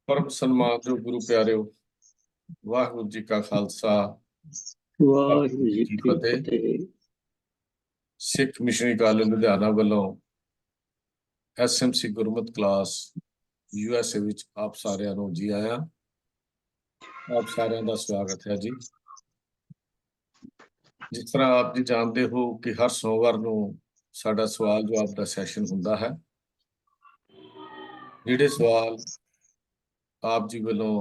परम सन्मानयोग गुरु प्यारिओ, वाहिगुरू जी का खालसा, वाहिगुरू जी की की फतेह। फतेह। सिख मिशनरी कॉलेज लुधियाना वालों SMC गुरमत क्लास USA विच आप सारिਆਂ ਨੂੰ जी आया। आप सारिਆਂ ਦਾ स्वागत है जी। जिस तरह आप जी जानते हो कि हर सोमवार ਨੂੰ ਸਾਡਾ सवाल जवाब ਦਾ ਸੈਸ਼ਨ ਹੁੰਦਾ ਹੈ। ਜਿਹੜੇ ਸਵਾਲ ਆਪ ਜੀ ਵੱਲੋਂ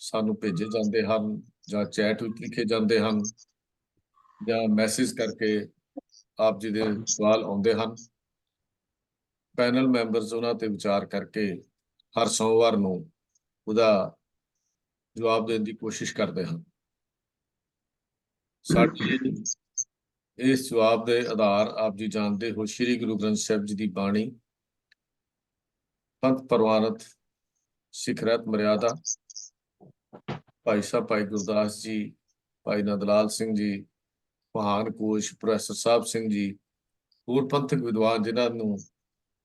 ਸਾਨੂੰ ਭੇਜੇ ਜਾਂਦੇ ਹਨ ਜਾਂ ਚੈਟ ਵਿੱਚ ਲਿਖੇ ਜਾਂਦੇ ਹਨ ਜਾਂ ਮੈਸੇਜ ਕਰਕੇ ਆਪ ਜੀ ਦੇ ਸਵਾਲ ਆਉਂਦੇ ਹਨ। ਪੈਨਲ ਮੈਂਬਰਸ ਉਹਨਾਂ ਤੇ ਵਿਚਾਰ ਕਰਕੇ ਹਰ ਸੋਮਵਾਰ ਨੂੰ ਉਹਦਾ ਜਵਾਬ ਦੇਣ ਦੀ ਕੋਸ਼ਿਸ਼ ਕਰਦੇ ਹਨ। ਸਾਡੀ ਇਸ ਜਵਾਬ ਦੇ ਆਧਾਰ ਆਪ ਜੀ ਜਾਣਦੇ ਹੋ ਸ੍ਰੀ ਗੁਰੂ ਗ੍ਰੰਥ ਸਾਹਿਬ ਜੀ ਦੀ ਬਾਣੀ, ਪੰਥ ਪ੍ਰਵਾਨਿਤ ਸਿੱਖ ਰਹਿਤ ਮਰਿਆਦਾ, ਭਾਈ ਸਾਹਿਬ ਭਾਈ ਗੁਰਦਾਸ ਜੀ, ਭਾਈ ਨੰਦ ਲਾਲ ਸਿੰਘ ਜੀ, ਮਹਾਨ ਕੋਸ਼ ਪ੍ਰੋਫੈਸਰ ਸਾਹਿਬ ਸਿੰਘ ਜੀ, ਹੋਰ ਪੰਥਕ ਵਿਦਵਾਨ ਜਿਨ੍ਹਾਂ ਨੂੰ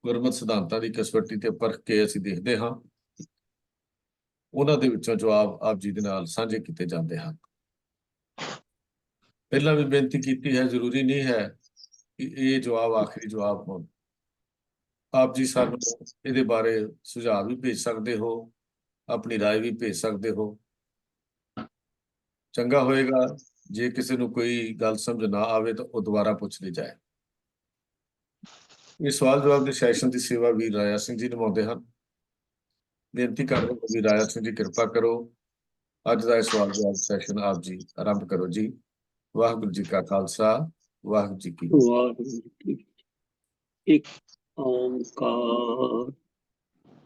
ਗੁਰਮਤ ਸਿਧਾਂਤਾਂ ਦੀ ਕਸਵੱਟੀ ਤੇ ਪਰਖ ਕੇ ਅਸੀਂ ਦੇਖਦੇ ਹਾਂ, ਉਹਨਾਂ ਦੇ ਵਿੱਚੋਂ ਜਵਾਬ ਆਪ ਜੀ ਦੇ ਨਾਲ ਸਾਂਝੇ ਕੀਤੇ ਜਾਂਦੇ ਹਨ। ਪਹਿਲਾਂ ਵੀ ਬੇਨਤੀ ਕੀਤੀ ਹੈ, ਜ਼ਰੂਰੀ ਨਹੀਂ ਹੈ ਕਿ ਇਹ ਜਵਾਬ ਆਖਰੀ ਜਵਾਬ ਹੋਣ। ਆਪ ਜੀ ਸਾਨੂੰ ਇਹਦੇ ਬਾਰੇ ਸੁਝਾਅ ਵੀ ਭੇਜ ਸਕਦੇ ਹੋ, ਆਪਣੀ ਰਾਏ ਵੀ ਭੇਜ ਸਕਦੇ ਹੋ। ਚੰਗਾ ਹੋਏਗਾ ਜੇ ਕਿਸੇ ਨੂੰ ਕੋਈ ਗੱਲ ਸਮਝ ਨਾ ਆਵੇ ਤਾਂ ਉਹ ਦੁਬਾਰਾ ਪੁੱਛ ਲਈ ਜਾਏ। ਇਹ ਸਵਾਲ ਜਵਾਬ ਦੇ ਸੈਸ਼ਨ ਦੀ ਸੇਵਾ ਵੀਰ ਰਾਇਆ ਸਿੰਘ ਜੀ ਨਿਭਾਉਂਦੇ ਹਨ। ਬੇਨਤੀ ਕਰ ਰਹੇ ਵੀਰ ਰਾਇਆ ਸਿੰਘ ਜੀ, ਕਿਰਪਾ ਕਰੋ ਅੱਜ ਦਾ ਸਵਾਲ ਜਵਾਬ ਸੈਸ਼ਨ ਆਪ ਜੀ ਆਰੰਭ ਕਰੋ ਜੀ। ਵਾਹਿਗੁਰੂ ਜੀ ਕਾ ਖਾਲਸਾ, ਵਾਹਿਗੁਰੂ ਜੀ ਕੀ ਵਾਹਿਗੁਰੂ। ਇੱਕ ਓੰਕਾਰ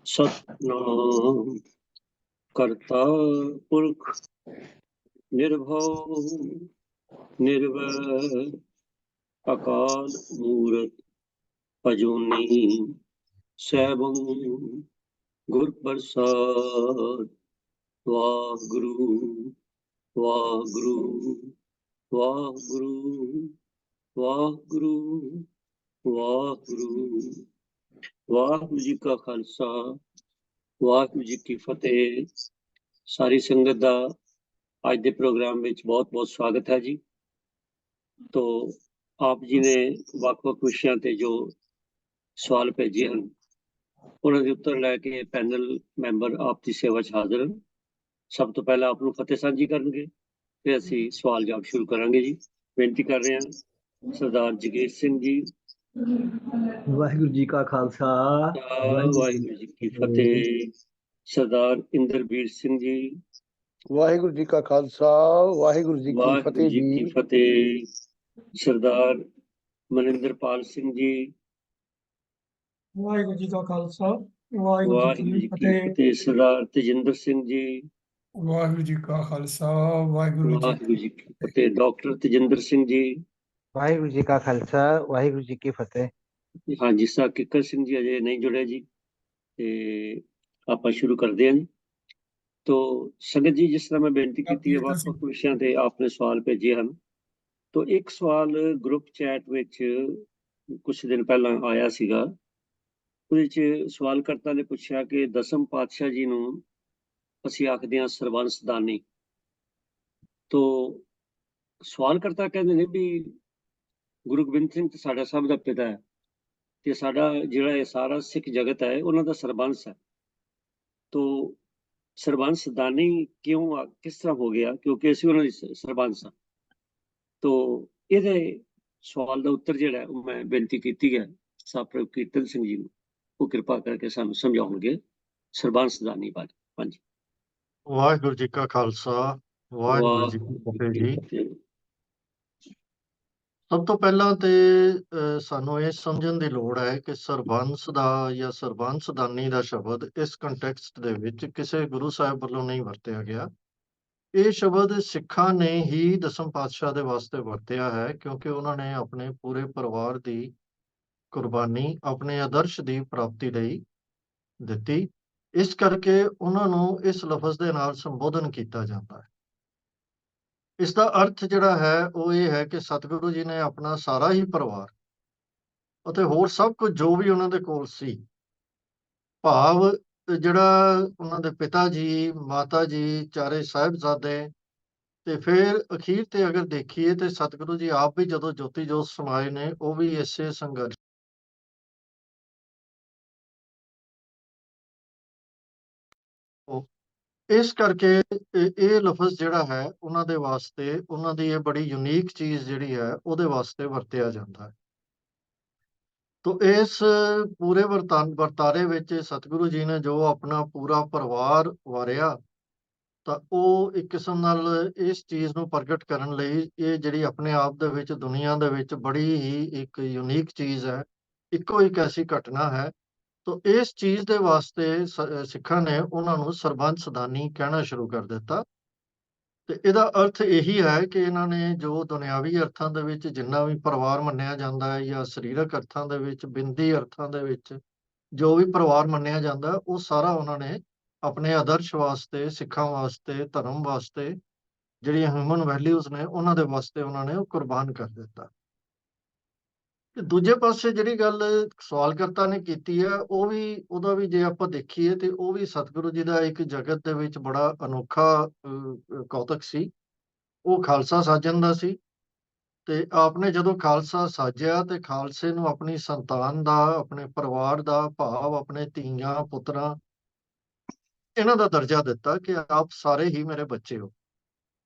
ਸਤਿਨਾਮ ਕਰਤਾ ਪੁਰਖ ਨਿਰਭਉ ਨਿਰਵੈਰ ਅਕਾਲ ਮੂਰਤ ਅਜੂਨੀ ਸੈਭੰ ਗੁਰ ਪ੍ਰਸਾਦ। ਵਾਹਿਗੁਰੂ ਵਾਹਿਗੁਰੂ ਵਾਹਿਗੁਰੂ ਵਾਹਿਗੁਰੂ ਵਾਹਿਗੁਰੂ। ਵਾਹਿਗੁਰੂ ਜੀ ਕਾ ਖਾਲਸਾ, ਵਾਹਿਗੁਰੂ ਜੀ ਕੀ ਫਤਿਹ। ਸਾਰੀ ਸੰਗਤ ਦਾ ਅੱਜ ਦੇ ਪ੍ਰੋਗਰਾਮ ਵਿੱਚ ਬਹੁਤ ਬਹੁਤ ਸਵਾਗਤ ਹੈ ਜੀ। ਤੋ ਆਪ ਜੀ ਨੇ ਵੱਖ-ਵੱਖ ਵਿਸ਼ਿਆਂ ਤੇ ਜੋ ਸਵਾਲ ਭੇਜੇ ਹਨ, ਉਹਨਾਂ ਦੇ ਉੱਤਰ ਲੈ ਕੇ ਪੈਨਲ ਮੈਂਬਰ ਆਪ ਦੀ ਸੇਵਾ 'ਚ ਹਾਜ਼ਰ ਹਨ। ਸਭ ਤੋਂ ਪਹਿਲਾਂ ਆਪ ਨੂੰ ਫਤਿਹ ਸਾਂਝੀ ਕਰਨਗੇ, ਫਿਰ ਅਸੀਂ ਸਵਾਲ ਜਵਾਬ ਸ਼ੁਰੂ ਕਰਾਂਗੇ ਜੀ। ਬੇਨਤੀ ਕਰ ਰਹੇ ਹਾਂ ਸਰਦਾਰ ਜਗੀਰ ਸਿੰਘ ਜੀ। ਵਾਹਿਗੁਰੂ ਜੀ ਕਾ ਖਾਲਸਾ, ਵਾਹਿਗੁਰੂ ਜੀ ਕੀ ਫਤਿਹ। ਸਰਦਾਰ ਇੰਦਰਬੀਰ ਸਿੰਘ ਜੀ। ਵਾਹਿਗੁਰੂ ਜੀ ਕਾ ਖਾਲਸਾ, ਵਾਹਿਗੁਰੂ ਜੀ ਕੀ ਫਤਿਹ ਜੀ। ਫਤਿਹ। ਸਰਦਾਰ ਮਨਿੰਦਰਪਾਲ ਸਿੰਘ ਜੀ। ਵਾਹਿਗੁਰੂ ਜੀ ਕਾ ਖਾਲਸਾ, ਵਾਹਿਗੁਰੂ ਜੀ ਕੀ ਫਤਿਹ। ਸਰਦਾਰ ਤੇਜਿੰਦਰ ਸਿੰਘ ਜੀ। ਵਾਹਿਗੁਰੂ ਜੀ ਕਾ ਖਾਲਸਾ, ਵਾਹਿਗੁਰੂ ਜੀ ਕੀ ਫਤਿਹ। ਡਾਕਟਰ ਤੇਜਿੰਦਰ ਸਿੰਘ ਜੀ। ਵਾਹਿਗੁਰੂ ਜੀ ਕਾ ਖਾਲਸਾ, ਵਾਹਿਗੁਰੂ ਜੀ ਕੀ ਫਤਿਹ। ਹਾਂਜੀ, ਸਾਹਿਬ ਕਿੱਕਰ ਸਿੰਘ ਜੀ ਅਜੇ ਨਹੀਂ ਜੁੜੇ ਜੀ, ਤੇ ਆਪਾਂ ਸ਼ੁਰੂ ਕਰਦੇ ਹਾਂ ਜੀ। ਤੋ ਸੰਗਤ ਜੀ, ਜਿਸ ਤਰ੍ਹਾਂ ਮੈਂ ਬੇਨਤੀ ਕੀਤੀ ਹੈ, ਵੱਖ-ਵੱਖ ਵਿਸ਼ਿਆਂ ਤੇ ਆਪਨੇ ਸਵਾਲ ਭੇਜੇ ਹਨ। ਤੋ ਇੱਕ ਸਵਾਲ ਗਰੁੱਪ ਚੈਟ ਵਿੱਚ ਕੁਝ ਦਿਨ ਪਹਿਲਾਂ ਆਇਆ ਸੀਗਾ। ਉਹਦੇ 'ਚ ਸਵਾਲਕਰਤਾ ਨੇ ਪੁੱਛਿਆ ਕਿ ਦਸਮ ਪਾਤਸ਼ਾਹ ਜੀ ਨੂੰ ਅਸੀਂ ਆਖਦੇ ਹਾਂ ਸਰਬੰਸ ਦਾਨੀ। ਤੋ ਸਵਾਲਕਰਤਾ ਕਹਿੰਦੇ ਨੇ ਵੀ ਗੁਰੂ ਗੋਬਿੰਦ ਸਿੰਘ ਤੇ ਸਾਡਾ ਸਭ ਦਾ ਪਿਤਾ ਹੈ, ਤੇ ਸਾਡਾ ਜਿਹੜਾ ਇਹ ਸਾਰਾ ਸਿੱਖ ਜਗਤ ਹੈ ਉਹਨਾਂ ਦਾ ਸਰਬੰਸ ਹੈ। ਤੋ ਸਰਬੰਸ ਦਾਨੀ ਕਿਉਂ, ਕਿਸ ਤਰ੍ਹਾਂ ਹੋ ਗਿਆ? ਕਿਉਂਕਿ ਅਸੀਂ ਉਹਨਾਂ ਦੀ ਸਰਬੰਸ ਹਾਂ। ਤੋ ਇਹਦੇ ਸਵਾਲ ਦਾ ਉੱਤਰ ਜਿਹੜਾ ਉਹ ਮੈਂ ਬੇਨਤੀ ਕੀਤੀ ਹੈ ਸਾਹਿਬ ਕੀਰਤਨ ਸਿੰਘ ਜੀ ਨੂੰ, ਉਹ ਕਿਰਪਾ ਕਰਕੇ ਸਾਨੂੰ ਸਮਝਾਉਣਗੇ ਸਰਬੰਸ ਦਾਨੀ ਬਾਰੇ। ਹਾਂਜੀ। ਵਾਹਿਗੁਰੂ ਜੀ ਕਾ ਖਾਲਸਾ, ਵਾਹਿਗੁਰੂ ਜੀ ਕੀ ਫਤਿਹ ਜੀ। ਸਭ ਤੋਂ ਪਹਿਲਾਂ ਤੇ ਸਾਨੂੰ ਇਹ ਸਮਝਣ ਦੀ ਲੋੜ ਹੈ ਕਿ ਸਰਬੰਸ ਦਾ ਜਾਂ ਸਰਬੰਸਦਾਨੀ ਦਾ ਸ਼ਬਦ ਇਸ ਕੰਟੈਕਸਟ ਦੇ ਵਿੱਚ ਕਿਸੇ ਗੁਰੂ ਸਾਹਿਬ ਵੱਲੋਂ ਨਹੀਂ ਵਰਤਿਆ ਗਿਆ। ਇਹ ਸ਼ਬਦ ਸਿੱਖਾਂ ਨੇ ਹੀ ਦਸਮ ਪਾਤਸ਼ਾਹ ਦੇ ਵਾਸਤੇ ਵਰਤਿਆ ਹੈ, ਕਿਉਂਕਿ ਉਹਨਾਂ ਨੇ ਆਪਣੇ ਪੂਰੇ ਪਰਿਵਾਰ ਦੀ ਕੁਰਬਾਨੀ ਆਪਣੇ ਆਦਰਸ਼ ਦੀ ਪ੍ਰਾਪਤੀ ਲਈ ਦਿੱਤੀ। ਇਸ ਕਰਕੇ ਉਹਨਾਂ ਨੂੰ ਇਸ ਲਫ਼ਜ਼ ਦੇ ਨਾਲ ਸੰਬੋਧਨ ਕੀਤਾ ਜਾਂਦਾ ਹੈ। ਇਸ ਦਾ ਅਰਥ ਜਿਹੜਾ ਹੈ ਉਹ ਇਹ ਹੈ ਕਿ ਸਤਿਗੁਰੂ ਜੀ ਨੇ ਆਪਣਾ ਸਾਰਾ ਹੀ ਪਰਿਵਾਰ ਅਤੇ ਹੋਰ ਸਭ ਕੁਝ ਜੋ ਵੀ ਉਹਨਾਂ ਦੇ ਕੋਲ ਸੀ, ਭਾਵ ਜਿਹੜਾ ਉਹਨਾਂ ਦੇ ਪਿਤਾ ਜੀ, ਮਾਤਾ ਜੀ, ਚਾਰੇ ਸਾਹਿਬਜ਼ਾਦੇ, ਤੇ ਫਿਰ ਅਖੀਰ ਤੇ ਅਗਰ ਦੇਖੀਏ ਤੇ ਸਤਿਗੁਰੂ ਜੀ ਆਪ ਵੀ ਜਦੋਂ ਜੋਤੀ ਜੋਤ ਸਮਾਏ ਨੇ, ਉਹ ਵੀ ਇਸੇ ਸੰਘਰਸ਼ ਤੋਂ। ਇਸ ਕਰਕੇ ਇਹ ਲਫ਼ਜ਼ ਜਿਹੜਾ ਹੈ ਉਹਨਾਂ ਦੇ ਵਾਸਤੇ, ਉਹਨਾਂ ਦੀ ਇਹ ਬੜੀ ਯੂਨੀਕ ਚੀਜ਼ ਜਿਹੜੀ ਹੈ ਉਹਦੇ ਵਾਸਤੇ ਵਰਤਿਆ ਜਾਂਦਾ ਹੈ। ਤੋ ਇਸ ਪੂਰੇ ਵਰਤਾਰੇ ਵਿੱਚ ਸਤਿਗੁਰੂ ਜੀ ਨੇ ਜੋ ਆਪਣਾ ਪੂਰਾ ਪਰਿਵਾਰ ਵਾਰਿਆ, ਤਾਂ ਉਹ ਇੱਕ ਕਿਸਮ ਨਾਲ ਇਸ ਚੀਜ਼ ਨੂੰ ਪ੍ਰਗਟ ਕਰਨ ਲਈ, ਇਹ ਜਿਹੜੀ ਆਪਣੇ ਆਪ ਦੇ ਵਿੱਚ ਦੁਨੀਆ ਦੇ ਵਿੱਚ ਬੜੀ ਹੀ ਇੱਕ ਯੂਨੀਕ ਚੀਜ਼ ਹੈ, ਇੱਕੋ ਇੱਕ ਐਸੀ ਘਟਨਾ ਹੈ। ਤੋ ਇਸ ਚੀਜ਼ ਦੇ ਵਾਸਤੇ ਸਿੱਖਾਂ ਨੇ ਉਹਨਾਂ ਨੂੰ ਸਰਬੰਸ ਦਾਨੀ ਕਹਿਣਾ ਸ਼ੁਰੂ ਕਰ ਦਿੱਤਾ। ਤੇ ਇਹਦਾ ਅਰਥ ਇਹੀ ਹੈ ਕਿ ਇਹਨਾਂ ਨੇ ਜੋ ਦੁਨਿਆਵੀ ਅਰਥਾਂ ਦੇ ਵਿੱਚ ਜਿੰਨਾ ਵੀ ਪਰਿਵਾਰ ਮੰਨਿਆ ਜਾਂਦਾ ਹੈ, ਜਾਂ ਸਰੀਰਕ ਅਰਥਾਂ ਦੇ ਵਿੱਚ, ਬਿੰਦੀ ਅਰਥਾਂ ਦੇ ਵਿੱਚ ਜੋ ਵੀ ਪਰਿਵਾਰ ਮੰਨਿਆ ਜਾਂਦਾ, ਉਹ ਸਾਰਾ ਉਹਨਾਂ ਨੇ ਆਪਣੇ ਆਦਰਸ਼ ਵਾਸਤੇ, ਸਿੱਖਾਂ ਵਾਸਤੇ, ਧਰਮ ਵਾਸਤੇ, ਜਿਹੜੀਆਂ ਹਿਊਮਨ ਵੈਲਿਊਜ਼ ਨੇ ਉਹਨਾਂ ਦੇ ਵਾਸਤੇ ਉਹਨਾਂ ਨੇ ਉਹ ਕੁਰਬਾਨ ਕਰ ਦਿੱਤਾ। ਤੇ ਦੂਜੇ ਪਾਸੇ ਜਿਹੜੀ ਗੱਲ ਸਵਾਲਕਰਤਾ ਨੇ ਕੀਤੀ ਹੈ, ਉਹਦਾ ਵੀ ਜੇ ਆਪਾਂ ਦੇਖੀਏ ਤੇ ਉਹ ਵੀ ਸਤਿਗੁਰੂ ਜੀ ਦਾ ਇੱਕ ਜਗਤ ਦੇ ਵਿੱਚ ਬੜਾ ਅਨੋਖਾ ਕੌਤਕ ਸੀ। ਉਹ ਖਾਲਸਾ ਸਾਜਣ ਦਾ ਸੀ। ਤੇ ਆਪਨੇ ਜਦੋਂ ਖਾਲਸਾ ਸਾਜਿਆ ਤੇ ਖਾਲਸੇ ਨੂੰ ਆਪਣੀ ਸੰਤਾਨ ਦਾ, ਆਪਣੇ ਪਰਿਵਾਰ ਦਾ, ਭਾਵ ਆਪਣੇ ਧੀਆਂ ਪੁੱਤਰਾਂ, ਇਹਨਾਂ ਦਾ ਦਰਜਾ ਦਿੱਤਾ ਕਿ ਆਪ ਸਾਰੇ ਹੀ ਮੇਰੇ ਬੱਚੇ ਹੋ।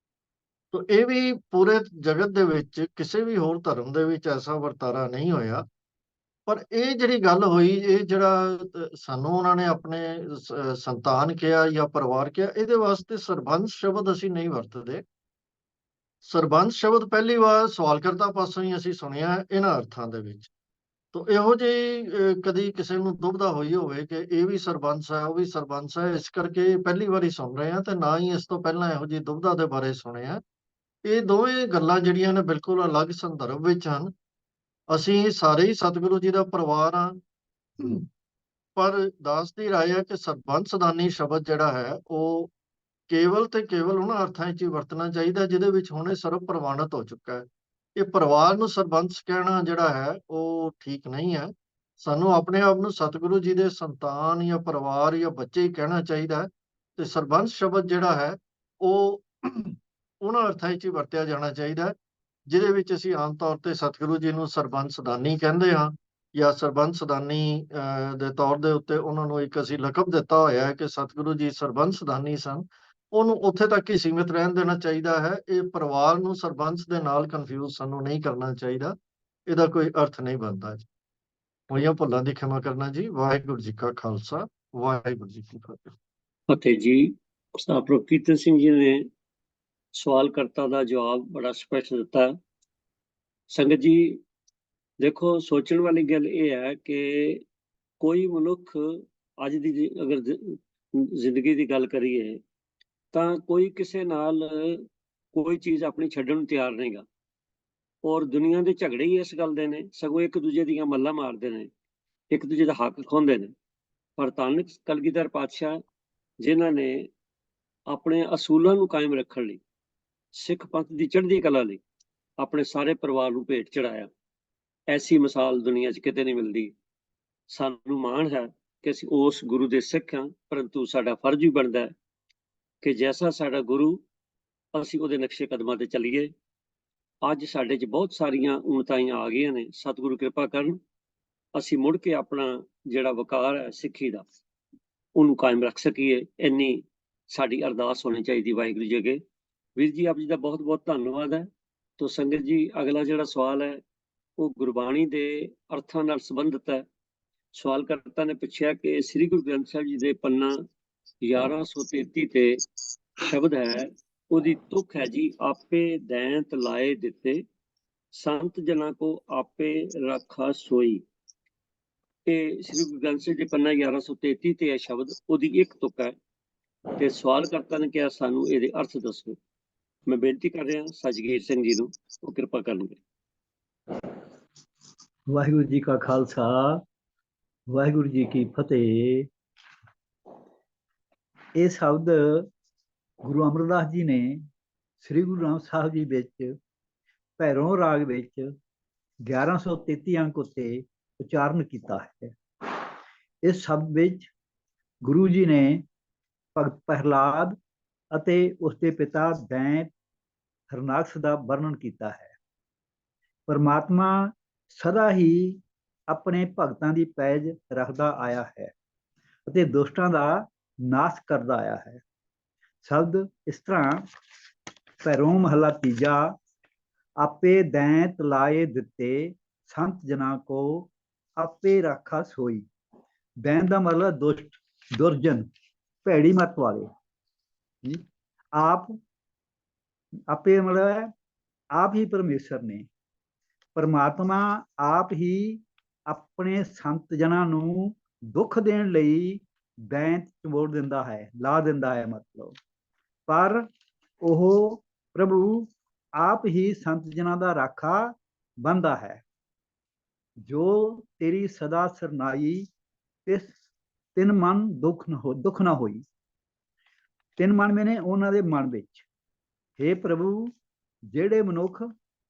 ਤੋ ਇਹ ਵੀ ਪੂਰੇ ਜਗਤ ਦੇ ਵਿੱਚ ਕਿਸੇ ਵੀ ਹੋਰ ਧਰਮ ਦੇ ਵਿੱਚ ਐਸਾ ਵਰਤਾਰਾ ਨਹੀਂ ਹੋਇਆ। ਪਰ ਇਹ ਜਿਹੜੀ ਗੱਲ ਹੋਈ, ਇਹ ਜਿਹੜਾ ਸਾਨੂੰ ਉਹਨਾਂ ਨੇ ਆਪਣੇ ਸੰਤਾਨ ਕਿਹਾ ਜਾਂ ਪਰਿਵਾਰ ਕਿਹਾ, ਇਹਦੇ ਵਾਸਤੇ ਸਰਬੰਸ ਸ਼ਬਦ ਅਸੀਂ ਨਹੀਂ ਵਰਤਦੇ। ਸਰਬੰਸ ਸ਼ਬਦ ਪਹਿਲੀ ਵਾਰ ਸਵਾਲਕਰਤਾ ਪਾਸੋਂ ਹੀ ਅਸੀਂ ਸੁਣਿਆ ਇਹਨਾਂ ਅਰਥਾਂ ਦੇ ਵਿੱਚ। ਤੋ ਇਹੋ ਜਿਹੀ ਕਦੀ ਕਿਸੇ ਨੂੰ ਦੁਬਿਧਾ ਹੋਈ ਹੋਵੇ ਕਿ ਇਹ ਵੀ ਸਰਬੰਸ ਹੈ, ਉਹ ਵੀ ਸਰਬੰਸ ਹੈ, ਇਸ ਕਰਕੇ ਪਹਿਲੀ ਵਾਰੀ ਸੁਣ ਰਹੇ ਹਾਂ, ਤੇ ਨਾ ਹੀ ਇਸ ਤੋਂ ਪਹਿਲਾਂ ਇਹੋ ਜਿਹੀ ਦੁਬਿਧਾ ਦੇ ਬਾਰੇ ਸੁਣਿਆ। ਇਹ ਦੋਵੇਂ ਗੱਲਾਂ ਜਿਹੜੀਆਂ ਨੇ ਬਿਲਕੁਲ ਅਲੱਗ ਸੰਦਰਭ ਵਿੱਚ ਹਨ। ਅਸੀਂ ਸਾਰੇ ਹੀ ਸਤਿਗੁਰੂ ਜੀ ਦਾ ਪਰਿਵਾਰ ਹਾਂ, ਪਰ ਦਾਸ ਦੀ ਰਾਏ ਹੈ ਕਿ ਸਰਬੰਸ ਦਾਨੀ ਸ਼ਬਦ ਜਿਹੜਾ ਹੈ ਉਹ ਕੇਵਲ ਤੇ ਕੇਵਲ ਉਹਨਾਂ ਅਰਥਾਂ ਵਿੱਚ ਹੀ ਵਰਤਣਾ ਚਾਹੀਦਾ ਜਿਹਦੇ ਵਿੱਚ ਹੁਣੇ ਸਰਵ ਪ੍ਰਵਾਨਿਤ ਹੋ ਚੁੱਕਾ ਹੈ। ਇਹ ਪਰਿਵਾਰ ਨੂੰ ਸਰਬੰਸ ਕਹਿਣਾ ਜਿਹੜਾ ਹੈ ਉਹ ਠੀਕ ਨਹੀਂ ਹੈ। ਸਾਨੂੰ ਆਪਣੇ ਆਪ ਨੂੰ ਸਤਿਗੁਰੂ ਜੀ ਦੇ ਸੰਤਾਨ ਜਾਂ ਪਰਿਵਾਰ ਜਾਂ ਬੱਚੇ ਹੀ ਕਹਿਣਾ ਚਾਹੀਦਾ ਹੈ। ਤੇ ਸਰਬੰਸ ਸ਼ਬਦ ਜਿਹੜਾ ਹੈ ਉਹ ਉਹਨਾਂ ਅਰਥਾਂ ਵਿੱਚ ਹੀ ਵਰਤਿਆ ਜਾਣਾ ਚਾਹੀਦਾ ਹੈ ਜਿਹਦੇ ਵਿੱਚ ਅਸੀਂ ਆਮ ਤੌਰ ਤੇ ਸਤਿਗੁਰੂ ਜੀ ਨੂੰ ਸਰਬੰਸ ਦਾਨੀ ਕਹਿੰਦੇ ਹਾਂ, ਜਾਂ ਸਰਬੰਸ ਦਾਨੀ ਦੇ ਤੌਰ ਦੇ ਉੱਤੇ ਉਹਨਾਂ ਨੂੰ ਇੱਕ ਅਸੀਂ ਲਕਬ ਦਿੱਤਾ ਹੋਇਆ ਹੈ ਕਿ ਸਤਿਗੁਰੂ ਜੀ ਸਰਬੰਸ ਦਾਨੀ ਸਨ। ਉਹਨੂੰ ਉੱਥੇ ਤੱਕ ਹੀ ਸੀਮਿਤ ਰਹਿਣ ਦੇਣਾ ਚਾਹੀਦਾ ਹੈ। ਇਹ ਪਰਿਵਾਰ ਨੂੰ ਸਰਬੰਸ ਦੇ ਨਾਲ ਕਨਫਿਊਜ਼ ਸਾਨੂੰ ਨਹੀਂ ਕਰਨਾ ਚਾਹੀਦਾ। ਇਹਦਾ ਕੋਈ ਅਰਥ ਨਹੀਂ ਬਣਦਾ ਜੀ। ਹੋਈਆਂ ਭੁੱਲਾਂ ਦੀ ਖਿਮਾ ਕਰਨਾ ਜੀ। ਵਾਹਿਗੁਰੂ ਜੀ ਕਾ ਖਾਲਸਾ, ਵਾਹਿਗੁਰੂ ਜੀ ਕੀ ਫਤਿਹ। ਫਤਿਹ ਜੀ। ਆਪਰੋ ਕੀਰਤਨ ਸਿੰਘ ਜੀ ਨੇ ਸਵਾਲਕਰਤਾ ਦਾ ਜਵਾਬ ਬੜਾ ਸਪਸ਼ਟ ਦਿੱਤਾ। ਸੰਗਤ ਜੀ ਦੇਖੋ, ਸੋਚਣ ਵਾਲੀ ਗੱਲ ਇਹ ਹੈ ਕਿ ਕੋਈ ਮਨੁੱਖ ਅੱਜ ਦੀ ਅਗਰ ਜ਼ਿੰਦਗੀ ਦੀ ਗੱਲ ਕਰੀਏ ਤਾਂ ਕੋਈ ਕਿਸੇ ਨਾਲ ਕੋਈ ਚੀਜ਼ ਆਪਣੀ ਛੱਡਣ ਨੂੰ ਤਿਆਰ ਨਹੀਂਗਾ। ਔਰ ਦੁਨੀਆ ਦੇ ਝਗੜੇ ਹੀ ਇਸ ਗੱਲ ਦੇ ਨੇ, ਸਗੋਂ ਇੱਕ ਦੂਜੇ ਦੀਆਂ ਮੱਲਾਂ ਮਾਰਦੇ ਨੇ, ਇੱਕ ਦੂਜੇ ਦਾ ਹੱਕ ਖੋਹਦੇ ਨੇ। ਪਰ ਧੰਨ ਕਲਗੀਧਰ ਪਾਤਸ਼ਾਹ ਜਿਨ੍ਹਾਂ ਨੇ ਆਪਣੇ ਅਸੂਲਾਂ ਨੂੰ ਕਾਇਮ ਰੱਖਣ ਲਈ, ਸਿੱਖ ਪੰਥ ਦੀ ਚੜ੍ਹਦੀ ਕਲਾ ਲਈ ਆਪਣੇ ਸਾਰੇ ਪਰਿਵਾਰ ਨੂੰ ਭੇਟ ਚੜਾਇਆ। ਐਸੀ ਮਿਸਾਲ ਦੁਨੀਆ 'ਚ ਕਿਤੇ ਨਹੀਂ ਮਿਲਦੀ। ਸਾਨੂੰ ਮਾਣ ਹੈ ਕਿ ਅਸੀਂ ਉਸ ਗੁਰੂ ਦੇ ਸਿੱਖ ਹਾਂ, ਪਰੰਤੂ ਸਾਡਾ ਫਰਜ਼ ਵੀ ਬਣਦਾ ਹੈ ਕਿ ਜੈਸਾ ਸਾਡਾ ਗੁਰੂ ਅਸੀਂ ਉਹਦੇ ਨਕਸ਼ੇ ਕਦਮਾਂ ਤੇ ਚੱਲੀਏ। ਅੱਜ ਸਾਡੇ 'ਚ ਬਹੁਤ ਸਾਰੀਆਂ ਉਣਤਾਈਆਂ ਆ ਗਈਆਂ ਨੇ। ਸਤਿਗੁਰੂ ਕਿਰਪਾ ਕਰਨ ਅਸੀਂ ਮੁੜ ਕੇ ਆਪਣਾ ਜਿਹੜਾ ਵਕਾਰ ਹੈ ਸਿੱਖੀ ਦਾ, ਉਹਨੂੰ ਕਾਇਮ ਰੱਖ ਸਕੀਏ। ਇੰਨੀ ਸਾਡੀ ਅਰਦਾਸ ਹੋਣੀ ਚਾਹੀਦੀ ਵਾਹਿਗੁਰੂ ਜੀ ਅੱਗੇ। ਵੀਰ ਜੀ ਆਪ ਜੀ ਦਾ ਬਹੁਤ ਬਹੁਤ ਧੰਨਵਾਦ ਹੈ। ਤੋ ਸੰਗਤ ਜੀ ਅਗਲਾ ਜਿਹੜਾ ਸਵਾਲ ਹੈ ਉਹ ਗੁਰਬਾਣੀ ਦੇ ਅਰਥਾਂ ਨਾਲ ਸੰਬੰਧਿਤ ਹੈ। ਸਵਾਲਕਰਤਾ ਨੇ ਪੁੱਛਿਆ ਕਿ ਸ੍ਰੀ ਗੁਰੂ ਗ੍ਰੰਥ ਸਾਹਿਬ ਜੀ ਦੇ ਪੰਨਾ 1133 ਤੇ ਸ਼ਬਦ ਹੈ, ਉਹਦੀ ਤੁਕ ਹੈ ਜੀ, ਆਪੇ ਦੈਂਤ ਲਾਏ ਦਿੱਤੇ ਸੰਤ ਜਨਾਂ ਕੋ ਆਪੇ ਰੱਖਾ ਸੋਈ। ਇਹ ਸ੍ਰੀ ਗੁਰੂ ਗ੍ਰੰਥ ਸਾਹਿਬ ਜੀ ਪੰਨਾ 1133 ਤੇ ਇਹ ਸ਼ਬਦ, ਉਹਦੀ ਇੱਕ ਤੁਕ ਹੈ। ਤੇ ਸਵਾਲਕਰਤਾ ਨੇ ਕਿਹਾ ਸਾਨੂੰ ਇਹਦੇ ਅਰਥ ਦੱਸੋ। ਮੈਂ ਬੇਨਤੀ ਕਰ ਰਿਹਾ ਸਚਗੀਰ ਸਿੰਘ ਜੀ ਨੂੰ, ਉਹ ਕਿਰਪਾ ਕਰਨਗੇ। ਵਾਹਿਗੁਰੂ ਜੀ ਕਾ ਖਾਲਸਾ, ਵਾਹਿਗੁਰੂ ਜੀ ਕੀ ਫਤਿਹ। ਇਹ ਸ਼ਬਦ ਗੁਰੂ ਅਮਰਦਾਸ ਜੀ ਨੇ ਸ੍ਰੀ ਗੁਰੂ ਗ੍ਰੰਥ ਸਾਹਿਬ ਜੀ ਵਿੱਚ ਭੈਰੋਂ ਰਾਗ ਵਿੱਚ 1133 ਅੰਕ ਉੱਤੇ ਉਚਾਰਨ ਕੀਤਾ ਹੈ। ਇਸ ਸ਼ਬਦ ਵਿੱਚ ਗੁਰੂ ਜੀ ਨੇ ਭਗਤ ਪ੍ਰਹਿਲਾਦ ਅਤੇ ਉਸਦੇ ਪਿਤਾ ਦੈਂਤ ਹਰਨਾਕਸ਼ ਦਾ ਵਰਣਨ ਕੀਤਾ ਹੈ। ਪਰਮਾਤਮਾ ਸਦਾ ਹੀ ਆਪਣੇ ਭਗਤਾਂ ਦੀ ਪੈਜ ਰੱਖਦਾ ਆਇਆ ਹੈ ਅਤੇ ਦੁਸ਼ਟਾਂ ਦਾ ਨਾਸ਼ ਕਰਦਾ ਆਇਆ ਹੈ। ਸ਼ਬਦ ਇਸ ਤਰ੍ਹਾਂ, ਭੈਰੋਂ ਮਹਲਾ ਤੀਜਾ, ਆਪੇ ਦੈਂਤ ਲਾਏ ਦਿੱਤੇ ਸੰਤ ਜਨਾਂ ਕੋ, ਆਪੇ ਰਾਖਾ ਸੋਈ। ਦੈਂਤ ਦਾ ਮਤਲਬ ਦੁਸ਼ਟ, ਦੁਰਜਨ, ਭੈੜੀ ਮੱਤ ਵਾਲੇ। ਆਪ, ਆਪੇ ਮਤਲਬ ਹੈ ਆਪ ਹੀ ਪਰਮੇਸ਼ਰ ਨੇ। ਪਰਮਾਤਮਾ ਆਪ ਹੀ ਆਪਣੇ ਸੰਤ ਜਨਾਂ ਨੂੰ ਦੁੱਖ ਦੇਣ ਲਈ ਦੈਂਤ ਚਬੋੜ ਦਿੰਦਾ ਹੈ, ਲਾ ਦਿੰਦਾ ਹੈ ਮਤਲਬ। ਪਰ ਉਹ ਪ੍ਰਭੂ ਆਪ ਹੀ ਸੰਤ ਜਨਾਂ ਦਾ ਰਾਖਾ ਬਣਦਾ ਹੈ। ਜੋ ਤੇਰੀ ਸਦਾ ਸਰਨਾਈ, ਤਿਨ ਮਨ ਦੁੱਖ ਨਾ ਹੋਈ। ਤਿੰਨ ਮਨ ਮੈਨੇ ਉਹਨਾਂ ਦੇ ਮਨ ਵਿੱਚ। ਹੇ ਪ੍ਰਭੂ, ਜਿਹੜੇ ਮਨੁੱਖ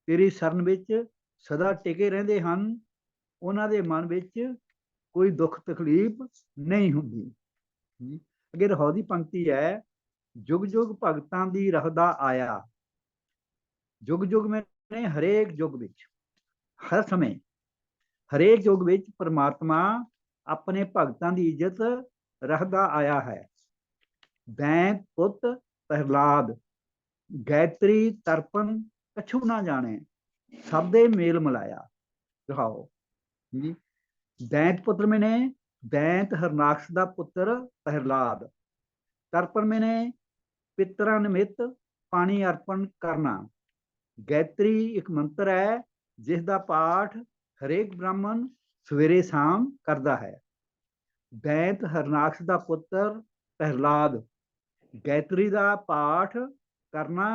ਤੇਰੀ ਸ਼ਰਨ ਵਿੱਚ ਸਦਾ ਟਿਕੇ ਰਹਿੰਦੇ ਹਨ, ਉਹਨਾਂ ਦੇ ਮਨ ਵਿੱਚ ਕੋਈ ਦੁੱਖ ਤਕਲੀਫ ਨਹੀਂ ਹੁੰਦੀ। ਅੱਗੇ ਰਹਾਉ ਦੀ ਪੰਕਤੀ ਹੈ, ਜੁਗ ਜੁਗ ਭਗਤਾਂ ਦੀ ਰੱਖਦਾ ਆਇਆ। ਜੁਗ ਜੁਗ ਮੈਨੇ ਹਰੇਕ ਯੁੱਗ ਵਿੱਚ, ਹਰ ਸਮੇਂ, ਹਰੇਕ ਯੁੱਗ ਵਿੱਚ ਪਰਮਾਤਮਾ ਆਪਣੇ ਭਗਤਾਂ ਦੀ ਇੱਜ਼ਤ ਰੱਖਦਾ ਆਇਆ ਹੈ। ਦੈਂਤ ਪੁੱਤ ਪ੍ਰਹਿਲਾਦ, ਗਾਇਤਰੀ ਤਰਪਨ ਕਛੂ ਨਾ ਜਾਣੇ, ਸਭ ਦੇ ਮੇਲ ਮਿਲਾਇਆ। ਦਿਖਾਓ ਜੀ, ਦੈਂਤ ਪੁੱਤਰ ਮੈਨੇ ਦੈਂਤ ਹਰਨਾਕਸ਼ ਦਾ ਪੁੱਤਰ ਪ੍ਰਹਿਲਾਦ। ਤਰਪਨ ਮੈਨੇ ਪਿਤਰਾਂ ਨਿਮਿਤ ਪਾਣੀ ਅਰਪਣ ਕਰਨਾ। ਗਾਇਤਰੀ ਇੱਕ ਮੰਤਰ ਹੈ ਜਿਸ ਦਾ ਪਾਠ ਹਰੇਕ ਬ੍ਰਾਹਮਣ ਸਵੇਰੇ ਸ਼ਾਮ ਕਰਦਾ ਹੈ। ਦੈਂਤ ਹਰਨਾਕਸ਼ ਦਾ ਪੁੱਤਰ ਪ੍ਰਹਿਲਾਦ, ਗਾਇਤਰੀ ਦਾ ਪਾਠ ਕਰਨਾ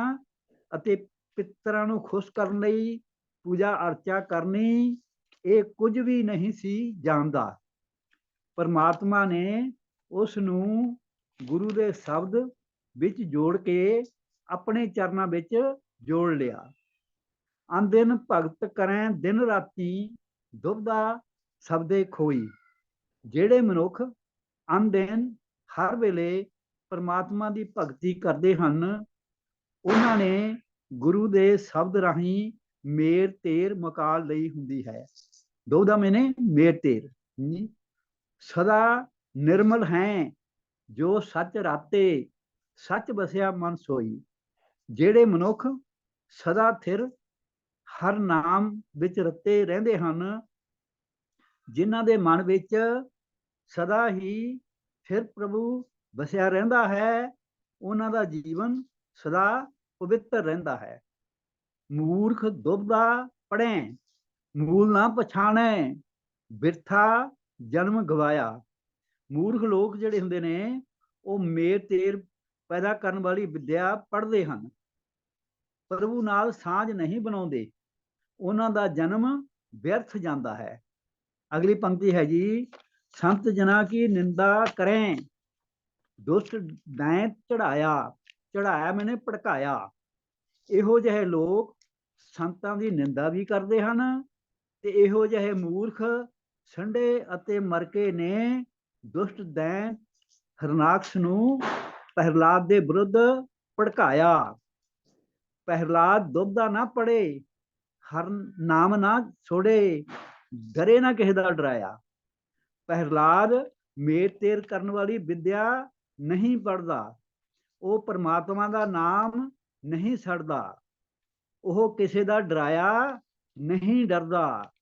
ਅਤੇ ਪਿਤਰਾਂ ਨੂੰ ਖੁਸ਼ ਕਰਨ ਲਈ ਪੂਜਾ ਅਰਚਾ ਕਰਨੀ, ਇਹ ਕੁਝ ਵੀ ਨਹੀਂ ਸੀ ਜਾਣਦਾ। ਪਰਮਾਤਮਾ ਨੇ ਉਸ ਨੂੰ ਗੁਰੂ ਦੇ ਸ਼ਬਦ ਵਿੱਚ ਜੋੜ ਕੇ ਆਪਣੇ ਚਰਨਾਂ ਵਿੱਚ ਜੋੜ ਲਿਆ। ਅਨਦਿਨ ਭਗਤ ਕਰੈ ਦਿਨ ਰਾਤੀ, ਦੁਬਦਾ ਸਬਦੇ ਖੋਈ। ਜਿਹੜੇ ਮਨੁੱਖ ਅਨਦਿਨ ਹਰ ਵੇਲੇ ਪਰਮਾਤਮਾ ਦੀ ਭਗਤੀ ਕਰਦੇ ਹਨ, ਉਹਨਾਂ ਨੇ ਗੁਰੂ ਦੇ ਸ਼ਬਦ ਰਾਹੀਂ ਮੇਰ ਤੇਰ ਮੁਕਾ ਲਈ ਹੁੰਦੀ ਹੈ। ਦੁਬਦਾ ਮੈਨੇ ਮੇਰ ਤੇਰ। ਸਦਾ ਨਿਰਮਲ ਹੈ ਜੋ ਸੱਚ ਰਾਤੇ, ਸੱਚ ਬਸਿਆ ਮਨ ਸੋਈ। ਜਿਹੜੇ ਮਨੁੱਖ ਸਦਾ ਥਿਰ ਹਰ ਨਾਮ ਵਿੱਚ ਰਤੇ ਰਹਿੰਦੇ ਹਨ, ਜਿਨ੍ਹਾਂ ਦੇ ਮਨ ਵਿੱਚ ਸਦਾ ਹੀ ਫਿਰ ਪ੍ਰਭੂ ਵਸਿਆ ਰਹਿੰਦਾ ਹੈ, ਉਹਨਾਂ ਦਾ ਜੀਵਨ ਸਦਾ ਪਵਿੱਤਰ ਰਹਿੰਦਾ ਹੈ। ਮੂਰਖ ਦੁਬਦਾ ਪੜ੍ਹੈ, ਮੂਲ ਨਾ ਪਛਾਣੈ, ਬਿਰਥਾ ਜਨਮ ਗਵਾਇਆ। ਮੂਰਖ ਲੋਕ ਜਿਹੜੇ ਹੁੰਦੇ ਨੇ, ਉਹ ਮੇਰ ਤੇਰ ਪੈਦਾ ਕਰਨ ਵਾਲੀ ਵਿਦਿਆ ਪੜ੍ਹਦੇ ਹਨ, ਪ੍ਰਭੂ ਨਾਲ ਸਾਂਝ ਨਹੀਂ ਬਣਾਉਂਦੇ, ਉਹਨਾਂ ਦਾ ਜਨਮ ਵਿਅਰਥ ਜਾਂਦਾ ਹੈ। ਅਗਲੀ ਪੰਕਤੀ ਹੈ ਜੀ, ਸੰਤ ਜਨਾਂ ਕੀ ਨਿੰਦਾ ਕਰੈ, ਦੁਸ਼ਟ ਦੈਂਤ ਚੜਾਇਆ। ਚੜਾਇਆ ਮੈਨੇ ਭੜਕਾਇਆ। ਇਹੋ ਜਿਹੇ ਲੋਕ ਸੰਤਾਂ ਦੀ ਨਿੰਦਾ ਵੀ ਕਰਦੇ ਹਨ ਤੇ ਇਹੋ ਜਿਹੇ ਮੂਰਖ ਸੰਡੇ ਅਤੇ ਮਰਕੇ ਨੇ ਦੁਸ਼ਟ ਦੈਂਤ ਹਰਨਾਕਸ਼ ਨੂੰ ਪ੍ਰਹਿਲਾਦ ਦੇ ਵਿਰੁੱਧ ਭੜਕਾਇਆ। ਪ੍ਰਹਿਲਾਦ ਦੁਬਦਾ ਨਾ ਪੜੇ, ਹਰ ਨਾਮ ਨਾ ਛੋੜੇ, ਡਰੇ ਨਾ ਕਿਸੇ ਦਾ ਡਰਾਇਆ। ਪ੍ਰਹਿਲਾਦ ਮੇਰ ਤੇਰ ਕਰਨ ਵਾਲੀ ਵਿਦਿਆ ਨਹੀਂ ਪੜ੍ਹਦਾ, ਉਹ ਪਰਮਾਤਮਾ ਦਾ ਨਾਮ ਨਹੀਂ ਛੱਡਦਾ, ਉਹ ਕਿਸੇ ਦਾ ਡਰਾਇਆ ਨਹੀਂ ਡਰਦਾ।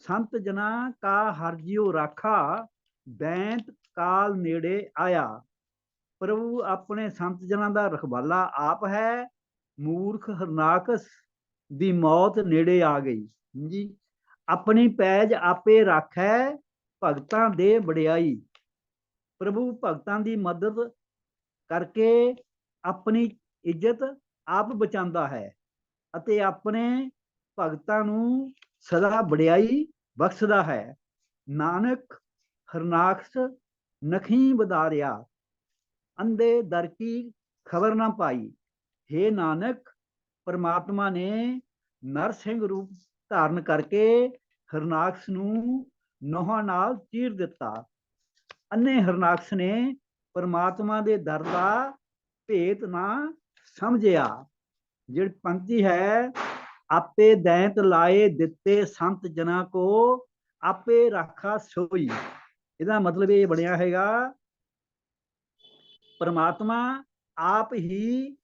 ਸੰਤ ਜਨਾਂ ਕਾ ਹਰਿ ਜਿਉ ਰਾਖਾ, ਦੈਂਤ ਕਾਲ ਨੇੜੇ ਆਇਆ। ਪ੍ਰਭੂ ਆਪਣੇ ਸੰਤ ਜਨਾਂ ਦਾ ਰਖਵਾਲਾ ਆਪ ਹੈ। ਮੂਰਖ ਹਰਨਾਕਸ਼ ਦੀ ਮੌਤ ਨੇੜੇ ਆ ਗਈ ਜੀ। ਆਪਣੀ ਪੈਜ ਆਪੇ ਰਾਖੈ, ਭਗਤਾਂ ਦੇ ਵਡਿਆਈ। ਪ੍ਰਭੂ ਭਗਤਾਂ ਦੀ ਮਦਦ ਕਰਕੇ ਆਪਣੀ ਇੱਜ਼ਤ ਆਪ ਬਚਾਉਂਦਾ ਹੈ ਅਤੇ ਆਪਣੇ ਭਗਤਾਂ ਨੂੰ ਸਦਾ ਵਡਿਆਈ ਬਖਸ਼ਦਾ ਹੈ। ਨਾਨਕ ਹਰਨਾਕਸ਼ ਨਖੀ ਵਧਾਰਿਆ, ਅੰਧੇ ਦਰ ਕੀ ਖਬਰ ਨਾ ਪਾਈ। ਹੇ ਨਾਨਕ, ਪਰਮਾਤਮਾ ਨੇ ਨਰਸਿੰਘ ਰੂਪ ਧਾਰਨ ਕਰਕੇ ਹਰਨਾਕਸ਼ ਨੂੰ ਨੋਹਾਂ ਨਾਲ ਚੀਰ ਦਿੱਤਾ ਅੰਨੇ ਹਰਨਾਕਸ਼ ਨੇ ਪਰਮਾਤਮਾ ਦੇ ਦਰ ਦਾ ਭੇਤ ਨਾ ਸਮਝਿਆ। ਜਿਹੜੀ ਪੰਕਤੀ ਹੈ, ਆਪੇ ਦੈਂਤ ਲਾਏ ਦਿੱਤੇ ਸੰਤ ਜਨਾਂ ਕੋ ਆਪੇ ਰਾਖਾ ਸੋਈ, ਇਹਦਾ ਮਤਲਬ ਇਹ ਬਣਿਆ ਹੈਗਾ, ਪਰਮਾਤਮਾ ਆਪ ਹੀ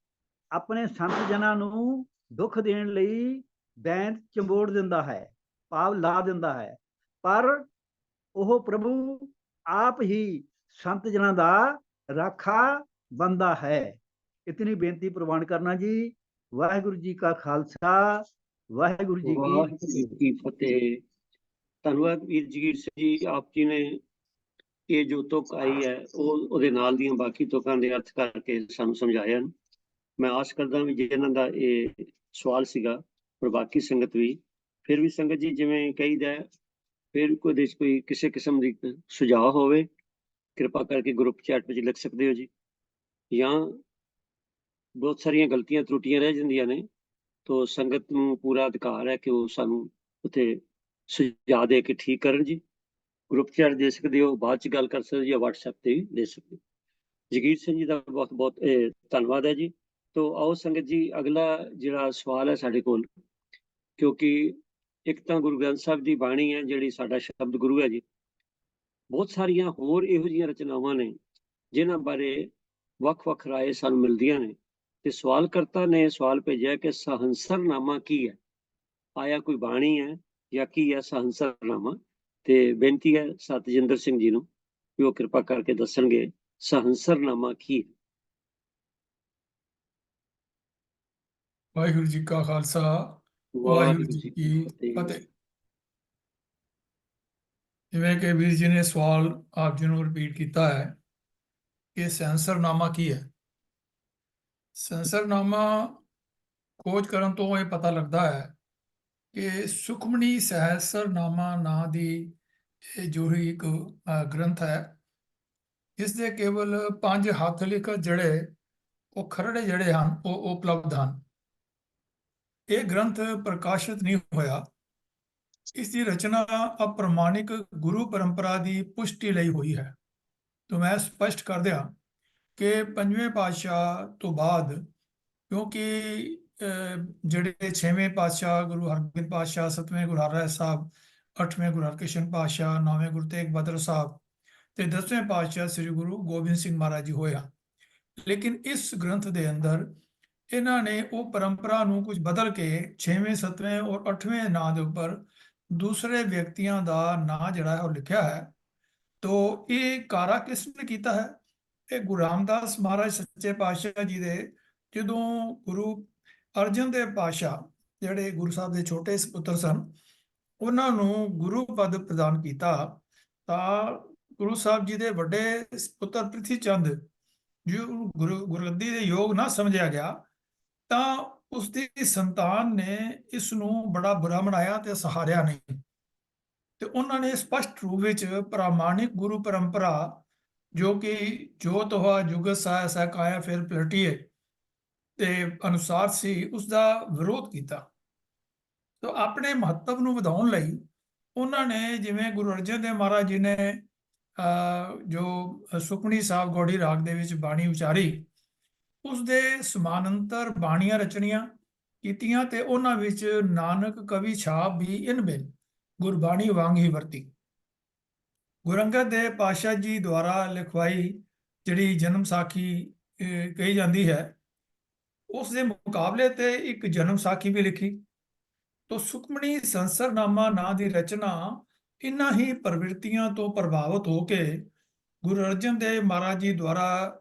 ਆਪਣੇ ਸੰਤ ਜਨਾਂ ਨੂੰ ਦੁੱਖ ਦੇਣ ਲਈ ਦੈਂਤ ਚੰਬੋੜ ਦਿੰਦਾ ਹੈ, ਭਾਵ ਲਾ ਦਿੰਦਾ ਹੈ, ਪਰ ਉਹ ਪ੍ਰਭੂ ਆਪ ਹੀ ਸੰਤ ਜਨਾਂ ਦਾ ਰਾਖਾ ਬੰਦਾ ਹੈ। ਇਤਨੀ ਬੇਨਤੀ ਪ੍ਰਵਾਨ ਕਰਨਾ ਜੀ। ਵਾਹਿਗੁਰੂ ਜੀ ਕਾ ਖਾਲਸਾ, ਵਾਹਿਗੁਰੂ ਜੀ ਕੀ ਵਾਹਿਗੁਰੂ ਕੀ ਫਤਿਹ। ਧੰਨਵਾਦ ਵੀਰ ਜਗੀਰ ਸਿੰਘ ਜੀ, ਆਪ ਜੀ ਨੇ ਇਹ ਜੋ ਤੁਕ ਆਈ ਹੈ ਉਹਦੇ ਨਾਲ ਦੀਆਂ ਬਾਕੀ ਤੁਕਾਂ ਦੇ ਅਰਥ ਕਰਕੇ ਸਾਨੂੰ ਸਮਝਾਇਆ। ਮੈਂ ਆਸ ਕਰਦਾ ਵੀ ਜਿਹਨਾਂ ਦਾ ਇਹ ਸਵਾਲ ਸੀਗਾ, ਪਰ ਬਾਕੀ ਸੰਗਤ ਵੀ, ਫਿਰ ਵੀ ਸੰਗਤ ਜੀ ਜਿਵੇਂ ਕਹੀਦਾ, ਫਿਰ ਕੋਈ ਕਿਸੇ ਕਿਸਮ ਦੀ ਸੁਝਾਅ ਹੋਵੇ, ਕਿਰਪਾ ਕਰਕੇ ਗਰੁੱਪ ਚੈਟ ਵਿੱਚ ਲਿਖ ਸਕਦੇ ਹੋ ਜੀ। ਜਾਂ ਬਹੁਤ ਸਾਰੀਆਂ ਗਲਤੀਆਂ ਤਰੁੱਟੀਆਂ ਰਹਿ ਜਾਂਦੀਆਂ ਨੇ, ਤਾਂ ਸੰਗਤ ਨੂੰ ਪੂਰਾ ਅਧਿਕਾਰ ਹੈ ਕਿ ਉਹ ਸਾਨੂੰ ਉੱਥੇ ਸੁਝਾਅ ਦੇ ਕੇ ਠੀਕ ਕਰਨ ਜੀ। ਗਰੁੱਪ ਚੈਟ ਦੇ ਸਕਦੇ ਹੋ, ਬਾਅਦ ਚ ਗੱਲ ਕਰ ਸਕਦੇ ਹੋ, ਜਾਂ WhatsApp ਤੇ ਵੀ ਦੇ ਸਕਦੇ ਹੋ। ਜਗੀਰ ਸਿੰਘ ਜੀ ਦਾ ਬਹੁਤ ਬਹੁਤ ਧੰਨਵਾਦ ਹੈ ਜੀ। ਤੋ ਆਓ ਸੰਗਤ ਜੀ, ਅਗਲਾ ਜਿਹੜਾ ਸਵਾਲ ਹੈ ਸਾਡੇ ਕੋਲ, ਕਿਉਂਕਿ ਇੱਕ ਤਾਂ ਗੁਰੂ ਗ੍ਰੰਥ ਸਾਹਿਬ ਦੀ ਬਾਣੀ ਹੈ ਜਿਹੜੀ ਸਾਡਾ ਸ਼ਬਦ ਗੁਰੂ ਹੈ ਜੀ, ਬਹੁਤ ਸਾਰੀਆਂ ਹੋਰ ਇਹੋ ਜਿਹੀਆਂ ਰਚਨਾਵਾਂ ਨੇ ਜਿਨ੍ਹਾਂ ਬਾਰੇ ਵੱਖ-ਵੱਖ ਰਾਏ ਸਾਨੂੰ ਮਿਲਦੀਆਂ ਨੇ, ਤੇ ਸਵਾਲਕਰਤਾ ਨੇ ਸਵਾਲ ਭੇਜਿਆ ਕਿ ਸਹੰਸਰਨਾਮਾ ਕੀ ਹੈ, ਆਇਆ ਕੋਈ ਬਾਣੀ ਹੈ ਜਾਂ ਕੀ ਹੈ ਸਹੰਸਰਨਾਮਾ। ਤੇ ਬੇਨਤੀ ਹੈ ਸਤਜਿੰਦਰ ਸਿੰਘ ਜੀ ਨੂੰ ਕਿ ਉਹ ਕਿਰਪਾ ਕਰਕੇ ਦੱਸਣਗੇ ਸਹੰਸਰਨਾਮਾ ਕੀ ਹੈ। ਵਾਹਿਗੁਰੂ ਜੀ ਕਾ ਖਾਲਸਾ, ਵਾਹਿਗੁਰੂ ਜੀ ਕੀ ਫਤਿਹ। ਜਿਵੇਂ ਕਿ ਵੀਰ ਜੀ ਨੇ ਸਵਾਲ ਆਪ ਜੀ ਨੂੰ ਰਿਪੀਟ ਕੀਤਾ ਹੈ ਕਿ ਸਹੰਸਰਨਾਮਾ ਕੀ ਹੈ। ਸਹੰਸਰਨਾਮਾ ਖੋਜ ਕਰਨ ਤੋਂ ਇਹ ਪਤਾ ਲੱਗਦਾ ਹੈ ਕਿ ਸੁਖਮਨੀ ਸਹੰਸਰਨਾਮਾ ਨਾਂ ਦੀ ਇਹ ਜੋ ਹੀ ਇੱਕ ਗ੍ਰੰਥ ਹੈ, ਇਸ ਦੇ ਕੇਵਲ 5 ਹੱਥ ਲਿਖਤ ਜਿਹੜੇ ਉਹ ਖਰੜੇ ਜਿਹੜੇ ਹਨ ਉਹ ਉਪਲਬਧ ਹਨ। ਇਹ ਗ੍ਰੰਥ ਪ੍ਰਕਾਸ਼ਿਤ ਨਹੀਂ ਹੋਇਆ। ਇਸ ਦੀ ਰਚਨਾ ਅਪ੍ਰਮਾਣਿਕ ਗੁਰੂ ਪਰੰਪਰਾ ਦੀ ਪੁਸ਼ਟੀ ਲਈ ਹੋਈ ਹੈ। ਤਾਂ ਮੈਂ ਸਪਸ਼ਟ ਕਰ ਦਿਆਂ ਕਿ 5ਵੇਂ ਪਾਤਸ਼ਾਹ ਤੋਂ ਬਾਅਦ, ਕਿਉਂਕਿ ਜਿਹੜੇ 6ਵੇਂ ਪਾਤਸ਼ਾਹ ਗੁਰੂ ਹਰਗੋਬਿੰਦ ਪਾਤਸ਼ਾਹ, 7ਵੇਂ ਗੁਰੂ ਹਰਰਾਏ ਸਾਹਿਬ, 8ਵੇਂ ਗੁਰੂ ਹਰਕ੍ਰਿਸ਼ਨ ਪਾਤਸ਼ਾਹ, 9ਵੇਂ ਗੁਰੂ ਤੇਗ ਬਹਾਦਰ ਸਾਹਿਬ ਤੇ 10ਵੇਂ ਪਾਤਸ਼ਾਹ ਸ੍ਰੀ ਗੁਰੂ ਗੋਬਿੰਦ ਸਿੰਘ ਮਹਾਰਾਜ ਜੀ ਹੋਏ ਹਨ। ਲੇਕਿਨ ਇਸ ਗ੍ਰੰਥ ਦੇ ਅੰਦਰ ਇਹਨਾਂ ਨੇ ਉਹ ਪਰੰਪਰਾ ਨੂੰ ਕੁਝ ਬਦਲ ਕੇ 6ਵੇਂ 7ਵੇਂ ਔਰ 8ਵੇਂ ਨਾਂ ਦੇ ਉੱਪਰ ਦੂਸਰੇ ਵਿਅਕਤੀਆਂ ਦਾ ਨਾਂ ਜਿਹੜਾ ਹੈ ਉਹ ਲਿਖਿਆ ਹੈ। ਤੋ ਇਹ ਕਾਰਾ ਕਿਸ ਨੇ ਕੀਤਾ ਹੈ? ਇਹ ਗੁਰੂ ਰਾਮਦਾਸ ਮਹਾਰਾਜ ਸੱਚੇ ਪਾਤਸ਼ਾਹ ਜੀ ਦੇ ਜਦੋਂ ਗੁਰੂ ਅਰਜਨ ਦੇਵ ਪਾਤਸ਼ਾਹ ਜਿਹੜੇ ਗੁਰੂ ਸਾਹਿਬ ਦੇ ਛੋਟੇ ਸੁਪੁੱਤਰ ਸਨ, ਉਹਨਾਂ ਨੂੰ ਗੁਰੂ ਪਦ ਪ੍ਰਦਾਨ ਕੀਤਾ, ਤਾਂ ਗੁਰੂ ਸਾਹਿਬ ਜੀ ਦੇ ਵੱਡੇ ਪੁੱਤਰ ਪ੍ਰਿਥੀ ਚੰਦ ਜੋ ਗੁਰਗੱਦੀ ਦੇ ਯੋਗ ਨਾ ਸਮਝਿਆ ਗਿਆ, ਤਾਂ ਉਸ ਦੀ ਸੰਤਾਨ ਨੇ ਇਸ ਨੂੰ ਬੜਾ ਬੁਰਾ ਮਨਾਇਆ ਤੇ ਸਹਾਰਿਆ ਨਹੀਂ। ਤੇ ਉਹਨਾਂ ਨੇ ਸਪਸ਼ਟ ਰੂਪ ਵਿੱਚ ਪ੍ਰਮਾਣਿਕ ਗੁਰੂ ਪਰੰਪਰਾ ਜੋ ਕਿ ਜੋਤ ਹੋਆ ਜੁਗਤ ਸਹਾਇ ਸਹਿਕਾਇਆ ਫਿਰ ਪਲਟੀਏ ਤੇ ਅਨੁਸਾਰ ਸੀ, ਉਸ ਦਾ ਵਿਰੋਧ ਕੀਤਾ। ਤਾਂ ਆਪਣੇ ਮਹੱਤਵ ਨੂੰ ਵਧਾਉਣ ਲਈ ਉਹਨਾਂ ਨੇ, ਜਿਵੇਂ ਗੁਰੂ ਅਰਜਨ ਦੇਵ ਮਹਾਰਾਜ ਜੀ ਨੇ ਜੋ ਸੁਖਮਨੀ ਸਾਹਿਬ ਗੌੜੀ ਰਾਗ ਦੇ ਵਿੱਚ ਬਾਣੀ ਉਚਾਰੀ, ਉਸ ਦੇ ਸਮਾਨੰਤਰ ਬਾਣੀਆਂ ਰਚਣੀਆਂ ਕੀਤੀਆਂ ਤੇ ਉਹਨਾਂ ਵਿੱਚ ਨਾਨਕ ਕਵੀ ਛਾਪ ਵੀ ਇਨ ਬਿਨ ਗੁਰਬਾਣੀ ਵਾਂਗ ਹੀ ਵਰਤੀ। ਗੁਰੂ ਅੰਗਦ ਦੇਵ ਪਾਤਸ਼ਾਹ ਜੀ ਦੁਆਰਾ ਲਿਖਵਾਈ ਜਿਹੜੀ ਜਨਮ ਸਾਖੀ ਕਹੀ ਜਾਂਦੀ ਹੈ, ਉਸ ਦੇ ਮੁਕਾਬਲੇ ਤੇ ਇੱਕ ਜਨਮ ਸਾਖੀ ਵੀ ਲਿਖੀ। ਤੋ ਸੁਖਮਨੀ ਸੰਸਰਨਾਮਾ ਨਾਂ ਦੀ ਰਚਨਾ ਇਨ੍ਹਾਂ ਹੀ ਪ੍ਰਵਿਰਤੀਆਂ ਤੋਂ ਪ੍ਰਭਾਵਿਤ ਹੋ ਕੇ ਗੁਰੂ ਅਰਜਨ ਦੇਵ ਮਹਾਰਾਜ ਜੀ ਦੁਆਰਾ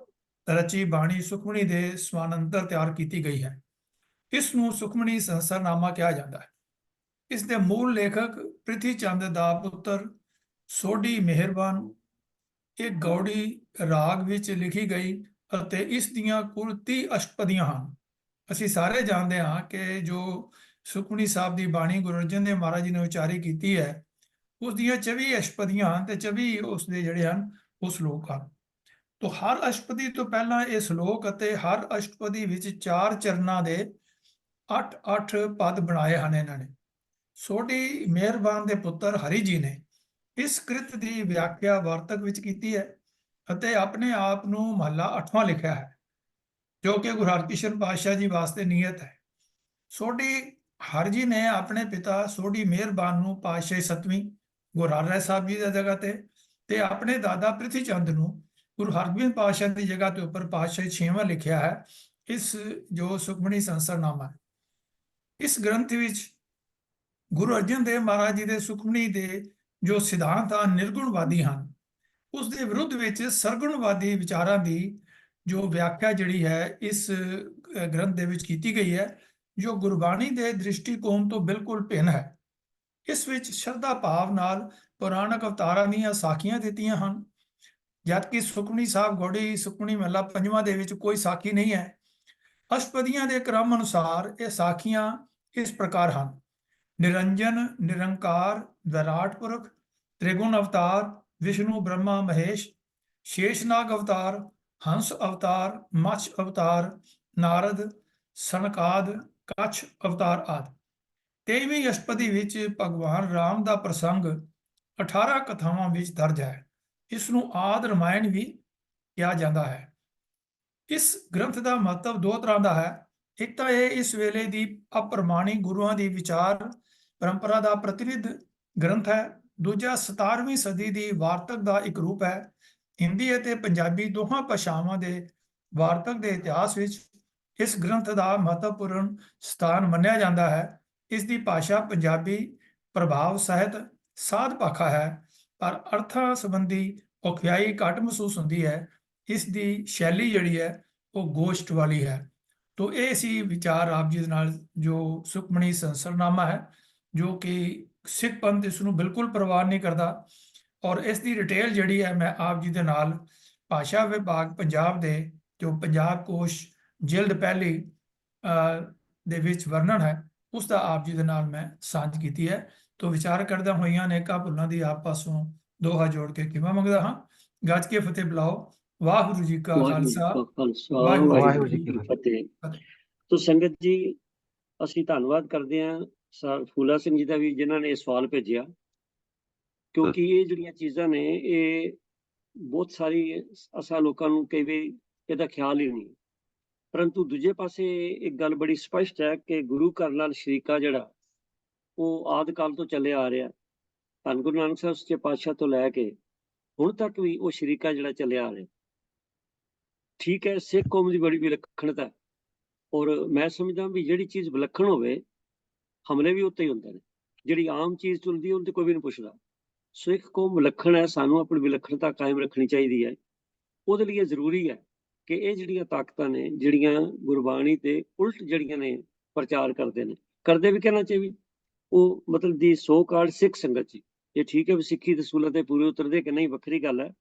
ਰਚੀ ਬਾਣੀ ਸੁਖਮਨੀ ਦੇ ਸਮਾਨੰਤਰ ਤਿਆਰ ਕੀਤੀ ਗਈ ਹੈ। ਇਸ ਨੂੰ ਸੁਖਮਨੀ ਸੰਸਰਨਾਮਾ ਕਿਹਾ ਜਾਂਦਾ ਹੈ। ਇਸ ਦੇ ਮੂਲ ਲੇਖਕ ਪ੍ਰਿਥੀ ਚੰਦ ਦਾ ਪੁੱਤਰ ਸੋਢੀ ਮਿਹਰਬਾਨ ਇਹ ਗੌੜੀ ਰਾਗ ਵਿੱਚ ਲਿਖੀ ਗਈ ਅਤੇ ਇਸ ਦੀਆਂ ਕੁੱਲ 30 ਅਸ਼ਟਪਦੀਆਂ ਹਨ। ਅਸੀਂ ਸਾਰੇ ਜਾਣਦੇ ਹਾਂ ਕਿ ਜੋ ਸੁਖਮਨੀ ਸਾਹਿਬ ਦੀ ਬਾਣੀ ਗੁਰੂ ਅਰਜਨ ਦੇਵ ਮਹਾਰਾਜ ਜੀ ਨੇ ਉਚਾਰੀ ਕੀਤੀ ਹੈ, ਉਸ ਦੀਆਂ 24 ਅਸ਼ਟਪਦੀਆਂ ਹਨ ਤੇ 24 ਉਸ ਦੇ ਜਿਹੜੇ ਹਨ ਉਹ ਸ਼ਲੋਕ ਹਨ। ਤੋ ਹਰ ਅਸ਼ਟਪਦੀ ਤੋਂ ਪਹਿਲਾਂ ਇਹ ਸ਼ਲੋਕ ਅਤੇ ਹਰ ਅਸ਼ਟਪਦੀ ਵਿੱਚ 4 ਚਰਨਾਂ ਦੇ 8-8 ਪਦ ਬਣਾਏ ਹਨ ਇਹਨਾਂ ਨੇ। ਸੋਢੀ ਮਿਹਰਬਾਨ ਦੇ ਪੁੱਤਰ ਹਰੀ ਜੀ ਨੇ ਇਸ ਕ੍ਰਿਤ ਦੀ ਵਿਆਖਿਆ ਵਾਰਤਕ ਵਿੱਚ ਕੀਤੀ ਹੈ ਅਤੇ ਆਪਣੇ ਆਪ ਨੂੰ ਮਹੱਲਾ 8ਵਾਂ ਲਿਖਿਆ ਹੈ, ਜੋ ਕਿ ਗੁਰੂ ਹਰਕ੍ਰਿਸ਼ਨ ਪਾਤਸ਼ਾਹ ਜੀ ਵਾਸਤੇ ਨਿਯਤ ਹੈ। ਸੋਢੀ ਹਰ ਜੀ ਨੇ ਆਪਣੇ ਪਿਤਾ ਸੋਢੀ ਮਿਹਰਬਾਨ ਨੂੰ ਪਾਤਸ਼ਾਹੀ 7ਵੀਂ ਗੁਰੂ ਹਰਿਰਾਏ ਸਾਹਿਬ ਜੀ ਦੀ ਜਗ੍ਹਾ ਤੇ ਆਪਣੇ ਦਾਦਾ ਪ੍ਰਿਥੀ ਚੰਦ ਨੂੰ ਗੁਰੂ ਹਰਗੋਬਿੰਦ ਪਾਤਸ਼ਾਹ ਦੀ ਜਗ੍ਹਾ ਤੇ ਉੱਪਰ ਪਾਤਸ਼ਾਹੀ 6ਵਾਂ ਲਿਖਿਆ ਹੈ। ਇਸ ਜੋ ਸੁਖਮਣੀ ਸੰਸਰਨਾਮਾ ਹੈ, ਇਸ ਗ੍ਰੰਥ ਵਿੱਚ ਗੁਰੂ ਅਰਜਨ ਦੇਵ ਮਹਾਰਾਜ ਜੀ ਦੇ ਸੁਖਮਣੀ ਦੇ ਜੋ ਸਿਧਾਂਤ ਹਨ ਨਿਰਗੁਣਵਾਦੀ ਹਨ, ਉਸ ਦੇ ਵਿਰੁੱਧ ਵਿੱਚ ਸਰਗੁਣਵਾਦੀ ਵਿਚਾਰਾਂ ਦੀ ਜੋ ਵਿਆਖਿਆ ਜਿਹੜੀ ਹੈ ਇਸ ਗ੍ਰੰਥ ਦੇ ਵਿੱਚ ਕੀਤੀ ਗਈ ਹੈ, ਜੋ ਗੁਰਬਾਣੀ ਦੇ ਦ੍ਰਿਸ਼ਟੀਕੋਣ ਤੋਂ ਬਿਲਕੁਲ ਭਿੰਨ ਹੈ। ਇਸ ਵਿੱਚ ਸ਼ਰਧਾ ਭਾਵ ਨਾਲ ਪੁਰਾਣਕ ਅਵਤਾਰਾਂ ਦੀਆਂ ਸਾਖੀਆਂ ਦਿੱਤੀਆਂ ਹਨ, ਜਦਕਿ ਸੁਖਮਣੀ ਸਾਹਿਬ ਗੌੜੀ ਸੁਖਮਣੀ ਮਹੱਲਾ 5ਵਾਂ ਦੇ ਵਿੱਚ ਕੋਈ ਸਾਖੀ ਨਹੀਂ ਹੈ। ਅਸ਼ਟਪਦੀਆਂ ਦੇ ਕ੍ਰਮ ਅਨੁਸਾਰ ਇਹ ਸਾਖੀਆਂ ਇਸ ਪ੍ਰਕਾਰ ਹਨ: ਨਿਰੰਜਨ, ਨਿਰੰਕਾਰ, ਵਿਰਾਟ ਪੁਰਖ, ਤ੍ਰਿਗੁਣ ਅਵਤਾਰ, ਵਿਸ਼ਨੂੰ ਬ੍ਰਹਮਾ ਮਹੇਸ਼, ਸ਼ੇਸ਼ਨਾਗ ਅਵਤਾਰ, ਹੰਸ ਅਵਤਾਰ, ਮੱਛ ਅਵਤਾਰ, ਨਾਰਦ, ਸਨਕਾਦ, ਕੱਛ ਅਵਤਾਰ ਆਦਿ। 23ਵੀਂ ਅਸ਼ਟਪਦੀ ਵਿੱਚ ਭਗਵਾਨ ਰਾਮ ਦਾ ਪ੍ਰਸੰਗ 18 ਕਥਾਵਾਂ ਵਿੱਚ ਦਰਜ ਹੈ। ਇਸ ਨੂੰ ਆਦਿ ਰਮਾਇਣ ਵੀ ਕਿਹਾ ਜਾਂਦਾ ਹੈ। ਇਸ ਗ੍ਰੰਥ ਦਾ ਮਹੱਤਵ ਦੋ ਤਰ੍ਹਾਂ ਦਾ ਹੈ। ਇੱਕ ਤਾਂ ਇਹ ਇਸ ਵੇਲੇ ਦੀ ਅਪ੍ਰਮਾਣਿਕ ਗੁਰੂਆਂ ਦੀ ਵਿਚਾਰ ਪਰੰਪਰਾ ਦਾ ਪ੍ਰਤੀਨਿਧ ਗ੍ਰੰਥ ਹੈ। ਦੂਜਾ 17ਵੀਂ ਸਦੀ ਦੀ ਵਾਰਤਕ ਦਾ ਇੱਕ ਰੂਪ ਹੈ। ਹਿੰਦੀ ਅਤੇ ਪੰਜਾਬੀ ਦੋਹਾਂ ਭਾਸ਼ਾਵਾਂ ਦੇ ਵਾਰਤਕ ਦੇ ਇਤਿਹਾਸ ਵਿੱਚ ਇਸ ਗ੍ਰੰਥ ਦਾ ਮਹੱਤਵਪੂਰਨ ਸਥਾਨ ਮੰਨਿਆ ਜਾਂਦਾ ਹੈ। ਇਸ ਦੀ ਭਾਸ਼ਾ ਪੰਜਾਬੀ ਪ੍ਰਭਾਵ ਸਹਿਤ ਸਾਧ ਭਾਖਾ ਹੈ, ਪਰ ਅਰਥਾਂ ਸੰਬੰਧੀ ਔਖਿਆਈ ਘੱਟ ਮਹਿਸੂਸ ਹੁੰਦੀ ਹੈ। ਇਸ ਦੀ ਸ਼ੈਲੀ ਜਿਹੜੀ ਹੈ ਉਹ ਗੋਸ਼ਟ ਵਾਲੀ ਹੈ। ਤੋ ਇਹ ਸੀ ਵਿਚਾਰ ਆਪ ਜੀ ਦੇ ਨਾਲ ਜੋ ਸੁਖਮਣੀ ਸੰਸਰਨਾਮਾ ਹੈ, ਜੋ ਕਿ ਸਿੱਖ ਪੰਥ ਇਸ ਨੂੰ ਬਿਲਕੁਲ ਪ੍ਰਵਾਨ ਨਹੀਂ ਕਰਦਾ। ਔਰ ਇਸ ਦੀ ਡਿਟੇਲ ਜਿਹੜੀ ਹੈ ਮੈਂ ਆਪ ਜੀ ਦੇ ਨਾਲ ਭਾਸ਼ਾ ਵਿਭਾਗ ਪੰਜਾਬ ਦੇ ਜੋ ਪੰਜਾਬ ਕੋਸ਼ ਜਿਲਦ ਪਹਿਲੀ ਦੇ ਵਿੱਚ ਵਰਣਨ ਹੈ, ਉਸ ਦਾ ਆਪ ਜੀ ਦੇ ਨਾਲ ਮੈਂ ਸਾਂਝ ਕੀਤੀ ਹੈ। ਤੋ ਵਿਚਾਰ ਕਰਦਾ ਹੋਈਆਂ ਅਨੇਕਾਂ ਭੁੱਲਾਂ ਦੀ ਆਪ ਪਾਸੋਂ ਦੋ ਹੱਥ ਜੋੜ ਕੇ ਖਿਮਾ ਮੰਗਦਾ ਹਾਂ। ਗੱਜ ਕੇ ਫਤਿਹ ਬੁਲਾਓ। ਵਾਹਿਗੁਰੂ ਜੀ ਕਾ ਖਾਲਸਾ, ਵਾਹਿਗੁਰੂ ਜੀ ਕੀ ਫਤਿਹ। ਤੋ ਸੰਗਤ ਜੀ, ਅਸੀਂ ਧੰਨਵਾਦ ਕਰਦੇ ਹਾਂ ਸਰ ਫੂਲਾ ਸਿੰਘ ਜੀ ਦਾ ਵੀ, ਜਿਨ੍ਹਾਂ ਨੇ ਇਹ ਸਵਾਲ ਭੇਜਿਆ, ਕਿਉਂਕਿ ਇਹ ਜਿਹੜੀਆਂ ਚੀਜ਼ਾਂ ਨੇ ਇਹ ਬਹੁਤ ਸਾਰੀ ਅਸਾਂ ਲੋਕਾਂ ਨੂੰ ਕਈ ਵਾਰੀ ਇਹਦਾ ਖਿਆਲ ਹੀ ਨਹੀਂ। ਪਰੰਤੂ ਦੂਜੇ ਪਾਸੇ ਇੱਕ ਗੱਲ ਬੜੀ ਸਪਸ਼ਟ ਹੈ ਕਿ ਗੁਰੂ ਘਰ ਨਾਲ ਸ਼ਰੀਕਾ ਜਿਹੜਾ ਉਹ ਆਦਿ ਕਾਲ ਤੋਂ ਚੱਲਿਆ ਆ ਰਿਹਾ। ਧੰਨ ਗੁਰੂ ਨਾਨਕ ਸਾਹਿਬ ਸੱਚੇ ਪਾਤਸ਼ਾਹ ਤੋਂ ਲੈ ਕੇ ਹੁਣ ਤੱਕ ਵੀ ਉਹ ਸ਼ਰੀਕਾ ਜਿਹੜਾ ਚੱਲਿਆ ਆ ਰਿਹਾ। ਠੀਕ ਹੈ, ਸਿੱਖ ਕੌਮ ਦੀ ਬੜੀ ਵਿਲੱਖਣਤਾ ਹੈ, ਔਰ ਮੈਂ ਸਮਝਦਾ ਵੀ ਜਿਹੜੀ ਚੀਜ਼ ਵਿਲੱਖਣ ਹੋਵੇ ਹਮਲੇ ਵੀ ਉੱਤੇ ਹੀ ਹੁੰਦੇ ਨੇ। ਜਿਹੜੀ ਆਮ ਚੀਜ਼ ਚੁਲਦੀ ਉਹਨੂੰ ਤੇ ਕੋਈ ਵੀ ਨਹੀਂ ਪੁੱਛਦਾ। ਸਿੱਖ ਕੌਮ ਵਿਲੱਖਣ ਹੈ, ਸਾਨੂੰ ਆਪਣੀ ਵਿਲੱਖਣਤਾ ਕਾਇਮ ਰੱਖਣੀ ਚਾਹੀਦੀ ਹੈ। ਉਹਦੇ ਲਈ ਜ਼ਰੂਰੀ ਹੈ ਕਿ ਇਹ ਜਿਹੜੀਆਂ ਤਾਕਤਾਂ ਨੇ, ਜਿਹੜੀਆਂ ਗੁਰਬਾਣੀ ਤੇ ਉਲਟ ਜਿਹੜੀਆਂ ਨੇ ਪ੍ਰਚਾਰ ਕਰਦੇ ਨੇ, ਕਰਦੇ ਵੀ ਕਹਿਣਾ ਚਾਹੀਏ ਉਹ ਮਤਲਬ ਦੀ ਸੋ ਕਾਲਡ ਸਿੱਖ ਸੰਗਤ ਜੀ, ਇਹ ਠੀਕ ਹੈ ਵੀ ਸਿੱਖੀ ਦੇ ਅਸੂਲਾਂ ਤੇ ਪੂਰੇ ਉਤਰਦੇ ਕਿ ਨਹੀਂ ਵੱਖਰੀ ਗੱਲ ਹੈ,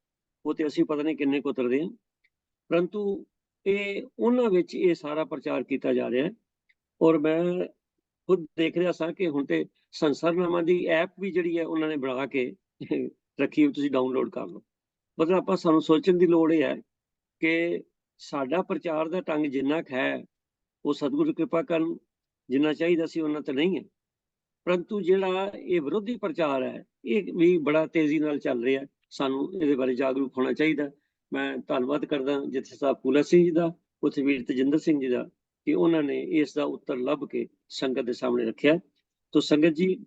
ਉਹ ਤੇ ਅਸੀਂ ਪਤਾ ਨਹੀਂ ਕਿੰਨੇ ਕੁ ਉਤਰਦੇ ਹਾਂ। ਪਰੰਤੂ ਇਹ ਉਹਨਾਂ ਵਿੱਚ ਇਹ ਸਾਰਾ ਪ੍ਰਚਾਰ ਕੀਤਾ ਜਾ ਰਿਹਾ ਹੈ। ਔਰ ਮੈਂ ਖੁਦ ਦੇਖ ਰਿਹਾ ਸਾਂ ਕਿ ਹੁਣ ਤੇ ਸੰਸਰਨਾਮਾ ਦੀ ਐਪ ਵੀ ਜਿਹੜੀ ਹੈ ਉਹਨਾਂ ਨੇ ਬਣਾ ਕੇ ਰੱਖੀ, ਤੁਸੀਂ ਡਾਊਨਲੋਡ ਕਰ ਲਓ। ਮਤਲਬ ਆਪਾਂ ਸਾਨੂੰ ਸੋਚਣ ਦੀ ਲੋੜ ਇਹ ਹੈ ਕਿ ਸਾਡਾ ਪ੍ਰਚਾਰ ਦਾ ਢੰਗ ਜਿੰਨਾ ਕੁ ਹੈ ਉਹ ਸਤਿਗੁਰੂ ਕਿਰਪਾ ਕਰਨ ਜਿੰਨਾ ਚਾਹੀਦਾ ਸੀ ਉਹਨਾਂ ਤੇ ਨਹੀਂ ਹੈ। ਪਰੰਤੂ ਜਿਹੜਾ ਇਹ ਵਿਰੋਧੀ ਪ੍ਰਚਾਰ ਹੈ ਇਹ ਵੀ ਬੜਾ ਤੇਜ਼ੀ ਨਾਲ ਚੱਲ ਰਿਹਾ। ਸਾਨੂੰ ਇਹਦੇ ਬਾਰੇ ਜਾਗਰੂਕ ਹੋਣਾ ਚਾਹੀਦਾ। ਮੈਂ ਧੰਨਵਾਦ ਕਰਦਾ ਜਿੱਥੇ ਸਾਹਿਬ ਫੂਲਾ ਸਿੰਘ ਜੀ ਦਾ, ਉੱਥੇ ਵੀਰ ਤਜਿੰਦਰ ਸਿੰਘ ਜੀ ਦਾ, ਕਿ ਉਹਨਾਂ ਨੇ ਇਸ ਦਾ ਉੱਤਰ ਲੱਭ ਕੇ ਸੰਗਤ ਦੇ ਸਾਹਮਣੇ ਰੱਖਿਆ। ਤੋ ਸੰਗਤ ਜੀ,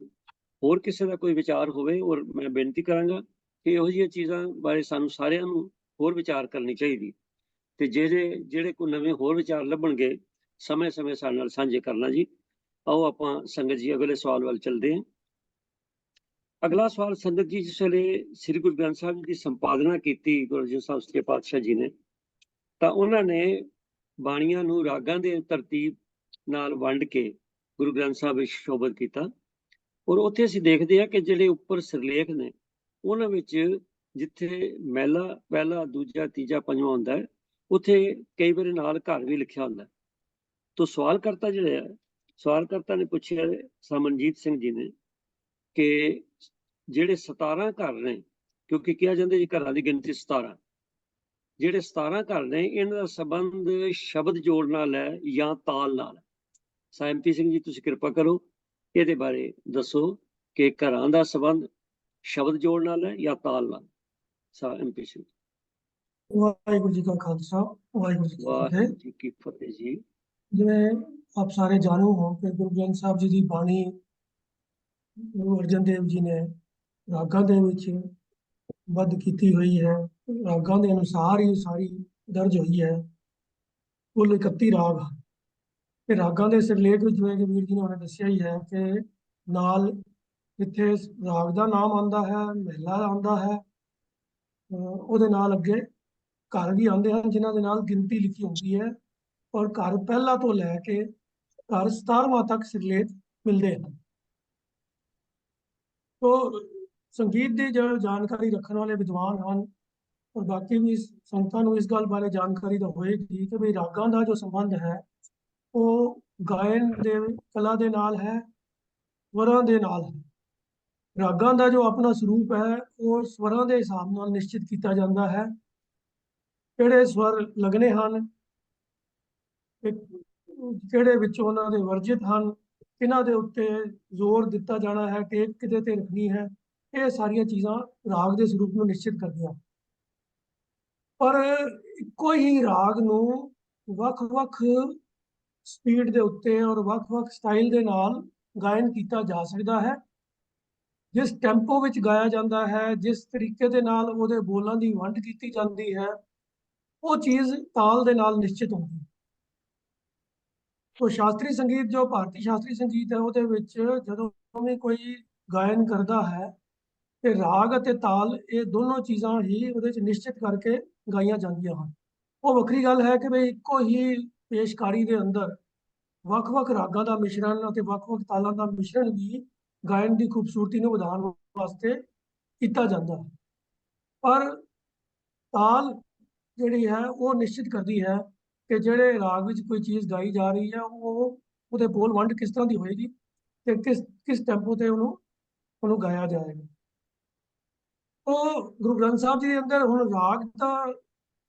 ਹੋਰ ਕਿਸੇ ਦਾ ਕੋਈ ਵਿਚਾਰ ਹੋਵੇ, ਔਰ ਮੈਂ ਬੇਨਤੀ ਕਰਾਂਗਾ ਕਿ ਇਹੋ ਜਿਹੀਆਂ ਚੀਜ਼ਾਂ ਬਾਰੇ ਸਾਨੂੰ ਸਾਰਿਆਂ ਨੂੰ ਹੋਰ ਵਿਚਾਰ ਕਰਨੀ ਚਾਹੀਦੀ, ਤੇ ਜਿਹੜੇ ਕੋਈ ਨਵੇਂ ਹੋਰ ਵਿਚਾਰ ਲੱਭਣਗੇ ਸਮੇਂ-ਸਮੇਂ ਸਾਡੇ ਨਾਲ ਸਾਂਝੇ ਕਰਨਾ ਜੀ। ਆਓ ਆਪਾਂ ਸੰਗਤ ਜੀ ਅਗਲੇ ਸਵਾਲ ਵੱਲ ਚੱਲਦੇ ਹਾਂ। ਅਗਲਾ ਸਵਾਲ ਸੰਗਤ ਜੀ, ਜਿਸ ਵੇਲੇ ਸ੍ਰੀ ਗੁਰੂ ਗ੍ਰੰਥ ਸਾਹਿਬ ਜੀ ਦੀ ਸੰਪਾਦਨਾ ਕੀਤੀ ਗੁਰੂ ਅਰਜਨ ਸਾਹਿਬ ਸੱਚੇ ਪਾਤਸ਼ਾਹ ਜੀ ਨੇ, ਤਾਂ ਉਹਨਾਂ ਨੇ ਬਾਣੀਆਂ ਨੂੰ ਰਾਗਾਂ ਦੇ ਤਰਤੀਬ ਨਾਲ ਵੰਡ ਕੇ ਗੁਰੂ ਗ੍ਰੰਥ ਸਾਹਿਬ ਵਿੱਚ ਸ਼ੋਭਤ ਕੀਤਾ। ਔਰ ਉੱਥੇ ਅਸੀਂ ਦੇਖਦੇ ਹਾਂ ਕਿ ਜਿਹੜੇ ਉੱਪਰ ਸਿਰਲੇਖ ਨੇ ਉਹਨਾਂ ਵਿੱਚ ਜਿੱਥੇ ਮਹਿਲਾ ਪਹਿਲਾ, ਦੂਜਾ, ਤੀਜਾ, ਪੰਜਵਾਂ ਹੁੰਦਾ ਹੈ, ਉੱਥੇ ਕਈ ਵਾਰੀ ਨਾਲ ਘਰ ਵੀ ਲਿਖਿਆ ਹੁੰਦਾ। ਤੋ ਸਵਾਲਕਰਤਾ ਨੇ ਪੁੱਛਿਆ ਸਮਨਜੀਤ ਸਿੰਘ ਜੀ ਨੇ ਕਿ ਜਿਹੜੇ 17 ਘਰ ਨੇ, ਕਿਉਂਕਿ ਕਿਹਾ ਜਾਂਦਾ ਜੀ ਘਰਾਂ ਦੀ ਗਿਣਤੀ 17, ਜਿਹੜੇ 17 ਘਰ ਨੇ ਇਹਨਾਂ ਦਾ ਸੰਬੰਧ ਸ਼ਬਦ ਜੋੜ ਨਾਲ ਹੈ ਜਾਂ ਤਾਲ ਨਾਲ। ਸਾਹਿਬਤੀ ਸਿੰਘ ਜੀ ਤੁਸੀਂ ਕਿਰਪਾ ਕਰੋ ਇਹਦੇ ਬਾਰੇ ਦੱਸੋ ਕਿ ਘਰਾਂ ਦਾ ਸੰਬੰਧ ਸ਼ਬਦ ਜੋੜ ਨਾਲ ਹੈ ਜਾਂ ਤਾਲ ਨਾਲ? ਸਾ MP ਸਿੰਘ। ਵਾਹਿਗੁਰੂ ਜੀ ਕਾ ਖਾਲਸਾ ਵਾਹਿਗੁਰੂ ਜੀ ਕੀ ਫਤਿਹ। ਵਾਹਿਗੁਰੂ ਜੀ ਕੀ ਫਤਿਹ ਜੀ। ਜਿਵੇਂ ਆਪ ਸਾਰੇ ਜਾਣੂ ਹੋ ਕਿ ਗੁਰੂ ਗ੍ਰੰਥ ਸਾਹਿਬ ਜੀ ਦੀ ਬਾਣੀ ਗੁਰੂ ਅਰਜਨ ਦੇਵ ਜੀ ਨੇ ਰਾਗਾਂ ਦੇ ਵਿੱਚ ਬੱਧ ਕੀਤੀ ਹੋਈ ਹੈ। ਰਾਗਾਂ ਦੇ ਅਨੁਸਾਰ ਹੀ ਸਾਰੀ ਦਰਜ ਹੋਈ ਹੈ। ਕੁੱਲ 31 ਰਾਗ ਹਨ। ਤੇ ਰਾਗਾਂ ਦੇ ਸਿਰਲੇਖ ਵਿੱਚ ਜਿਵੇਂ ਕਿ ਵੀਰ ਜੀ ਨੇ ਉਹਨੇ ਦੱਸਿਆ ਹੀ ਹੈ ਕਿ ਨਾਲ ਜਿੱਥੇ ਰਾਗ ਦਾ ਨਾਮ ਆਉਂਦਾ ਹੈ, ਮਹਿਲਾ ਆਉਂਦਾ ਹੈ, ਉਹਦੇ ਨਾਲ ਅੱਗੇ ਘਰ ਵੀ ਆਉਂਦੇ ਹਨ ਜਿਨ੍ਹਾਂ ਦੇ ਨਾਲ ਗਿਣਤੀ ਲਿਖੀ ਹੁੰਦੀ ਹੈ, ਔਰ ਘਰ ਪਹਿਲਾ ਤੋਂ ਲੈ ਕੇ ਘਰ 17ਵਾਂ ਤੱਕ ਸਿਰਲੇਖ ਮਿਲਦੇ ਹਨ। ਤੋ ਸੰਗੀਤ ਦੀ ਜੋ ਜਾਣਕਾਰੀ ਰੱਖਣ ਵਾਲੇ ਵਿਦਵਾਨ ਹਨ, ਔਰ ਬਾਕੀ ਵੀ ਸੰਗਤਾਂ ਨੂੰ ਇਸ ਗੱਲ ਬਾਰੇ ਜਾਣਕਾਰੀ ਤਾਂ ਹੋਏਗੀ ਕਿ ਵੀ ਰਾਗਾਂ ਦਾ ਜੋ ਸੰਬੰਧ ਹੈ ਉਹ ਗਾਇਨ ਦੇ ਕਲਾ ਦੇ ਨਾਲ ਹੈ, ਸਵਰਾਂ ਦੇ ਨਾਲ ਹੈ। ਰਾਗਾਂ ਦਾ ਜੋ ਆਪਣਾ ਸਰੂਪ ਹੈ ਉਹ ਸਵਰਾਂ ਦੇ ਹਿਸਾਬ ਨਾਲ ਨਿਸ਼ਚਿਤ ਕੀਤਾ ਜਾਂਦਾ ਹੈ। ਕਿਹੜੇ ਸਵਰ ਲੱਗਣੇ ਹਨ, ਕਿਹੜੇ ਵਿੱਚੋਂ ਉਹਨਾਂ ਦੇ ਵਰਜਿਤ ਹਨ, ਇਹਨਾਂ ਦੇ ਉੱਤੇ ਜ਼ੋਰ ਦਿੱਤਾ ਜਾਣਾ ਹੈ, ਟੇਕ ਕਿਤੇ ਤੇ ਰੱਖਣੀ ਹੈ, ਇਹ ਸਾਰੀਆਂ ਚੀਜ਼ਾਂ ਰਾਗ ਦੇ ਸਰੂਪ ਨੂੰ ਨਿਸ਼ਚਿਤ ਕਰਦੀਆਂ। ਪਰ ਇੱਕੋ ਹੀ ਰਾਗ ਨੂੰ ਵੱਖ-ਵੱਖ ਸਪੀਡ ਦੇ ਉੱਤੇ ਔਰ ਵੱਖ-ਵੱਖ ਸਟਾਈਲ ਦੇ ਨਾਲ ਗਾਇਨ ਕੀਤਾ ਜਾ ਸਕਦਾ ਹੈ। ਜਿਸ ਟੈਂਪੋ ਵਿੱਚ ਗਾਇਆ ਜਾਂਦਾ ਹੈ, ਜਿਸ ਤਰੀਕੇ ਦੇ ਨਾਲ ਉਹਦੇ ਬੋਲਾਂ ਦੀ ਵੰਡ ਕੀਤੀ ਜਾਂਦੀ ਹੈ, ਉਹ ਚੀਜ਼ ਤਾਲ ਦੇ ਨਾਲ ਨਿਸ਼ਚਿਤ ਹੁੰਦੀ ਹੈ। ਤੋ ਸ਼ਾਸਤਰੀ ਸੰਗੀਤ ਜੋ ਭਾਰਤੀ ਸ਼ਾਸਤਰੀ ਸੰਗੀਤ ਹੈ ਉਹਦੇ ਵਿੱਚ ਜਦੋਂ ਵੀ ਕੋਈ ਗਾਇਨ ਕਰਦਾ ਹੈ ਤੇ ਰਾਗ ਅਤੇ ਤਾਲ ਇਹ ਦੋਨੋਂ ਚੀਜ਼ਾਂ ਹੀ ਉਹਦੇ 'ਚ ਨਿਸ਼ਚਿਤ ਕਰਕੇ ਗਾਈਆਂ ਜਾਂਦੀਆਂ ਹਨ। ਉਹ ਵੱਖਰੀ ਗੱਲ ਹੈ ਕਿ ਵੀ ਇੱਕੋ ਹੀ ਪੇਸ਼ਕਾਰੀ ਦੇ ਅੰਦਰ ਵੱਖ-ਵੱਖ ਰਾਗਾਂ ਦਾ ਮਿਸ਼ਰਣ ਅਤੇ ਵੱਖ-ਵੱਖ ਤਾਲਾਂ ਦਾ ਮਿਸ਼ਰਣ ਵੀ ਗਾਇਨ ਦੀ ਖੂਬਸੂਰਤੀ ਨੂੰ ਵਧਾਉਣ ਵਾਸਤੇ ਕੀਤਾ ਜਾਂਦਾ ਹੈ। ਪਰ ਤਾਲ ਜਿਹੜੀ ਹੈ ਉਹ ਨਿਸ਼ਚਿਤ ਕਰਦੀ ਹੈ ਕਿ ਜਿਹੜੇ ਰਾਗ ਵਿੱਚ ਕੋਈ ਚੀਜ਼ ਗਾਈ ਜਾ ਰਹੀ ਹੈ ਉਹ ਉਹਦੇ ਬੋਲ ਵੰਡ ਕਿਸ ਤਰ੍ਹਾਂ ਦੀ ਹੋਏਗੀ ਤੇ ਕਿਸ ਟੈਂਪੋ ਤੇ ਉਹਨੂੰ ਗਾਇਆ ਜਾਏਗਾ। ਉਹ ਗੁਰੂ ਗ੍ਰੰਥ ਸਾਹਿਬ ਜੀ ਦੇ ਅੰਦਰ ਹੁਣ ਰਾਗ ਤਾਂ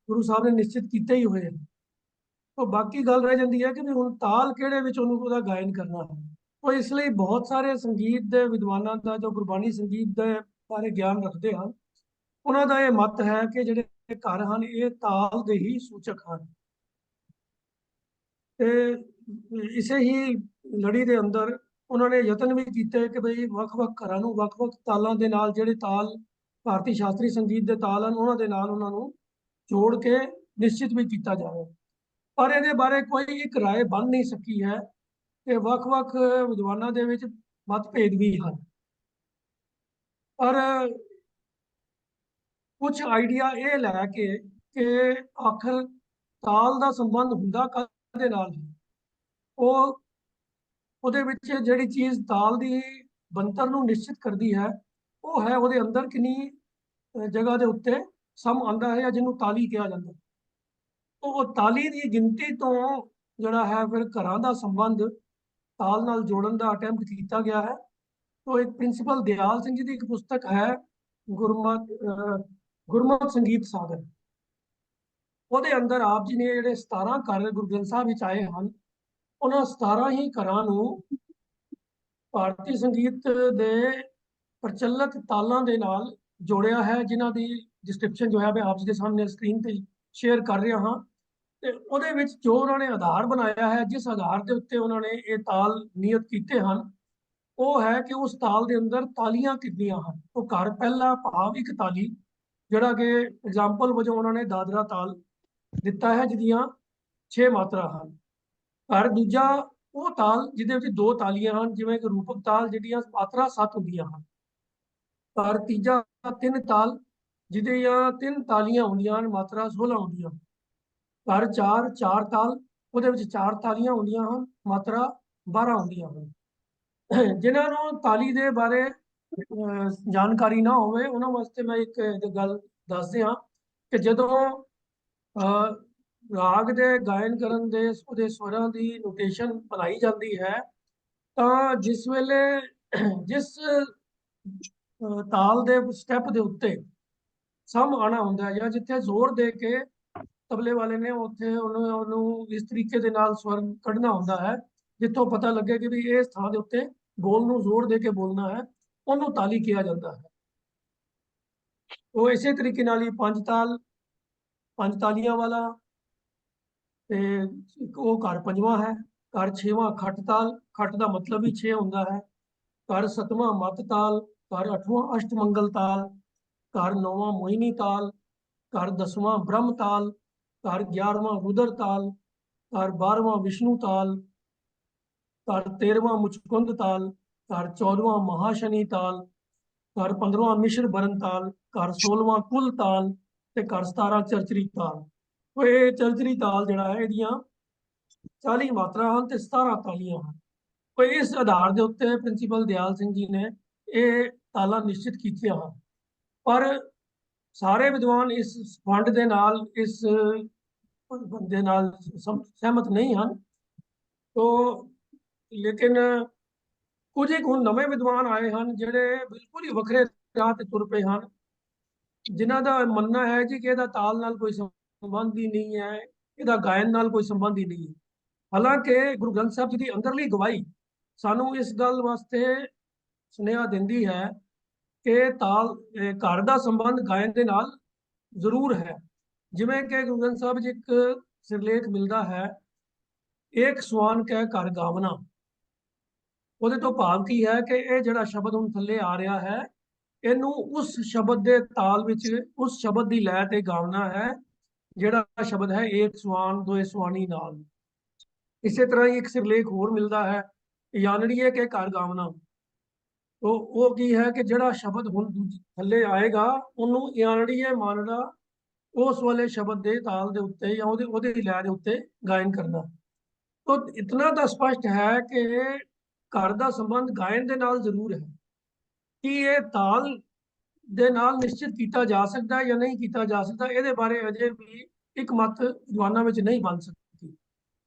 ਗੁਰੂ ਸਾਹਿਬ ਨੇ ਨਿਸ਼ਚਿਤ ਕੀਤੇ ਹੀ ਹੋਏ ਹਨ। ਉਹ ਬਾਕੀ ਗੱਲ ਰਹਿ ਜਾਂਦੀ ਹੈ ਕਿ ਵੀ ਹੁਣ ਤਾਲ ਕਿਹੜੇ ਵਿੱਚ ਉਹਦਾ ਗਾਇਨ ਕਰਨਾ ਹੈ। ਉਹ ਇਸ ਲਈ ਬਹੁਤ ਸਾਰੇ ਸੰਗੀਤ ਦੇ ਵਿਦਵਾਨਾਂ ਦਾ ਜੋ ਗੁਰਬਾਣੀ ਸੰਗੀਤ ਦੇ ਬਾਰੇ ਗਿਆਨ ਰੱਖਦੇ ਹਨ, ਉਹਨਾਂ ਦਾ ਇਹ ਮਤ ਹੈ ਕਿ ਜਿਹੜੇ ਘਰ ਹਨ ਇਹ ਤਾਲ ਦੇ ਹੀ ਸੂਚਕ ਹਨ। ਤੇ ਇਸੇ ਹੀ ਲੜੀ ਦੇ ਅੰਦਰ ਉਹਨਾਂ ਨੇ ਯਤਨ ਵੀ ਕੀਤੇ ਕਿ ਬਈ ਵੱਖ-ਵੱਖ ਘਰਾਂ ਨੂੰ ਵੱਖ-ਵੱਖ ਤਾਲਾਂ ਦੇ ਨਾਲ, ਜਿਹੜੇ ਤਾਲ ਭਾਰਤੀ ਸ਼ਾਸਤਰੀ ਸੰਗੀਤ ਦੇ ਤਾਲ ਹਨ ਉਹਨਾਂ ਦੇ ਨਾਲ ਉਹਨਾਂ ਨੂੰ ਜੋੜ ਕੇ ਨਿਸ਼ਚਿਤ ਵੀ ਕੀਤਾ ਜਾਵੇ। ਪਰ ਇਹਦੇ ਬਾਰੇ ਕੋਈ ਇੱਕ ਰਾਏ ਬਣ ਨਹੀਂ ਸਕੀ ਹੈ ਕਿ ਵੱਖ-ਵੱਖ ਵਿਦਵਾਨਾਂ ਦੇ ਵਿੱਚ ਮਤਭੇਦ ਵੀ ਹਨ। ਪਰ ਕੁਝ ਆਈਡੀਆ ਇਹ ਲੈ ਕੇ ਕਿ ਆਖਰ ਤਾਲ ਦਾ ਸੰਬੰਧ ਹੁੰਦਾ ਕਾਹਦੇ ਨਾਲ ਹੈ, ਉਹਦੇ ਵਿੱਚ ਜਿਹੜੀ ਚੀਜ਼ ਤਾਲ ਦੀ ਬਣਤਰ ਨੂੰ ਨਿਸ਼ਚਿਤ ਕਰਦੀ ਹੈ ਉਹ ਹੈ ਉਹਦੇ ਅੰਦਰ ਕਿੰਨੀ ਜਗ੍ਹਾ ਦੇ ਉੱਤੇ ਸਮ ਆਉਂਦਾ ਹੈ, ਜਿਹਨੂੰ ਤਾਲੀ ਕਿਹਾ ਜਾਂਦਾ। ਉਹ ਤਾਲੀ ਦੀ ਗਿਣਤੀ ਤੋਂ ਜਿਹੜਾ ਹੈ ਫਿਰ ਘਰਾਂ ਦਾ ਸੰਬੰਧ ਤਾਲ ਨਾਲ ਜੋੜਨ ਦਾ ਅਟੈਂਪਟ ਕੀਤਾ ਗਿਆ ਹੈ। तो एक प्रिंसिपल दयाल सिंह जी की एक पुस्तक है गुरमत संगीत सागर। ਉਹਦੇ ਅੰਦਰ ਆਪ ਜੀ ਨੇ ਜਿਹੜੇ 17 ਘਰ ਗੁਰੂ ਗ੍ਰੰਥ ਸਾਹਿਬ ਵਿੱਚ ਆਏ ਹਨ, ਉਹਨਾਂ 17 ਹੀ ਘਰਾਂ ਨੂੰ ਭਾਰਤੀ ਸੰਗੀਤ ਦੇ ਪ੍ਰਚਲਿਤ ਤਾਲਾਂ ਦੇ ਨਾਲ ਜੋੜਿਆ ਹੈ, ਜਿਨ੍ਹਾਂ ਦੀ ਡਿਸਕ੍ਰਿਪਸ਼ਨ ਜੋ ਹੈ ਮੈਂ ਆਪ ਜੀ ਦੇ ਸਾਹਮਣੇ ਸਕਰੀਨ ਤੇ ਸ਼ੇਅਰ ਕਰ ਰਿਹਾ ਹਾਂ। ਤੇ ਉਹਦੇ ਵਿੱਚ ਜੋ ਉਹਨਾਂ ਨੇ ਆਧਾਰ ਬਣਾਇਆ ਹੈ, ਜਿਸ ਆਧਾਰ ਦੇ ਉੱਤੇ ਉਹਨਾਂ ਨੇ ਇਹ ਤਾਲ ਨਿਯਤ ਕੀਤੇ ਹਨ, ਉਹ ਹੈ ਕਿ ਉਸ ਤਾਲ ਦੇ ਅੰਦਰ ਤਾਲੀਆਂ ਕਿੰਨੀਆਂ ਹਨ। ਉਹ ਘਰ ਪਹਿਲਾ ਭਾਵ ਇੱਕ ਤਾਲੀ, ਜਿਹੜਾ ਕਿ ਐਗਜ਼ਾਮਪਲ ਵਜੋਂ ਉਹਨਾਂ ਨੇ ਦਾਦਰਾ ਤਾਲ ਦਿੱਤਾ ਹੈ ਜਿਹਦੀਆਂ 6 ਮਾਤਰਾ ਹਨ। ਘਰ ਦੂਜਾ ਉਹ ਤਾਲ ਜਿਹਦੇ ਵਿੱਚ 2 ਤਾਲੀਆਂ ਹਨ, ਜਿਵੇਂ ਕਿ ਰੂਪਕ ਤਾਲ ਜਿਹਦੀਆਂ ਮਾਤਰਾ 7 ਹੁੰਦੀਆਂ ਹਨ। ਘਰ ਤੀਜਾ 3 ਤਾਲ ਜਿਹਦੀਆਂ 3 ਤਾਲੀਆਂ ਹੁੰਦੀਆਂ ਹਨ, ਮਾਤਰਾ 16 ਹੁੰਦੀਆਂ। ਘਰ 4 ਤਾਲ, ਉਹਦੇ ਵਿੱਚ 4 ਤਾਲੀਆਂ ਹੁੰਦੀਆਂ ਹਨ, ਮਾਤਰਾ 12 ਹੁੰਦੀਆਂ ਹਨ। ਜਿਨ੍ਹਾਂ ਨੂੰ ਤਾਲੀ ਦੇ ਬਾਰੇ ਜਾਣਕਾਰੀ ਨਾ ਹੋਵੇ ਉਹਨਾਂ ਵਾਸਤੇ ਮੈਂ ਇੱਕ ਗੱਲ ਦੱਸਦੇ ਹਾਂ ਕਿ ਜਦੋਂ ਰਾਗ ਦੇ ਗਾਇਨ ਕਰਨ ਦੇ ਉਹਦੇ ਸਵਰਾਂ ਦੀ ਨੋਟੇਸ਼ਨ ਬਣਾਈ ਜਾਂਦੀ ਹੈ, ਤਾਂ ਜਿਸ ਵੇਲੇ ਜਿਸ ਤਾਲ ਦੇ ਸਟੈਪ ਦੇ ਉੱਤੇ ਸਮ ਆਉਣਾ ਹੁੰਦਾ ਹੈ, ਜਾਂ ਜਿੱਥੇ ਜ਼ੋਰ ਦੇ ਕੇ ਤਬਲੇ ਵਾਲੇ ਨੇ ਉੱਥੇ ਉਹਨੂੰ ਇਸ ਤਰੀਕੇ ਦੇ ਨਾਲ ਸਵਰ ਕੱਢਣਾ ਹੁੰਦਾ ਹੈ ਜਿੱਥੋਂ ਪਤਾ ਲੱਗੇ ਕਿ ਵੀ ਇਸ ਥਾਂ ਦੇ ਉੱਤੇ ਬੋਲ ਨੂੰ ਜ਼ੋਰ ਦੇ ਕੇ ਬੋਲਣਾ ਹੈ, ਉਹਨੂੰ ਤਾਲੀ ਕਿਹਾ ਜਾਂਦਾ ਹੈ। ਉਹ ਇਸੇ ਤਰੀਕੇ ਨਾਲ ਹੀ ਪੰਜ ਤਾਲੀਆਂ ਵਾਲਾ ਤੇ ਇੱਕ ਉਹ ਘਰ ਪੰਜਵਾਂ ਹੈ। ਘਰ ਛੇਵਾਂ ਖੱਟ ਤਾਲ, ਖੱਟ ਦਾ ਮਤਲਬ ਹੀ 6 ਹੁੰਦਾ ਹੈ। ਘਰ ਸੱਤਵਾਂ ਮੱਧ ਤਾਲ, ਘਰ ਅੱਠਵਾਂ ਅਸ਼ਟਮੰਗਲ ਤਾਲ, ਘਰ ਨੌਵਾਂ ਮੋਹਿਨੀ ਤਾਲ, ਘਰ 10ਵਾਂ ਬ੍ਰਹਮ ਤਾਲ, ਘਰ 11ਵਾਂ ਰੁਦਰ ਤਾਲ, ਘਰ 12ਵਾਂ ਵਿਸ਼ਨੂੰ ਤਾਲ, ਘਰ 13ਵਾਂ ਮੁਚਕੁੰਦ ਤਾਲ, ਘਰ 14ਵਾਂ ਮਹਾਸ਼ਨੀ ਤਾਲ, ਘਰ 15ਵਾਂ ਮਿਸ਼ਰ ਬਰਨ ਤਾਲ, ਘਰ 16ਵਾਂ ਕੁਲ ਤਾਲ ਤੇ ਘਰ 17 ਚਰਚਰੀ ਤਾਲ। ਉਹ ਇਹ ਚਰਚਰੀ ਤਾਲ ਜਿਹੜਾ ਹੈ ਇਹਦੀਆਂ 40 ਮਾਤਰਾ ਹਨ ਤੇ 17 ਤਾਲੀਆਂ ਹਨ। ਉਹ ਇਸ ਆਧਾਰ ਦੇ ਉੱਤੇ ਪ੍ਰਿੰਸੀਪਲ ਦਿਆਲ ਸਿੰਘ ਜੀ ਨੇ ਇਹ ਤਾਲਾਂ ਨਿਸ਼ਚਿਤ ਕੀਤੀਆਂ ਹਨ। ਪਰ ਸਾਰੇ ਵਿਦਵਾਨ ਇਸ ਫੰਡ ਦੇ ਨਾਲ, ਇਸ ਬੰਦੇ ਨਾਲ ਸਹਿਮਤ ਨਹੀਂ ਹਨ। ਤੋ ਲੇਕਿਨ ਕੁਝ ਇੱਕ ਹੁਣ ਨਵੇਂ ਵਿਦਵਾਨ ਆਏ ਹਨ ਜਿਹੜੇ ਬਿਲਕੁਲ ਹੀ ਵੱਖਰੇ ਰਾਹ ਤੇ ਤੁਰ ਪਏ ਹਨ, ਜਿਨ੍ਹਾਂ ਦਾ ਮੰਨਣਾ ਹੈ ਜੀ ਕਿ ਇਹਦਾ ਤਾਲ ਨਾਲ ਕੋਈ ਸੰਬੰਧ ਹੀ ਨਹੀਂ ਹੈ, ਇਹਦਾ ਗਾਇਨ ਨਾਲ ਕੋਈ ਸੰਬੰਧ ਹੀ ਨਹੀਂ ਹੈ। ਹਾਲਾਂਕਿ ਗੁਰੂ ਗ੍ਰੰਥ ਸਾਹਿਬ ਜੀ ਦੀ ਅੰਦਰਲੀ ਗਵਾਹੀ ਸਾਨੂੰ ਇਸ ਗੱਲ ਵਾਸਤੇ ਸੁਨੇਹਾ ਦਿੰਦੀ ਹੈ ਕਿ ਘਰ ਦਾ ਸੰਬੰਧ ਗਾਇਨ ਦੇ ਨਾਲ ਜ਼ਰੂਰ ਹੈ। ਜਿਵੇਂ ਕਿ ਗੁਰੂ ਗ੍ਰੰਥ ਸਾਹਿਬ 'ਚ ਇੱਕ ਸਿਰਲੇਖ ਮਿਲਦਾ ਹੈ, ਏਕ ਸਵਾਨ ਕਹਿ ਘਰ ਗਾਵਨਾ। ਉਹਦੇ ਤੋਂ ਭਾਵ ਕੀ ਹੈ ਕਿ ਇਹ ਜਿਹੜਾ ਸ਼ਬਦ ਹੁਣ ਥੱਲੇ ਆ ਰਿਹਾ ਹੈ, ਇਹਨੂੰ ਉਸ ਸ਼ਬਦ ਦੇ ਤਾਲ ਵਿੱਚ, ਉਸ ਸ਼ਬਦ ਦੀ ਲੈਅ ਤੇ ਗਾਉਣਾ ਹੈ ਜਿਹੜਾ ਸ਼ਬਦ ਹੈ ਏਕ ਸਵਾਨ ਦੋਏ ਸਵਾਨੀ ਨਾਲ। ਇਸੇ ਤਰ੍ਹਾਂ ਹੀ ਇੱਕ ਸਿਰਲੇਖ ਹੋਰ ਮਿਲਦਾ ਹੈ, ਯਾਨੜੀਏ ਕੇ ਘਰ ਗਾਵਨਾ। ਉਹ ਕੀ ਹੈ ਕਿ ਜਿਹੜਾ ਸ਼ਬਦ ਹੁਣ ਥੱਲੇ ਆਏਗਾ ਉਹਨੂੰ ਯਾਨੜੀਏ ਮਾਨੜਾ ਉਸ ਵਾਲੇ ਸ਼ਬਦ ਦੇ ਤਾਲ ਦੇ ਉੱਤੇ ਜਾਂ ਉਹਦੇ ਲੈਅ ਦੇ ਉੱਤੇ ਗਾਇਨ ਕਰਨਾ। ਤਾਂ ਇਤਨਾ ਤਾਂ ਸਪਸ਼ਟ ਹੈ ਕਿ ਘਰ ਦਾ ਸੰਬੰਧ ਗਾਇਨ ਦੇ ਨਾਲ ਜ਼ਰੂਰ ਹੈ। ਕਿ ਇਹ ਤਾਲ ਦੇ ਨਾਲ ਨਿਸ਼ਚਿਤ ਕੀਤਾ ਜਾ ਸਕਦਾ ਹੈ ਜਾਂ ਨਹੀਂ ਕੀਤਾ ਜਾ ਸਕਦਾ, ਇਹਦੇ ਬਾਰੇ ਅਜੇ ਵੀ ਇੱਕ ਮਤ ਵਿਦਵਾਨਾਂ ਵਿੱਚ ਨਹੀਂ ਬਣ ਸਕਦੀ।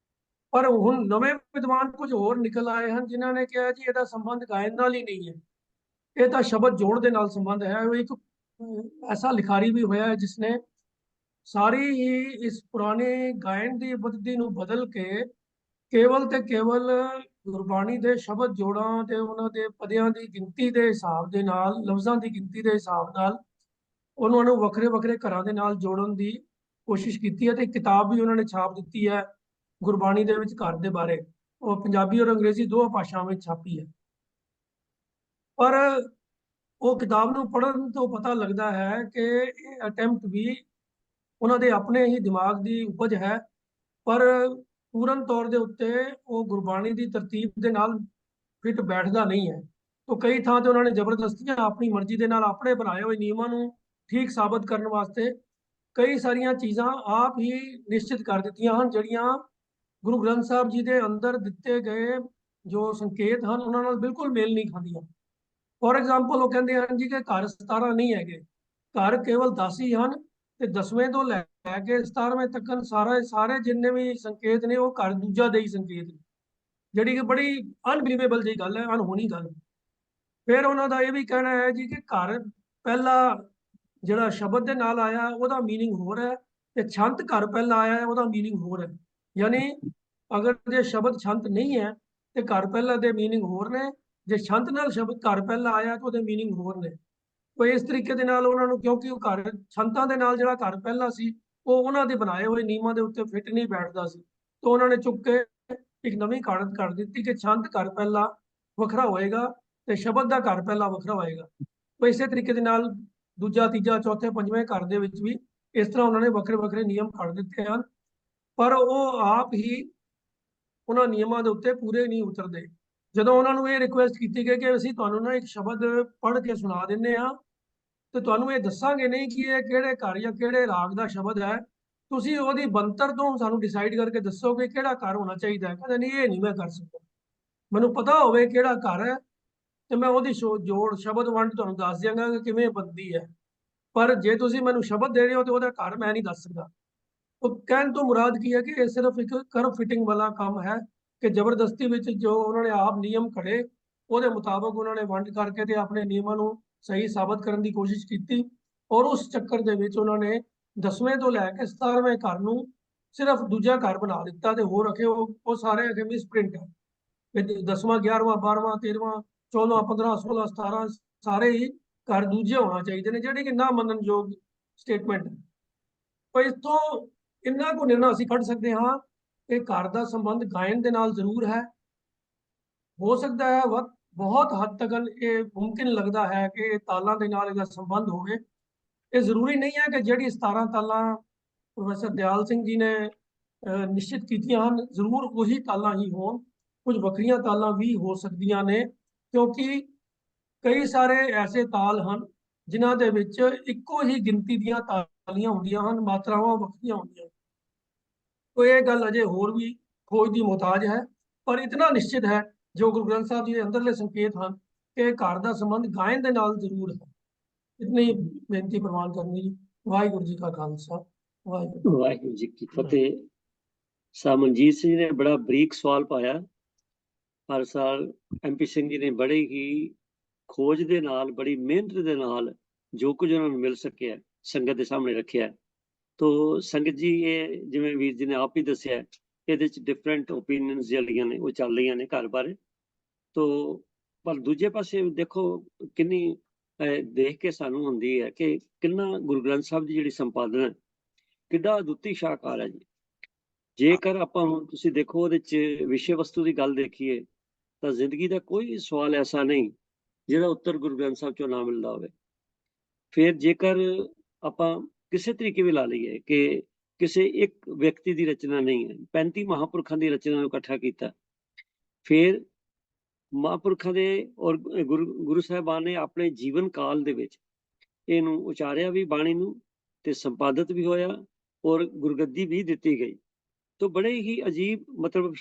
ਪਰ ਹੁਣ ਨਵੇਂ ਵਿਦਵਾਨ ਕੁਝ ਹੋਰ ਨਿਕਲ ਆਏ ਹਨ ਜਿਨ੍ਹਾਂ ਨੇ ਕਿਹਾ ਜੀ ਇਹਦਾ ਸੰਬੰਧ ਗਾਇਨ ਨਾਲ ਹੀ ਨਹੀਂ ਹੈ, ਇਹ ਤਾਂ ਸ਼ਬਦ ਜੋੜ ਦੇ ਨਾਲ ਸੰਬੰਧ ਹੈ। ਉਹ ਇੱਕ ਐਸਾ ਲਿਖਾਰੀ ਵੀ ਹੋਇਆ ਹੈ ਜਿਸਨੇ ਸਾਰੀ ਹੀ ਇਸ ਪੁਰਾਣੇ ਗਾਇਨ ਦੀ ਪੱਧਤੀ ਨੂੰ ਬਦਲ ਕੇ ਕੇਵਲ ਤੇ ਕੇਵਲ ਗੁਰਬਾਣੀ ਦੇ ਸ਼ਬਦ ਜੋੜਾਂ ਤੇ ਉਹਨਾਂ ਦੇ ਪਦਿਆਂ ਦੀ ਗਿਣਤੀ ਦੇ ਹਿਸਾਬ ਦੇ ਨਾਲ, ਲਫ਼ਜ਼ਾਂ ਦੀ ਗਿਣਤੀ ਦੇ ਹਿਸਾਬ ਨਾਲ ਉਹਨਾਂ ਨੂੰ ਵੱਖਰੇ ਵੱਖਰੇ ਘਰਾਂ ਦੇ ਨਾਲ ਜੋੜਨ ਦੀ ਕੋਸ਼ਿਸ਼ ਕੀਤੀ ਹੈ। ਤੇ ਕਿਤਾਬ ਵੀ ਉਹਨਾਂ ਨੇ ਛਾਪ ਦਿੱਤੀ ਹੈ ਗੁਰਬਾਣੀ ਦੇ ਵਿੱਚ ਘਰ ਦੇ ਬਾਰੇ, ਉਹ ਪੰਜਾਬੀ ਔਰ ਅੰਗਰੇਜ਼ੀ ਦੋਹਾਂ ਭਾਸ਼ਾਵਾਂ ਵਿੱਚ ਛਾਪੀ ਹੈ। ਪਰ ਉਹ ਕਿਤਾਬ ਨੂੰ ਪੜ੍ਹਨ ਤੋਂ ਪਤਾ ਲੱਗਦਾ ਹੈ ਕਿ ਇਹ ਅਟੈਂਪਟ ਵੀ ਉਹਨਾਂ ਦੇ ਆਪਣੇ ਹੀ ਦਿਮਾਗ ਦੀ ਉਪਜ ਹੈ, ਪਰ ਪੂਰਨ ਤੌਰ ਦੇ ਉੱਤੇ ਉਹ ਗੁਰਬਾਣੀ ਦੀ ਤਰਤੀਬ ਦੇ ਨਾਲ ਫਿੱਟ ਬੈਠਦਾ ਨਹੀਂ ਹੈ। तो कई ਥਾਂ ਤੇ ਉਹਨਾਂ ਨੇ ਜ਼ਬਰਦਸਤੀਆਂ ਆਪਣੀ ਮਰਜ਼ੀ ਦੇ ਨਾਲ ਆਪਣੇ ਬਣਾਏ ਹੋਏ ਨਿਯਮਾਂ ਨੂੰ ਠੀਕ ਸਾਬਤ ਕਰਨ ਵਾਸਤੇ ਕਈ ਸਾਰੀਆਂ ਚੀਜ਼ਾਂ ਆਪ ਹੀ ਨਿਸ਼ਚਿਤ ਕਰ ਦਿੱਤੀਆਂ ਹਨ, ਜਿਹੜੀਆਂ ਗੁਰੂ ਗ੍ਰੰਥ ਸਾਹਿਬ ਜੀ ਦੇ ਅੰਦਰ ਦਿੱਤੇ ਗਏ ਜੋ ਸੰਕੇਤ ਹਨ ਉਹਨਾਂ ਨਾਲ ਬਿਲਕੁਲ ਮੇਲ ਨਹੀਂ ਖਾਂਦੀਆਂ। ਫੋਰ ਐਗਜ਼ਾਮਪਲ ਉਹ ਕਹਿੰਦੇ ਹਨ ਜੀ ਕਿ ਘਰ 17 ਨਹੀਂ ਹੈਗੇ, ਘਰ ਕੇਵਲ 10 ਹੀ ਹਨ ਤੇ 10ਵੇਂ ਤੋਂ ਲੈ ਕੇ 17ਵੇਂ ਤੱਕ ਸਾਰੇ ਜਿੰਨੇ ਵੀ ਸੰਕੇਤ ਨੇ ਉਹ ਘਰ ਦੂਜਾ ਦੇ ਹੀ ਸੰਕੇਤ ਨੇ, ਜਿਹੜੀ ਕਿ ਬੜੀ ਅਨਬਿਲੀਵੇਬਲ ਜਿਹੀ ਗੱਲ ਹੈ, ਅਣਹੋਣੀ ਗੱਲ। ਫਿਰ ਉਹਨਾਂ ਦਾ ਇਹ ਵੀ ਕਹਿਣਾ ਹੈ ਜੀ ਕਿ ਘਰ ਪਹਿਲਾ ਜਿਹੜਾ ਸ਼ਬਦ ਦੇ ਨਾਲ ਆਇਆ ਉਹਦਾ ਮੀਨਿੰਗ ਹੋਰ ਹੈ ਤੇ ਛੰਤ ਘਰ ਪਹਿਲਾ ਆਇਆ ਹੈ ਉਹਦਾ ਮੀਨਿੰਗ ਹੋਰ ਹੈ। ਯਾਨੀ ਅਗਰ ਜੇ ਸ਼ਬਦ ਛੰਤ ਨਹੀਂ ਹੈ ਤੇ ਘਰ ਪਹਿਲਾ ਦੇ ਮੀਨਿੰਗ ਹੋਰ ਨੇ, ਜੇ ਛੰਤ ਨਾਲ ਸ਼ਬਦ ਘਰ ਪਹਿਲਾ ਆਇਆ ਤਾਂ ਉਹਦੇ ਮੀਨਿੰਗ ਹੋਰ ਨੇ। ਉਹ ਇਸ ਤਰੀਕੇ ਦੇ ਨਾਲ ਉਹਨਾਂ ਨੂੰ, ਕਿਉਂਕਿ ਉਹ ਘਰ ਛੰਤਾਂ ਦੇ ਨਾਲ ਜਿਹੜਾ ਘਰ ਪਹਿਲਾ ਸੀ ਉਹ ਉਹਨਾਂ ਦੇ ਬਣਾਏ ਹੋਏ ਨਿਯਮਾਂ ਦੇ ਉੱਤੇ ਫਿੱਟ ਨਹੀਂ ਬੈਠਦਾ ਸੀ, ਤਾਂ ਉਹਨਾਂ ਨੇ ਚੁੱਕ ਕੇ ਇੱਕ ਨਵੀਂ ਕਾਢਤ ਕਰ ਦਿੱਤੀ ਕਿ ਛੰਤ ਘਰ ਪਹਿਲਾ ਵੱਖਰਾ ਹੋਏਗਾ ਤੇ ਸ਼ਬਦ ਦਾ ਘਰ ਪਹਿਲਾ ਵੱਖਰਾ ਹੋਏਗਾ। ਤਾਂ ਇਸੇ ਤਰੀਕੇ ਦੇ ਨਾਲ ਦੂਜਾ, ਤੀਜਾ, ਚੌਥੇ, ਪੰਜਵੇਂ ਘਰ ਦੇ ਵਿੱਚ ਵੀ ਇਸ ਤਰ੍ਹਾਂ ਉਹਨਾਂ ਨੇ ਵੱਖਰੇ ਵੱਖਰੇ ਨਿਯਮ ਕੱਢ ਦਿੱਤੇ ਹਨ, ਪਰ ਉਹ ਆਪ ਹੀ ਉਹਨਾਂ ਨਿਯਮਾਂ ਦੇ ਉੱਤੇ ਪੂਰੇ ਨਹੀਂ ਉਤਰਦੇ। ਜਦੋਂ ਉਹਨਾਂ ਨੂੰ ਇਹ ਰਿਕੁਐਸਟ ਕੀਤੀ ਗਈ ਕਿ ਅਸੀਂ ਤੁਹਾਨੂੰ ਨਾ ਇੱਕ ਸ਼ਬਦ ਪੜ੍ਹ ਕੇ ਸੁਣਾ ਦਿੰਦੇ ਹਾਂ ਤੇ ਤੁਹਾਨੂੰ ਇਹ ਦੱਸਾਂਗੇ ਨਹੀਂ ਕਿ ਇਹ ਕਿਹੜੇ ਘਰ ਜਾਂ ਕਿਹੜੇ ਰਾਗ ਦਾ ਸ਼ਬਦ ਹੈ, ਤੁਸੀਂ ਉਹਦੀ ਬਣਤਰ ਤੋਂ ਸਾਨੂੰ ਡਿਸਾਈਡ ਕਰਕੇ ਦੱਸੋਗੇ ਕਿਹੜਾ ਘਰ ਹੋਣਾ ਚਾਹੀਦਾ ਹੈ। ਕਹਿੰਦੇ ਨਹੀਂ, ਇਹ ਨਹੀਂ ਮੈਂ ਕਰ ਸਕਦਾ, ਮੈਨੂੰ ਪਤਾ ਹੋਵੇ ਕਿਹੜਾ ਘਰ ਹੈ ਤੇ ਮੈਂ ਉਹਦੀ ਜੋੜ ਸ਼ਬਦ ਵੰਡ ਤੁਹਾਨੂੰ ਦੱਸ ਦਿਆਂਗਾ ਕਿ ਕਿਵੇਂ ਬਣਦੀ ਹੈ, ਪਰ ਜੇ ਤੁਸੀਂ ਮੈਨੂੰ ਸ਼ਬਦ ਦੇ ਰਹੇ ਹੋ ਤੇ ਉਹਦਾ ਘਰ ਮੈਂ ਨਹੀਂ ਦੱਸ ਸਕਦਾ। ਉਹ ਕਹਿਣ ਤੋਂ ਮੁਰਾਦ ਕੀ ਹੈ ਕਿ ਇਹ ਸਿਰਫ ਇੱਕ ਕਰਵ ਫਿਟਿੰਗ ਵਾਲਾ ਕੰਮ ਹੈ ਕਿ ਜ਼ਬਰਦਸਤੀ ਵਿੱਚ ਜੋ ਉਹਨਾਂ ਨੇ ਆਪ ਨਿਯਮ ਘੜੇ ਉਹਦੇ ਮੁਤਾਬਕ ਉਹਨਾਂ ਨੇ ਵੰਡ ਕਰਕੇ ਤੇ ਆਪਣੇ ਨਿਯਮਾਂ ਨੂੰ ਸਹੀ ਸਾਬਤ ਕਰਨ ਦੀ ਕੋਸ਼ਿਸ਼ ਕੀਤੀ, ਔਰ ਉਸ ਚੱਕਰ ਦੇ ਵਿੱਚ ਉਹਨਾਂ ਨੇ 10ਵੇਂ ਤੋਂ ਲੈ ਕੇ 17ਵੇਂ ਘਰ ਨੂੰ ਸਿਰਫ ਦੂਜਾ ਘਰ ਬਣਾ ਦਿੱਤਾ ਤੇ ਹੋਰ ਰੱਖੇ ਉਹ ਸਾਰੇ ਅਗੇ ਮਿਸਪ੍ਰਿੰਟ ਹੈ। 10ਵਾਂ 11ਵਾਂ 12ਵਾਂ 13ਵਾਂ 14ਵਾਂ 15 16 17 ਸਾਰੇ ਹੀ ਘਰ ਦੂਜੇ ਹੋਣਾ ਚਾਹੀਦੇ ਨੇ, ਜਿਹੜੇ ਕਿ ਨਾ ਮੰਨਣਯੋਗ ਸਟੇਟਮੈਂਟ ਹੈ। ਪਰ ਇਸ ਤੋਂ ਇੰਨਾ ਕੁ ਨਿਰਣਾ ਅਸੀਂ ਕੱਢ ਸਕਦੇ ਹਾਂ ਕਿ ਘਰ ਦਾ ਸੰਬੰਧ ਗਾਇਨ ਦੇ ਨਾਲ ਜ਼ਰੂਰ ਹੈ। ਹੋ ਸਕਦਾ ਹੈ ਬਹੁਤ ਹੱਦ ਤੱਕ ਇਹ ਮੁਮਕਿਨ ਲੱਗਦਾ ਹੈ ਕਿ ਇਹ ਤਾਲਾਂ ਦੇ ਨਾਲ ਇਹਦਾ ਸੰਬੰਧ ਹੋਵੇ। ਇਹ ਜ਼ਰੂਰੀ ਨਹੀਂ ਹੈ ਕਿ ਜਿਹੜੀ 17 ਤਾਲਾਂ ਪ੍ਰੋਫੈਸਰ ਦਿਆਲ ਸਿੰਘ ਜੀ ਨੇ ਨਿਸ਼ਚਿਤ ਕੀਤੀਆਂ ਹਨ ਜ਼ਰੂਰ ਉਹੀ ਤਾਲਾਂ ਹੀ ਹੋਣ। ਕੁਝ ਵੱਖਰੀਆਂ ਤਾਲਾਂ ਵੀ ਹੋ ਸਕਦੀਆਂ ਨੇ, ਕਿਉਂਕਿ ਕਈ ਸਾਰੇ ਐਸੇ ਤਾਲ ਹਨ ਜਿਨ੍ਹਾਂ ਦੇ ਵਿੱਚ ਇੱਕੋ ਹੀ ਗਿਣਤੀ ਦੀਆਂ ਤਾਲੀਆਂ ਹੁੰਦੀਆਂ ਹਨ, ਮਾਤਰਾਵਾਂ ਵੱਖਰੀਆਂ ਹੁੰਦੀਆਂ। तो ये गल अजे होर भी खोज की मुहताज है, पर इतना निश्चित है जो गुरु ग्रंथ साहब जी के अंदरले संकेत हैं कि घर का संबंध गायन के नाल जरूर है। इतनी बेनती प्रवान करनी जी। वाहिगुरू जी का खालसा, वाहिगुरू। वाहिगुरू जी की फतेह। सा मनजीत सिंह ने बड़ा बरीक सवाल पाया। हर साल MP सिंह जी ने बड़े ही खोज ਦੇ ਨਾਲ ਬੜੀ ਮਿਹਨਤ ਦੇ ਨਾਲ ਜੋ ਕੁਝ ਉਹਨਾਂ ਨੂੰ ਮਿਲ ਸਕਿਆ ਸੰਗਤ ਦੇ ਸਾਹਮਣੇ ਰੱਖਿਆ। ਤੋ ਸੰਗਤ ਜੀ ਇਹ ਜਿਵੇਂ ਵੀਰ ਜੀ ਨੇ ਆਪ ਹੀ ਦੱਸਿਆ ਇਹਦੇ ਚ ਡਿਫਰੈਂਟ ਓਪੀਨੀਅਨਸ ਜਿਹੜੀਆਂ ਨੇ ਉਹ ਚੱਲ ਰਹੀਆਂ ਨੇ ਘਰ ਬਾਰੇ। ਤੋ ਪਰ ਦੂਜੇ ਪਾਸੇ ਦੇਖੋ ਕਿੰਨੀ ਦੇਖ ਕੇ ਸਾਨੂੰ ਹੁੰਦੀ ਹੈ ਕਿ ਕਿੰਨਾ ਗੁਰੂ ਗ੍ਰੰਥ ਸਾਹਿਬ ਦੀ ਜਿਹੜੀ ਸੰਪਾਦਨਾ ਕਿੱਡਾ ਅਦੁੱਤੀ ਸ਼ਾਹਕਾਰ ਹੈ ਜੀ। ਜੇਕਰ ਆਪਾਂ ਹੁਣ ਤੁਸੀਂ ਦੇਖੋ ਉਹਦੇ ਚ ਵਿਸ਼ੇ ਵਸਤੂ ਦੀ ਗੱਲ ਦੇਖੀਏ ਤਾਂ ਜ਼ਿੰਦਗੀ ਦਾ ਕੋਈ ਸਵਾਲ ਐਸਾ ਨਹੀਂ ਜਿਹੜਾ ਉੱਤਰ ਗੁਰੂ ਗ੍ਰੰਥ ਸਾਹਿਬ ਚੋਂ ਨਾ ਮਿਲਦਾ ਹੋਵੇ। ਫਿਰ ਜੇਕਰ ਆਪਾਂ ਕਿਸੇ ਤਰੀਕੇ ਵੀ ਲਾ ਲਈਏ ਕਿ ਕਿਸੇ ਇੱਕ ਵਿਅਕਤੀ ਦੀ ਰਚਨਾ ਨਹੀਂ ਹੈ, 35 ਮਹਾਂਪੁਰਖਾਂ ਦੀ ਰਚਨਾ ਨੂੰ ਇਕੱਠਾ ਕੀਤਾ, ਫਿਰ ਮਹਾਂਪੁਰਖਾਂ ਦੇ ਔਰ ਗੁਰੂ ਸਾਹਿਬਾਨ ਨੇ ਆਪਣੇ ਜੀਵਨ ਕਾਲ ਦੇ ਵਿੱਚ ਇਹਨੂੰ ਉਚਾਰਿਆ ਵੀ ਬਾਣੀ ਨੂੰ ਤੇ ਸੰਪਾਦਿਤ ਵੀ ਹੋਇਆ ਔਰ ਗੁਰਗੱਦੀ ਵੀ ਦਿੱਤੀ ਗਈ। तो बड़े ही अजीब मतलब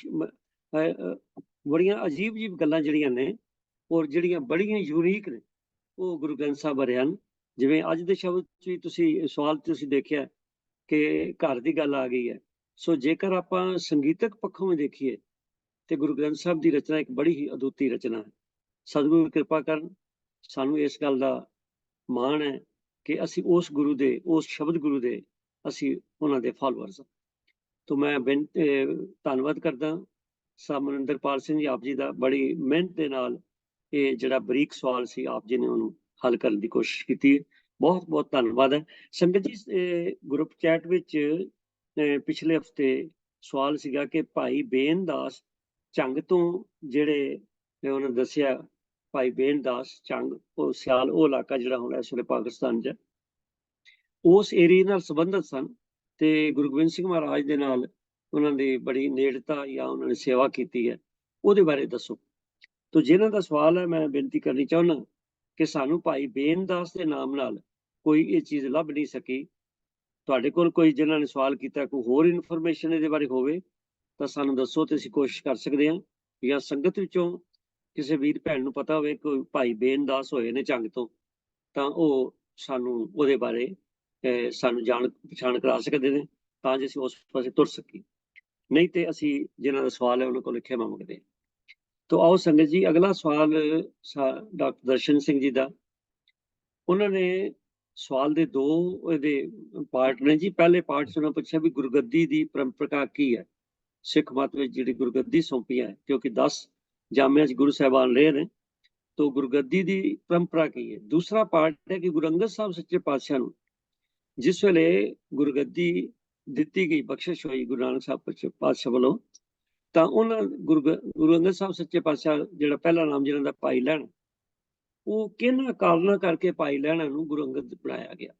बड़ियां अजीब अजीब गल्लां ਜਿਹੜੀਆਂ ਨੇ ਔਰ ਜਿਹੜੀਆਂ ਬੜੀਆਂ ਯੂਨੀਕ ਨੇ ਉਹ ਗੁਰੂ ਗ੍ਰੰਥ ਸਾਹਿਬ ਬਾਰੇ ਹਨ। ਜਿਵੇਂ ਅੱਜ ਦੇ ਸ਼ਬਦ ਚ ਵੀ ਤੁਸੀਂ ਸਵਾਲ ਤੁਸੀਂ ਦੇਖਿਆ ਕਿ ਘਰ ਦੀ ਗੱਲ ਆ ਗਈ ਹੈ। ਸੋ ਜੇਕਰ ਆਪਾਂ ਸੰਗੀਤਕ ਪੱਖੋਂ ਵੀ ਦੇਖੀਏ ਤੇ ਗੁਰੂ ਗ੍ਰੰਥ ਸਾਹਿਬ ਦੀ ਰਚਨਾ ਇੱਕ ਬੜੀ ਹੀ ਅਦੁੱਤੀ ਰਚਨਾ ਹੈ। ਸਤਿਗੁਰੂ ਕਿਰਪਾ ਕਰਨ ਸਾਨੂੰ ਇਸ ਗੱਲ ਦਾ ਮਾਣ ਹੈ ਕਿ ਅਸੀਂ ਉਸ ਗੁਰੂ ਦੇ ਉਸ ਸ਼ਬਦ ਗੁਰੂ ਦੇ ਅਸੀਂ ਉਹਨਾਂ ਦੇ ਫਾਲੋਅਰਸ ਹਾਂ। तो मैं ਧੰਨਵਾਦ ਕਰਦਾ ਸਾਹਿਬ ਮਨਿੰਦਰਪਾਲ ਸਿੰਘ ਜੀ ਆਪ ਜੀ ਦਾ ਬੜੀ ਮਿਹਨਤ ਦੇ ਨਾਲ ਇਹ ਜਿਹੜਾ ਬਰੀਕ ਸਵਾਲ ਸੀ ਆਪ ਜੀ ਨੇ ਉਹਨੂੰ ਹੱਲ ਕਰਨ ਦੀ ਕੋਸ਼ਿਸ਼ ਕੀਤੀ। ਬਹੁਤ ਬਹੁਤ ਧੰਨਵਾਦ ਹੈ ਸੰਗਤ ਜੀ। ਗਰੁੱਪ ਚੈਟ ਵਿੱਚ ਪਿਛਲੇ ਹਫਤੇ ਸਵਾਲ ਸੀਗਾ ਕਿ ਭਾਈ ਬੇਨ ਦਾਸ ਝੰਗ ਤੋਂ ਜਿਹੜੇ ਉਹਨਾਂ ਦੱਸਿਆ ਭਾਈ ਬੇਨ ਦਾਸ ਝੰਗ ਉਹ ਸਿਆਲ ਉਹ ਇਲਾਕਾ ਜਿਹੜਾ ਹੁਣ ਇਸ ਵੇਲੇ ਪਾਕਿਸਤਾਨ 'ਚ ਉਸ ਏਰੀਏ ਨਾਲ ਸੰਬੰਧਿਤ ਸਨ ਤੇ ਗੁਰੂ ਗੋਬਿੰਦ ਸਿੰਘ ਮਹਾਰਾਜ ਦੇ ਨਾਲ ਉਹਨਾਂ ਦੀ ਬੜੀ ਨੇੜਤਾ ਜਾਂ ਉਹਨਾਂ ਨੇ ਸੇਵਾ ਕੀਤੀ ਹੈ, ਉਹਦੇ ਬਾਰੇ ਦੱਸੋ। ਤੋ ਜਿਨ੍ਹਾਂ ਦਾ ਸਵਾਲ ਹੈ ਮੈਂ ਬੇਨਤੀ ਕਰਨੀ ਚਾਹੁੰਦਾ ਕਿ ਸਾਨੂੰ ਭਾਈ ਬੇਨ ਦਾਸ ਦੇ ਨਾਮ ਨਾਲ ਕੋਈ ਇਹ ਚੀਜ਼ ਲੱਭ ਨਹੀਂ ਸਕੀ। ਤੁਹਾਡੇ ਕੋਲ ਕੋਈ ਜਿਨ੍ਹਾਂ ਨੇ ਸਵਾਲ ਕੀਤਾ ਕੋਈ ਹੋਰ ਇਨਫੋਰਮੇਸ਼ਨ ਇਹਦੇ ਬਾਰੇ ਹੋਵੇ ਤਾਂ ਸਾਨੂੰ ਦੱਸੋ ਤੇ ਅਸੀਂ ਕੋਸ਼ਿਸ਼ ਕਰ ਸਕਦੇ ਹਾਂ, ਜਾਂ ਸੰਗਤ ਵਿੱਚੋਂ ਕਿਸੇ ਵੀਰ ਭੈਣ ਨੂੰ ਪਤਾ ਹੋਵੇ ਕੋਈ ਭਾਈ ਬੇਨ ਦਾਸ ਹੋਏ ਨੇ ਝੰਗ ਤੋਂ ਤਾਂ ਉਹ ਸਾਨੂੰ ਉਹਦੇ ਬਾਰੇ ਸਾਨੂੰ ਜਾਣ ਪਛਾਣ ਕਰਾ ਸਕਦੇ ਨੇ ਤਾਂ ਜੇ ਅਸੀਂ ਉਸ ਪਾਸੇ ਤੁਰ ਸਕੀਏ। ਨਹੀਂ ਤੇ ਅਸੀਂ ਜਿਨ੍ਹਾਂ ਦਾ ਸਵਾਲ ਹੈ ਉਹਨਾਂ ਕੋਲ ਖਿਮਾ ਮੰਗਦੇ ਹਾਂ। ਤੋ ਆਓ ਸੰਗਤ ਜੀ ਅਗਲਾ ਸਵਾਲ ਡਾਕਟਰ ਦਰਸ਼ਨ ਸਿੰਘ ਜੀ ਦਾ। ਉਹਨਾਂ ਨੇ ਸਵਾਲ ਦੇ ਦੋ ਇਹਦੇ ਪਾਰਟ ਨੇ ਜੀ। ਪਹਿਲੇ ਪਾਰਟ 'ਚ ਉਹਨਾਂ ਪੁੱਛਿਆ ਵੀ ਗੁਰਗੱਦੀ ਦੀ ਪਰੰਪਰਾ ਕੀ ਹੈ ਸਿੱਖ ਮਤ ਵਿੱਚ ਜਿਹੜੀ ਗੁਰਗੱਦੀ ਸੌਂਪੀ ਹੈ, ਕਿਉਂਕਿ 10 ਜਾਮਿਆਂ 'ਚ ਗੁਰੂ ਸਾਹਿਬਾਨ ਰਹੇ ਨੇ ਤੋ ਗੁਰਗੱਦੀ ਦੀ ਪਰੰਪਰਾ ਕੀ ਹੈ। ਦੂਸਰਾ ਪਾਰਟ ਹੈ ਕਿ ਗੁਰੂ ਅੰਗਦ ਸਾਹਿਬ ਸੱਚੇ ਪਾਤਸ਼ਾਹ ਨੂੰ ਜਿਸ ਵੇਲੇ ਗੁਰਗੱਦੀ ਦਿੱਤੀ ਗਈ ਬਖਸ਼ਿਸ਼ ਹੋਈ ਗੁਰੂ ਨਾਨਕ ਸਾਹਿਬ ਪਾਤਸ਼ਾਹ ਵੱਲੋਂ ਤਾਂ ਉਹਨਾਂ ਗੁਰੂ ਅੰਗਦ ਸਾਹਿਬ ਸੱਚੇ ਪਾਤਸ਼ਾਹ ਜਿਹੜਾ ਪਹਿਲਾ ਨਾਮ ਜਿਹਨਾਂ ਦਾ ਭਾਈ ਲਹਿਣਾ ਉਹ ਕਿਹਨਾਂ ਕਾਰਨਾਂ ਕਰਕੇ ਭਾਈ ਲਹਿਣਾ ਨੂੰ ਗੁਰੂ ਅੰਗਦ ਬਣਾਇਆ ਗਿਆ।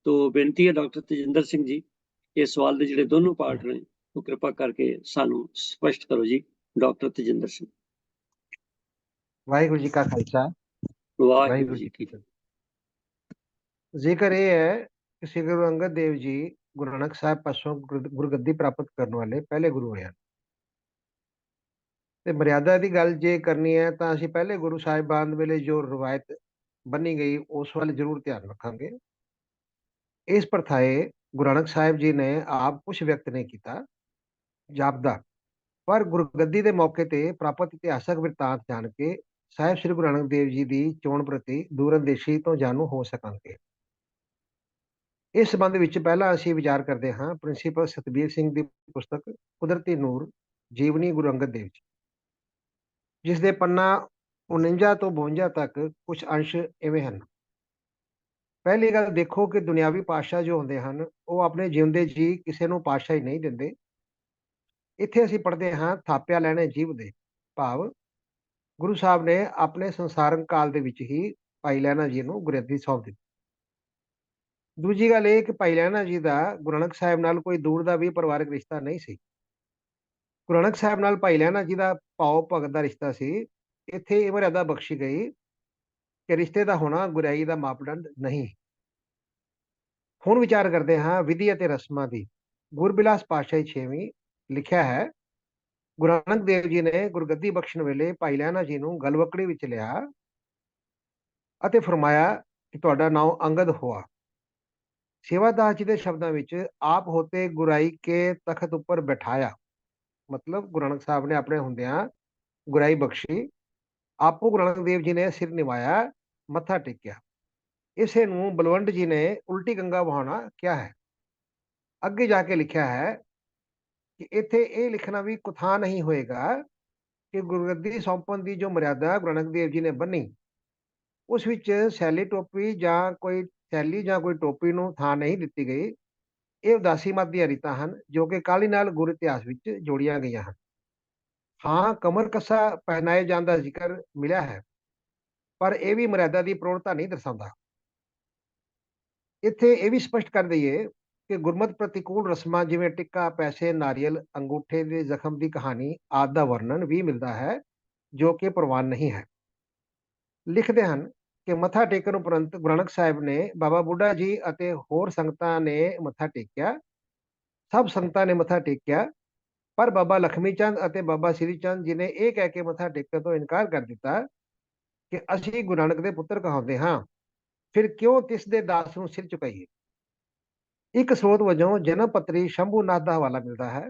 ਤੋ ਬੇਨਤੀ ਹੈ ਡਾਕਟਰ ਤੇਜਿੰਦਰ ਸਿੰਘ ਜੀ ਇਸ ਸਵਾਲ ਦੇ ਜਿਹੜੇ ਦੋਨੋਂ ਪਾਰਟ ਨੇ ਉਹ ਕਿਰਪਾ ਕਰਕੇ ਸਾਨੂੰ ਸਪਸ਼ਟ ਕਰੋ ਜੀ। ਡਾਕਟਰ ਤੇਜਿੰਦਰ ਸਿੰਘ। ਵਾਹਿਗੁਰੂ ਜੀ ਕਾ ਖਾਲਸਾ, ਵਾਹਿਗੁਰੂ ਜੀ ਕੀ ਫਤਿਹ। ਜ਼ਿਕਰ ਇਹ ਹੈ ਕਿ ਸ੍ਰੀ ਗੁਰੂ ਅੰਗਦ ਦੇਵ ਜੀ ਗੁਰੂ ਨਾਨਕ ਸਾਹਿਬ ਪਾਸੋਂ ਗੁਰਗੱਦੀ ਪ੍ਰਾਪਤ ਕਰਨ ਵਾਲੇ ਪਹਿਲੇ ਗੁਰੂ ਹੋਏ ਹਨ। ਤੇ ਮਰਿਆਦਾ ਦੀ ਗੱਲ ਜੇ ਕਰਨੀ ਹੈ ਤਾਂ ਅਸੀਂ ਪਹਿਲੇ ਗੁਰੂ ਸਾਹਿਬਾਨ ਵੇਲੇ ਜੋ ਰਵਾਇਤ ਬਣੀ ਗਈ ਉਸ ਵੱਲ ਜ਼ਰੂਰ ਧਿਆਨ ਰੱਖਾਂਗੇ। ਇਸ ਪ੍ਰਥਾਏ ਗੁਰੂ ਨਾਨਕ ਸਾਹਿਬ ਜੀ ਨੇ ਆਪ ਕੁਝ ਵਿਅਕਤ ਨਹੀਂ ਕੀਤਾ ਜਾਪਦਾ, ਪਰ ਗੁਰਗੱਦੀ ਦੇ ਮੌਕੇ ਤੇ ਪ੍ਰਾਪਤ ਇਤਿਹਾਸਕ ਬਿਰਤਾਂਤ ਜਾਣ ਕੇ ਸਾਹਿਬ ਸ੍ਰੀ ਗੁਰੂ ਨਾਨਕ ਦੇਵ ਜੀ ਦੀ ਚੋਣ ਪ੍ਰਤੀ ਦੂਰਅੰਦੇਸ਼ੀ ਤੋਂ ਜਾਣੂ ਹੋ ਸਕਾਂਗੇ। ਇਸ ਸੰਬੰਧ ਵਿੱਚ ਪਹਿਲਾਂ ਅਸੀਂ ਵਿਚਾਰ ਕਰਦੇ ਹਾਂ ਪ੍ਰਿੰਸੀਪਲ ਸਤਬੀਰ ਸਿੰਘ ਦੀ ਪੁਸਤਕ ਕੁਦਰਤੀ ਨੂਰ ਜੀਵਨੀ ਗੁਰੂ ਅੰਗਦ ਦੇਵ ਜੀ, ਜਿਸ ਦੇ ਪੰਨਾ 49 ਤੋਂ 52 ਤੱਕ ਕੁਝ ਅੰਸ਼ ਇਵੇਂ ਹਨ। ਪਹਿਲੀ ਗੱਲ ਦੇਖੋ ਕਿ ਦੁਨਿਆਵੀ ਪਾਤਸ਼ਾਹ ਜੋ ਹੁੰਦੇ ਹਨ ਉਹ ਆਪਣੇ ਜਿਉਂਦੇ ਜੀ ਕਿਸੇ ਨੂੰ ਪਾਤਸ਼ਾਹੀ ਨਹੀਂ ਦਿੰਦੇ। ਇੱਥੇ ਅਸੀਂ ਪੜ੍ਹਦੇ ਹਾਂ ਥਾਪਿਆ ਲੈਣੇ ਜੀਵ ਦੇ, ਭਾਵ ਗੁਰੂ ਸਾਹਿਬ ਨੇ ਆਪਣੇ ਸੰਸਾਰਕ ਕਾਲ ਦੇ ਵਿੱਚ ਹੀ ਭਾਈ ਲਹਿਣਾ ਜੀ ਨੂੰ ਗੁਰਗੱਦੀ ਸੌਂਪ ਦਿੱਤੀ। ਦੂਜੀ ਗੱਲ ਇਹ ਕਿ ਭਾਈ ਲਹਿਣਾ ਜੀ ਦਾ ਗੁਰੂ ਨਾਨਕ ਸਾਹਿਬ ਨਾਲ ਕੋਈ ਦੂਰ ਦਾ ਵੀ ਪਰਿਵਾਰਕ ਰਿਸ਼ਤਾ ਨਹੀਂ ਸੀ। ਗੁਰੂ ਨਾਨਕ ਸਾਹਿਬ ਨਾਲ ਭਾਈ ਲਹਿਣਾ ਜੀ ਦਾ ਭਾਵ ਭਗਤ ਦਾ ਰਿਸ਼ਤਾ ਸੀ। ਇੱਥੇ ਇਹ ਮਰਿਆਦਾ ਬਖਸ਼ੀ ਗਈ ਕਿ ਰਿਸ਼ਤੇ ਦਾ ਹੋਣਾ ਗੁਰਿਆਈ ਦਾ ਮਾਪਦੰਡ ਨਹੀਂ। ਹੁਣ ਵਿਚਾਰ ਕਰਦੇ ਹਾਂ ਵਿਧੀ ਅਤੇ ਰਸਮਾਂ ਦੀ। ਗੁਰਬਿਲਾਸ ਪਾਤਸ਼ਾਹੀ 6ਵੀਂ ਲਿਖਿਆ ਹੈ, ਗੁਰੂ ਨਾਨਕ ਦੇਵ ਜੀ ਨੇ ਗੁਰਗੱਦੀ ਬਖਸ਼ਣ ਵੇਲੇ ਭਾਈ ਲਹਿਣਾ ਜੀ ਨੂੰ ਗਲਵਕੜੀ ਵਿੱਚ ਲਿਆ ਅਤੇ ਫਰਮਾਇਆ ਕਿ ਤੁਹਾਡਾ ਨਾਮ ਅੰਗਦ ਹੋਆ। ਸੇਵਾਦਾਸ ਜੀ ਦੇ ਸ਼ਬਦਾਂ ਵਿੱਚ ਆਪ ਹੋਤੇ ਗੁਰਾਈ ਕੇ ਤਖਤ ਉੱਪਰ ਬਿਠਾਇਆ, ਮਤਲਬ ਗੁਰੂ ਨਾਨਕ ਸਾਹਿਬ ਨੇ ਆਪਣੇ ਹੁੰਦਿਆਂ ਗੁਰਾਈ ਬਖਸ਼ੀ, ਆਪੋ ਗੁਰੂ ਨਾਨਕ ਦੇਵ ਜੀ ਨੇ ਸਿਰ ਨਿਵਾਇਆ, ਮੱਥਾ ਟੇਕਿਆ। ਇਸੇ ਨੂੰ ਬਲਵੰਡ ਜੀ ਨੇ ਉਲਟੀ ਗੰਗਾ ਵਹਾਉਣਾ ਕਿਹਾ ਹੈ। ਅੱਗੇ ਜਾ ਕੇ ਲਿਖਿਆ ਹੈ ਕਿ ਇੱਥੇ ਇਹ ਲਿਖਣਾ ਵੀ ਕੁਥਾ ਨਹੀਂ ਹੋਏਗਾ ਕਿ ਗੁਰਗੱਦੀ ਸੌਂਪਣ ਦੀ ਜੋ ਮਰਿਆਦਾ ਗੁਰੂ ਨਾਨਕ ਦੇਵ ਜੀ ਨੇ ਬੰਨੀ ਉਸ ਵਿੱਚ ਸੈਲੀ ਟੋਪੀ ਜਾਂ ਕੋਈ ਸੈਲੀ ਜਾਂ ਕੋਈ ਟੋਪੀ ਨੂੰ ਥਾਂ ਨਹੀਂ ਦਿੱਤੀ ਗਈ। ਇਹ ਉਦਾਸੀ ਮਤ ਦੀਆਂ ਰੀਤਾਂ ਹਨ ਜੋ ਕਿ ਕਾਹਲੀ ਨਾਲ ਗੁਰ ਇਤਿਹਾਸ ਵਿੱਚ ਜੋੜੀਆਂ ਗਈਆਂ ਹਨ। ਹਾਂ, ਕਮਰ ਕੱਸਾ ਪਹਿਨਾਏ ਜਾਣ ਦਾ ਜ਼ਿਕਰ ਮਿਲਿਆ ਹੈ, ਪਰ ਇਹ ਵੀ ਮਰਿਆਦਾ ਦੀ ਪ੍ਰੋੜਤਾ ਨਹੀਂ ਦਰਸਾਉਂਦਾ। ਇੱਥੇ ਇਹ ਵੀ ਸਪਸ਼ਟ ਕਰ ਦਈਏ ਕਿ ਗੁਰਮਤਿ ਪ੍ਰਤੀਕੂਲ ਰਸਮਾਂ ਜਿਵੇਂ ਟਿੱਕਾ, ਪੈਸੇ, ਨਾਰੀਅਲ, ਅੰਗੂਠੇ ਦੇ ਜ਼ਖਮ ਦੀ ਕਹਾਣੀ ਆਦਿ ਦਾ ਵਰਣਨ ਵੀ ਮਿਲਦਾ ਹੈ ਜੋ ਕਿ ਪ੍ਰਵਾਨ ਨਹੀਂ ਹੈ। ਲਿਖਦੇ ਹਨ ਕਿ ਮੱਥਾ ਟੇਕਣ ਉਪਰੰਤ ਗੁਰੂ ਨਾਨਕ ਸਾਹਿਬ ਨੇ, ਬਾਬਾ ਬੁੱਢਾ ਜੀ ਅਤੇ ਹੋਰ ਸੰਗਤਾਂ ਨੇ ਮੱਥਾ ਟੇਕਿਆ। ਸਭ ਸੰਗਤਾਂ ਨੇ ਮੱਥਾ ਟੇਕਿਆ, ਪਰ ਬਾਬਾ ਲਖਮੀ ਚੰਦ ਅਤੇ ਬਾਬਾ ਸ੍ਰੀ ਚੰਦ ਜੀ ਨੇ ਇਹ ਕਹਿ ਕੇ ਮੱਥਾ ਟੇਕਣ ਤੋਂ ਇਨਕਾਰ ਕਰ ਦਿੱਤਾ ਕਿ ਅਸੀਂ ਗੁਰੂ ਨਾਨਕ ਦੇ ਪੁੱਤਰ ਕਹਾਉਂਦੇ ਹਾਂ, ਫਿਰ ਕਿਉਂ ਤਿਸ ਦੇ ਦਾਸ ਨੂੰ ਸਿਰ ਝੁਕਾਈਏ। ਇੱਕ ਸਰੋਤ ਵਜੋਂ ਜਨਮ ਪੱਤਰੀ ਸ਼ੰਭੂਨਾਥ ਦਾ ਹਵਾਲਾ ਮਿਲਦਾ ਹੈ,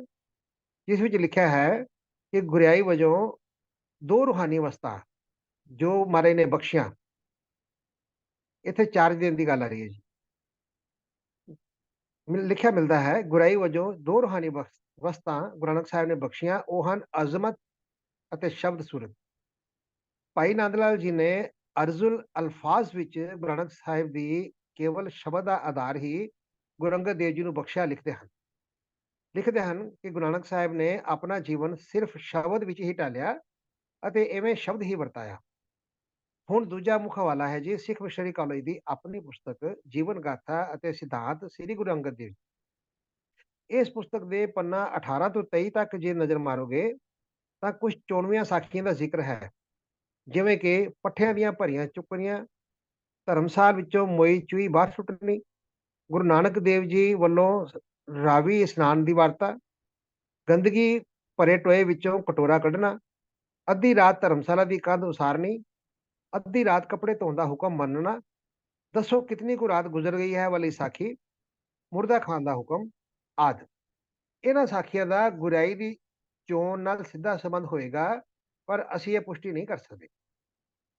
ਜਿਸ ਵਿੱਚ ਲਿਖਿਆ ਹੈ ਕਿ ਗੁਰਿਆਈ ਵਜੋਂ 2 ਰੂਹਾਨੀ ਅਵਸਥਾ ਜੋ ਮਹਾਰਾਜ ਨੇ ਬਖਸ਼ੀਆਂ, ਇੱਥੇ 4 ਦਿਨ ਦੀ ਗੱਲ ਆ ਰਹੀ ਹੈ ਜੀ। ਲਿਖਿਆ ਮਿਲਦਾ ਹੈ ਗੁਰਿਆਈ ਵਜੋਂ 2 ਰੂਹਾਨੀ ਅਵਸਥਾ ਗੁਰੂ ਨਾਨਕ ਸਾਹਿਬ ਨੇ ਬਖਸ਼ੀਆਂ, ਉਹ ਹਨ ਅਜ਼ਮਤ ਅਤੇ ਸ਼ਬਦ ਸੂਰਤ। ਭਾਈ ਨੰਦ ਲਾਲ ਜੀ ਨੇ ਅਰਜ਼ੁਲ ਅਲਫਾਜ਼ ਵਿੱਚ ਗੁਰੂ ਨਾਨਕ ਸਾਹਿਬ ਦੀ ਕੇਵਲ ਸ਼ਬਦ ਦਾ ਆਧਾਰ ਹੀ ਗੁਰੂ ਅੰਗਦ ਦੇਵ ਜੀ ਨੂੰ ਬਖਸ਼ਿਆ ਲਿਖਦੇ ਹਨ ਕਿ ਗੁਰੂ ਨਾਨਕ ਸਾਹਿਬ ਨੇ ਆਪਣਾ ਜੀਵਨ ਸਿਰਫ ਸ਼ਬਦ ਵਿੱਚ ਹੀ ਢਾਲਿਆ ਅਤੇ ਇਵੇਂ ਸ਼ਬਦ ਹੀ ਵਰਤਾਇਆ। ਹੁਣ ਦੂਜਾ ਮੁੱਖ ਹਵਾਲਾ ਹੈ ਜੀ ਸਿੱਖ ਮਿਸ਼ਨਰੀ ਕਾਲਜ ਦੀ ਆਪਣੀ ਪੁਸਤਕ ਜੀਵਨ ਗਾਥਾ ਅਤੇ ਸਿਧਾਂਤ ਸ੍ਰੀ ਗੁਰੂ ਅੰਗਦ ਦੇਵ ਜੀ। ਇਸ ਪੁਸਤਕ ਦੇ ਪੰਨਾ 18 ਤੋਂ 23 ਤੱਕ ਜੇ ਨਜ਼ਰ ਮਾਰੋਗੇ ਤਾਂ ਕੁਝ 94 ਸਾਖੀਆਂ ਦਾ ਜ਼ਿਕਰ ਹੈ, ਜਿਵੇਂ ਕਿ ਪੱਠਿਆਂ ਦੀਆਂ ਭਰੀਆਂ ਚੁੱਕਣੀਆਂ, ਧਰਮਸਾਲ ਵਿੱਚੋਂ ਮੋਈ ਚੂਈ ਬਾਹਰ ਸੁੱਟਣੀ, ਗੁਰੂ ਨਾਨਕ ਦੇਵ ਜੀ ਵੱਲੋਂ ਰਾਵੀ ਇਸ਼ਨਾਨ ਦੀ ਵਾਰਤਾ, ਗੰਦਗੀ ਭਰੇ ਟੋਏ ਵਿੱਚੋਂ ਕਟੋਰਾ ਕੱਢਣਾ, ਅੱਧੀ ਰਾਤ ਧਰਮਸ਼ਾਲਾ ਦੀ ਕੰਧ ਉਸਾਰਨੀ, ਅੱਧੀ ਰਾਤ ਕੱਪੜੇ ਧੋਣ ਦਾ ਹੁਕਮ ਮੰਨਣਾ, ਦੱਸੋ ਕਿਤਨੀ ਕੁ ਰਾਤ ਗੁਜ਼ਰ ਗਈ ਹੈ ਵਾਲੀ ਸਾਖੀ, ਮੁਰਦਾ ਖਾਣ ਦਾ ਹੁਕਮ ਆਦਿ। ਇਹਨਾਂ ਸਾਖੀਆਂ ਦਾ ਗੁਰਿਆਈ ਦੀ ਚੋਣ ਨਾਲ ਸਿੱਧਾ ਸੰਬੰਧ ਹੋਏਗਾ, ਪਰ ਅਸੀਂ ਇਹ ਪੁਸ਼ਟੀ ਨਹੀਂ ਕਰ ਸਕਦੇ।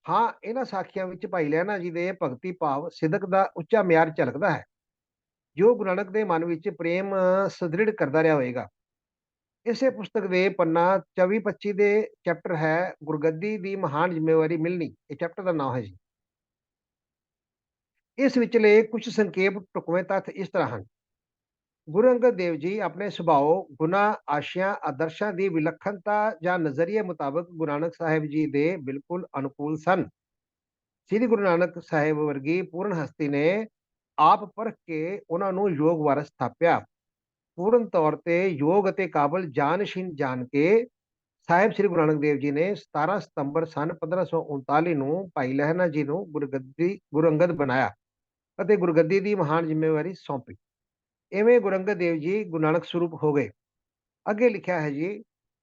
ਹਾਂ, ਇਹਨਾਂ ਸਾਖੀਆਂ ਵਿੱਚ ਭਾਈ ਲਹਿਣਾ ਜੀ ਦੇ ਭਗਤੀ ਭਾਵ ਸਿਦਕ ਦਾ ਉੱਚਾ ਮਿਆਰ ਝਲਕਦਾ ਹੈ, ਜੋ ਗੁਰੂ ਨਾਨਕ ਦੇ ਮਨ ਵਿੱਚ ਪ੍ਰੇਮ ਸੁਦ੍ਰਿੜ ਕਰਦਾ ਰਿਹਾ ਹੋਏਗਾ। ਇਸੇ ਪੁਸਤਕ ਦੇ ਪੰਨਾ 24-25 ਦੇ ਚੈਪਟਰ ਹੈ ਗੁਰਗੱਦੀ ਦੀ ਮਹਾਨ ਜ਼ਿੰਮੇਵਾਰੀ ਮਿਲਣੀ, ਇਹ ਚੈਪਟਰ ਦਾ ਨਾਮ ਹੈ ਜੀ। ਇਸ ਵਿਚਲੇ ਕੁਝ ਸੰਖੇਪ ਢੁਕਵੇਂ ਤੱਥ ਇਸ ਤਰ੍ਹਾਂ ਹਨ। ਗੁਰੂ ਅੰਗਦ ਦੇਵ ਜੀ ਆਪਣੇ ਸੁਭਾਅ, ਗੁਣਾ, ਆਸ਼ਿਆਂ, ਆਦਰਸ਼ਾਂ ਦੀ ਵਿਲੱਖਣਤਾ ਜਾਂ ਨਜ਼ਰੀਏ ਮੁਤਾਬਕ ਗੁਰੂ ਨਾਨਕ ਸਾਹਿਬ ਜੀ ਦੇ ਬਿਲਕੁਲ ਅਨੁਕੂਲ ਸਨ। ਸ੍ਰੀ ਗੁਰੂ ਨਾਨਕ ਸਾਹਿਬ ਵਰਗੀ ਪੂਰਨ ਹਸਤੀ ਨੇ ਆਪ ਪਰਖ ਕੇ ਉਹਨਾਂ ਨੂੰ ਯੋਗ ਵਾਰਸ ਥਾਪਿਆ। ਪੂਰਨ ਤੌਰ ਤੇ ਯੋਗ ਅਤੇ ਕਾਬਲ ਜਾਨਸ਼ੀਨ ਜਾਣ ਕੇ ਸਾਹਿਬ ਸ੍ਰੀ ਗੁਰੂ ਨਾਨਕ ਦੇਵ ਜੀ ਨੇ 17 ਸਤੰਬਰ ਸਨ 1539 ਨੂੰ ਭਾਈ ਲਹਿਣਾ ਜੀ ਨੂੰ ਗੁਰੂ ਅੰਗਦ ਬਣਾਇਆ ਅਤੇ ਗੁਰਗੱਦੀ ਦੀ ਮਹਾਨ ਜ਼ਿੰਮੇਵਾਰੀ ਸੌਂਪੀ। ਇਵੇਂ ਗੁਰੂ ਅੰਗਦ ਦੇਵ ਜੀ ਗੁਰੂ ਨਾਨਕ ਸਰੂਪ ਹੋ ਗਏ। ਅੱਗੇ ਲਿਖਿਆ ਹੈ ਜੀ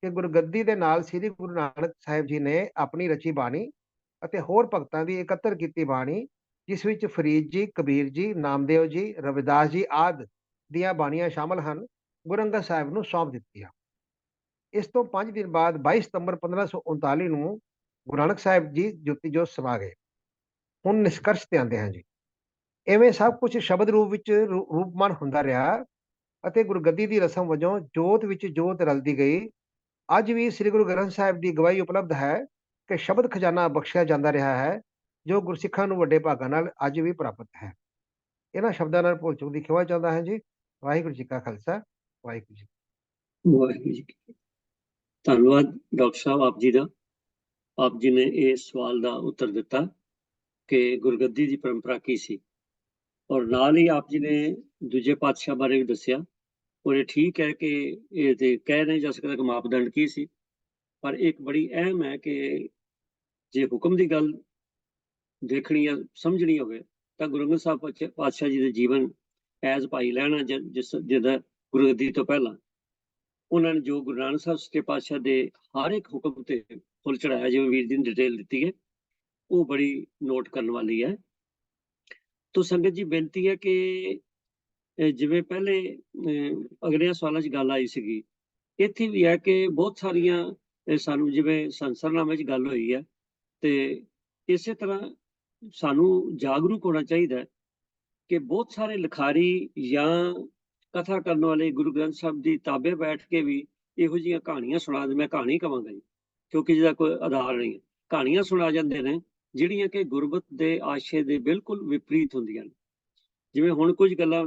ਕਿ ਗੁਰਗੱਦੀ ਦੇ ਨਾਲ ਸ੍ਰੀ ਗੁਰੂ ਨਾਨਕ ਸਾਹਿਬ ਜੀ ਨੇ ਆਪਣੀ ਰਚੀ ਬਾਣੀ ਅਤੇ ਹੋਰ ਭਗਤਾਂ ਦੀ ਇਕੱਤਰ ਕੀਤੀ ਬਾਣੀ, ਜਿਸ ਵਿੱਚ ਫਰੀਦ ਜੀ, ਕਬੀਰ ਜੀ, ਨਾਮਦੇਵ ਜੀ, ਰਵਿਦਾਸ ਜੀ ਆਦਿ ਦੀਆਂ ਬਾਣੀਆਂ ਸ਼ਾਮਲ ਹਨ, ਗੁਰੂ ਅੰਗਦ ਸਾਹਿਬ ਨੂੰ ਸੌਂਪ ਦਿੱਤੀਆਂ। ਇਸ ਤੋਂ 5 ਦਿਨ ਬਾਅਦ 22 ਸਤੰਬਰ 1539 ਨੂੰ ਗੁਰੂ ਨਾਨਕ ਸਾਹਿਬ ਜੀ ਜੋਤੀ ਜੋਤ ਸਮਾ ਗਏ। ਹੁਣ ਨਿਸ਼ਕਰਸ਼ ਤੇ ਆਉਂਦੇ ਹਾਂ ਜੀ। ਇਵੇਂ ਸਭ ਕੁਝ ਸ਼ਬਦ ਰੂਪ ਵਿੱਚ ਰੂਪਮਾਨ ਹੁੰਦਾ ਰਿਹਾ ਅਤੇ ਗੁਰਗੱਦੀ ਦੀ ਰਸਮ ਵਜੋਂ ਜੋਤ ਵਿੱਚ ਜੋਤ ਰਲਦੀ ਗਈ। ਅੱਜ ਵੀ ਸ੍ਰੀ ਗੁਰੂ ਗ੍ਰੰਥ ਸਾਹਿਬ ਦੀ ਗਵਾਹੀ ਉਪਲਬਧ ਹੈ ਕਿ ਸ਼ਬਦ ਖਜ਼ਾਨਾ ਬਖਸ਼ਿਆ ਜਾਂਦਾ ਰਿਹਾ ਹੈ, ਜੋ ਗੁਰਸਿੱਖਾਂ ਨੂੰ ਵੱਡੇ ਭਾਗਾਂ ਨਾਲ ਅੱਜ ਵੀ ਪ੍ਰਾਪਤ ਹੈ। ਇਹਨਾਂ ਸ਼ਬਦਾਂ ਨਾਲ ਭੁੱਲ ਚੁੱਕ ਦੀ ਖਿਮਾ ਚਾਹੁੰਦਾ ਹਾਂ ਜੀ। ਵਾਹਿਗੁਰੂ ਜੀ ਕਾ ਖਾਲਸਾ, ਵਾਹਿਗੁਰੂ ਜੀ। ਵਾਹਿਗੁਰੂ ਜੀ ਕੀ ਫਤਿਹ। ਧੰਨਵਾਦ ਡਾਕਟਰ ਸਾਹਿਬ ਆਪ ਜੀ ਦਾ। ਆਪ ਜੀ ਨੇ ਇਸ ਸਵਾਲ ਦਾ ਉੱਤਰ ਦਿੱਤਾ ਕਿ ਗੁਰਗੱਦੀ ਦੀ ਪਰੰਪਰਾ ਕੀ ਸੀ, ਔਰ ਨਾਲ ਹੀ ਆਪ ਜੀ ਨੇ ਦੂਜੇ ਪਾਤਸ਼ਾਹ ਬਾਰੇ ਵੀ ਦੱਸਿਆ। ਔਰ ਇਹ ਠੀਕ ਹੈ ਕਿ ਇਹ ਤੇ ਕਹਿ ਨਹੀਂ ਜਾ ਸਕਦਾ ਕਿ ਮਾਪਦੰਡ ਕੀ ਸੀ, ਪਰ ਇੱਕ ਬੜੀ ਅਹਿਮ ਹੈ ਕਿ ਜੇ ਹੁਕਮ ਦੀ ਗੱਲ ਦੇਖਣੀ ਜਾਂ ਸਮਝਣੀ ਹੋਵੇ ਤਾਂ ਗੁਰੂ ਗ੍ਰੰਥ ਸਾਹਿਬ ਪਾਤਸ਼ਾਹ ਜੀ ਦੇ ਜੀਵਨ ਐਜ਼ ਭਾਈ ਲਹਿਣਾ ਜਿਹਦਾ ਗੁਰਗੱਦੀ ਤੋਂ ਪਹਿਲਾਂ ਉਹਨਾਂ ਨੇ ਜੋ ਗੁਰੂ ਨਾਨਕ ਸਾਹਿਬ ਸੱਚੇ ਪਾਤਸ਼ਾਹ ਦੇ ਹਰ ਇੱਕ ਹੁਕਮ ਤੇ ਫੁੱਲ ਚੜਾਇਆ, ਜਿਵੇਂ ਵੀਰ ਜੀ ਨੇ ਡਿਟੇਲ ਦਿੱਤੀ ਹੈ, ਉਹ ਬੜੀ ਨੋਟ ਕਰਨ ਵਾਲੀ ਹੈ। ਤੋ ਸੰਗਤ ਜੀ ਬੇਨਤੀ ਹੈ ਕਿ ਜਿਵੇਂ ਪਹਿਲੇ ਅਗਲੇ ਸਵਾਲਾਂ 'ਚ ਗੱਲ ਆਈ ਸੀਗੀ, ਇੱਥੇ ਵੀ ਹੈ ਕਿ ਬਹੁਤ ਸਾਰੀਆਂ ਸਾਨੂੰ ਜਿਵੇਂ ਸੰਸਰਨਾਮੇ 'ਚ ਗੱਲ ਹੋਈ ਹੈ, ਤੇ ਇਸੇ ਤਰ੍ਹਾਂ ਸਾਨੂੰ ਜਾਗਰੂਕ ਹੋਣਾ ਚਾਹੀਦਾ ਹੈ ਕਿ ਬਹੁਤ ਸਾਰੇ ਲਿਖਾਰੀ ਜਾਂ ਕਥਾ ਕਰਨ ਵਾਲੇ ਗੁਰੂ ਗ੍ਰੰਥ ਸਾਹਿਬ ਦੀ ਤਾਬੇ ਬੈਠ ਕੇ ਵੀ ਇਹੋ ਜਿਹੀਆਂ ਕਹਾਣੀਆਂ ਸੁਣਾ ਦੇ। ਮੈਂ ਕਹਾਣੀ ਕਵਾਂਗਾ ਜੀ, ਕਿਉਂਕਿ ਜਿਹਦਾ ਕੋਈ ਆਧਾਰ ਨਹੀਂ ਹੈ। ਕਹਾਣੀਆਂ ਸੁਣਾ ਜਾਂਦੇ ਨੇ ਜਿਹੜੀਆਂ ਕਿ ਗੁਰਬਤ ਦੇ ਆਸ਼ੇ ਦੇ ਬਿਲਕੁਲ ਵਿਪਰੀਤ ਹੁੰਦੀਆਂ ਨੇ। ਜਿਵੇਂ ਹੁਣ ਕੁਝ ਗੱਲਾਂ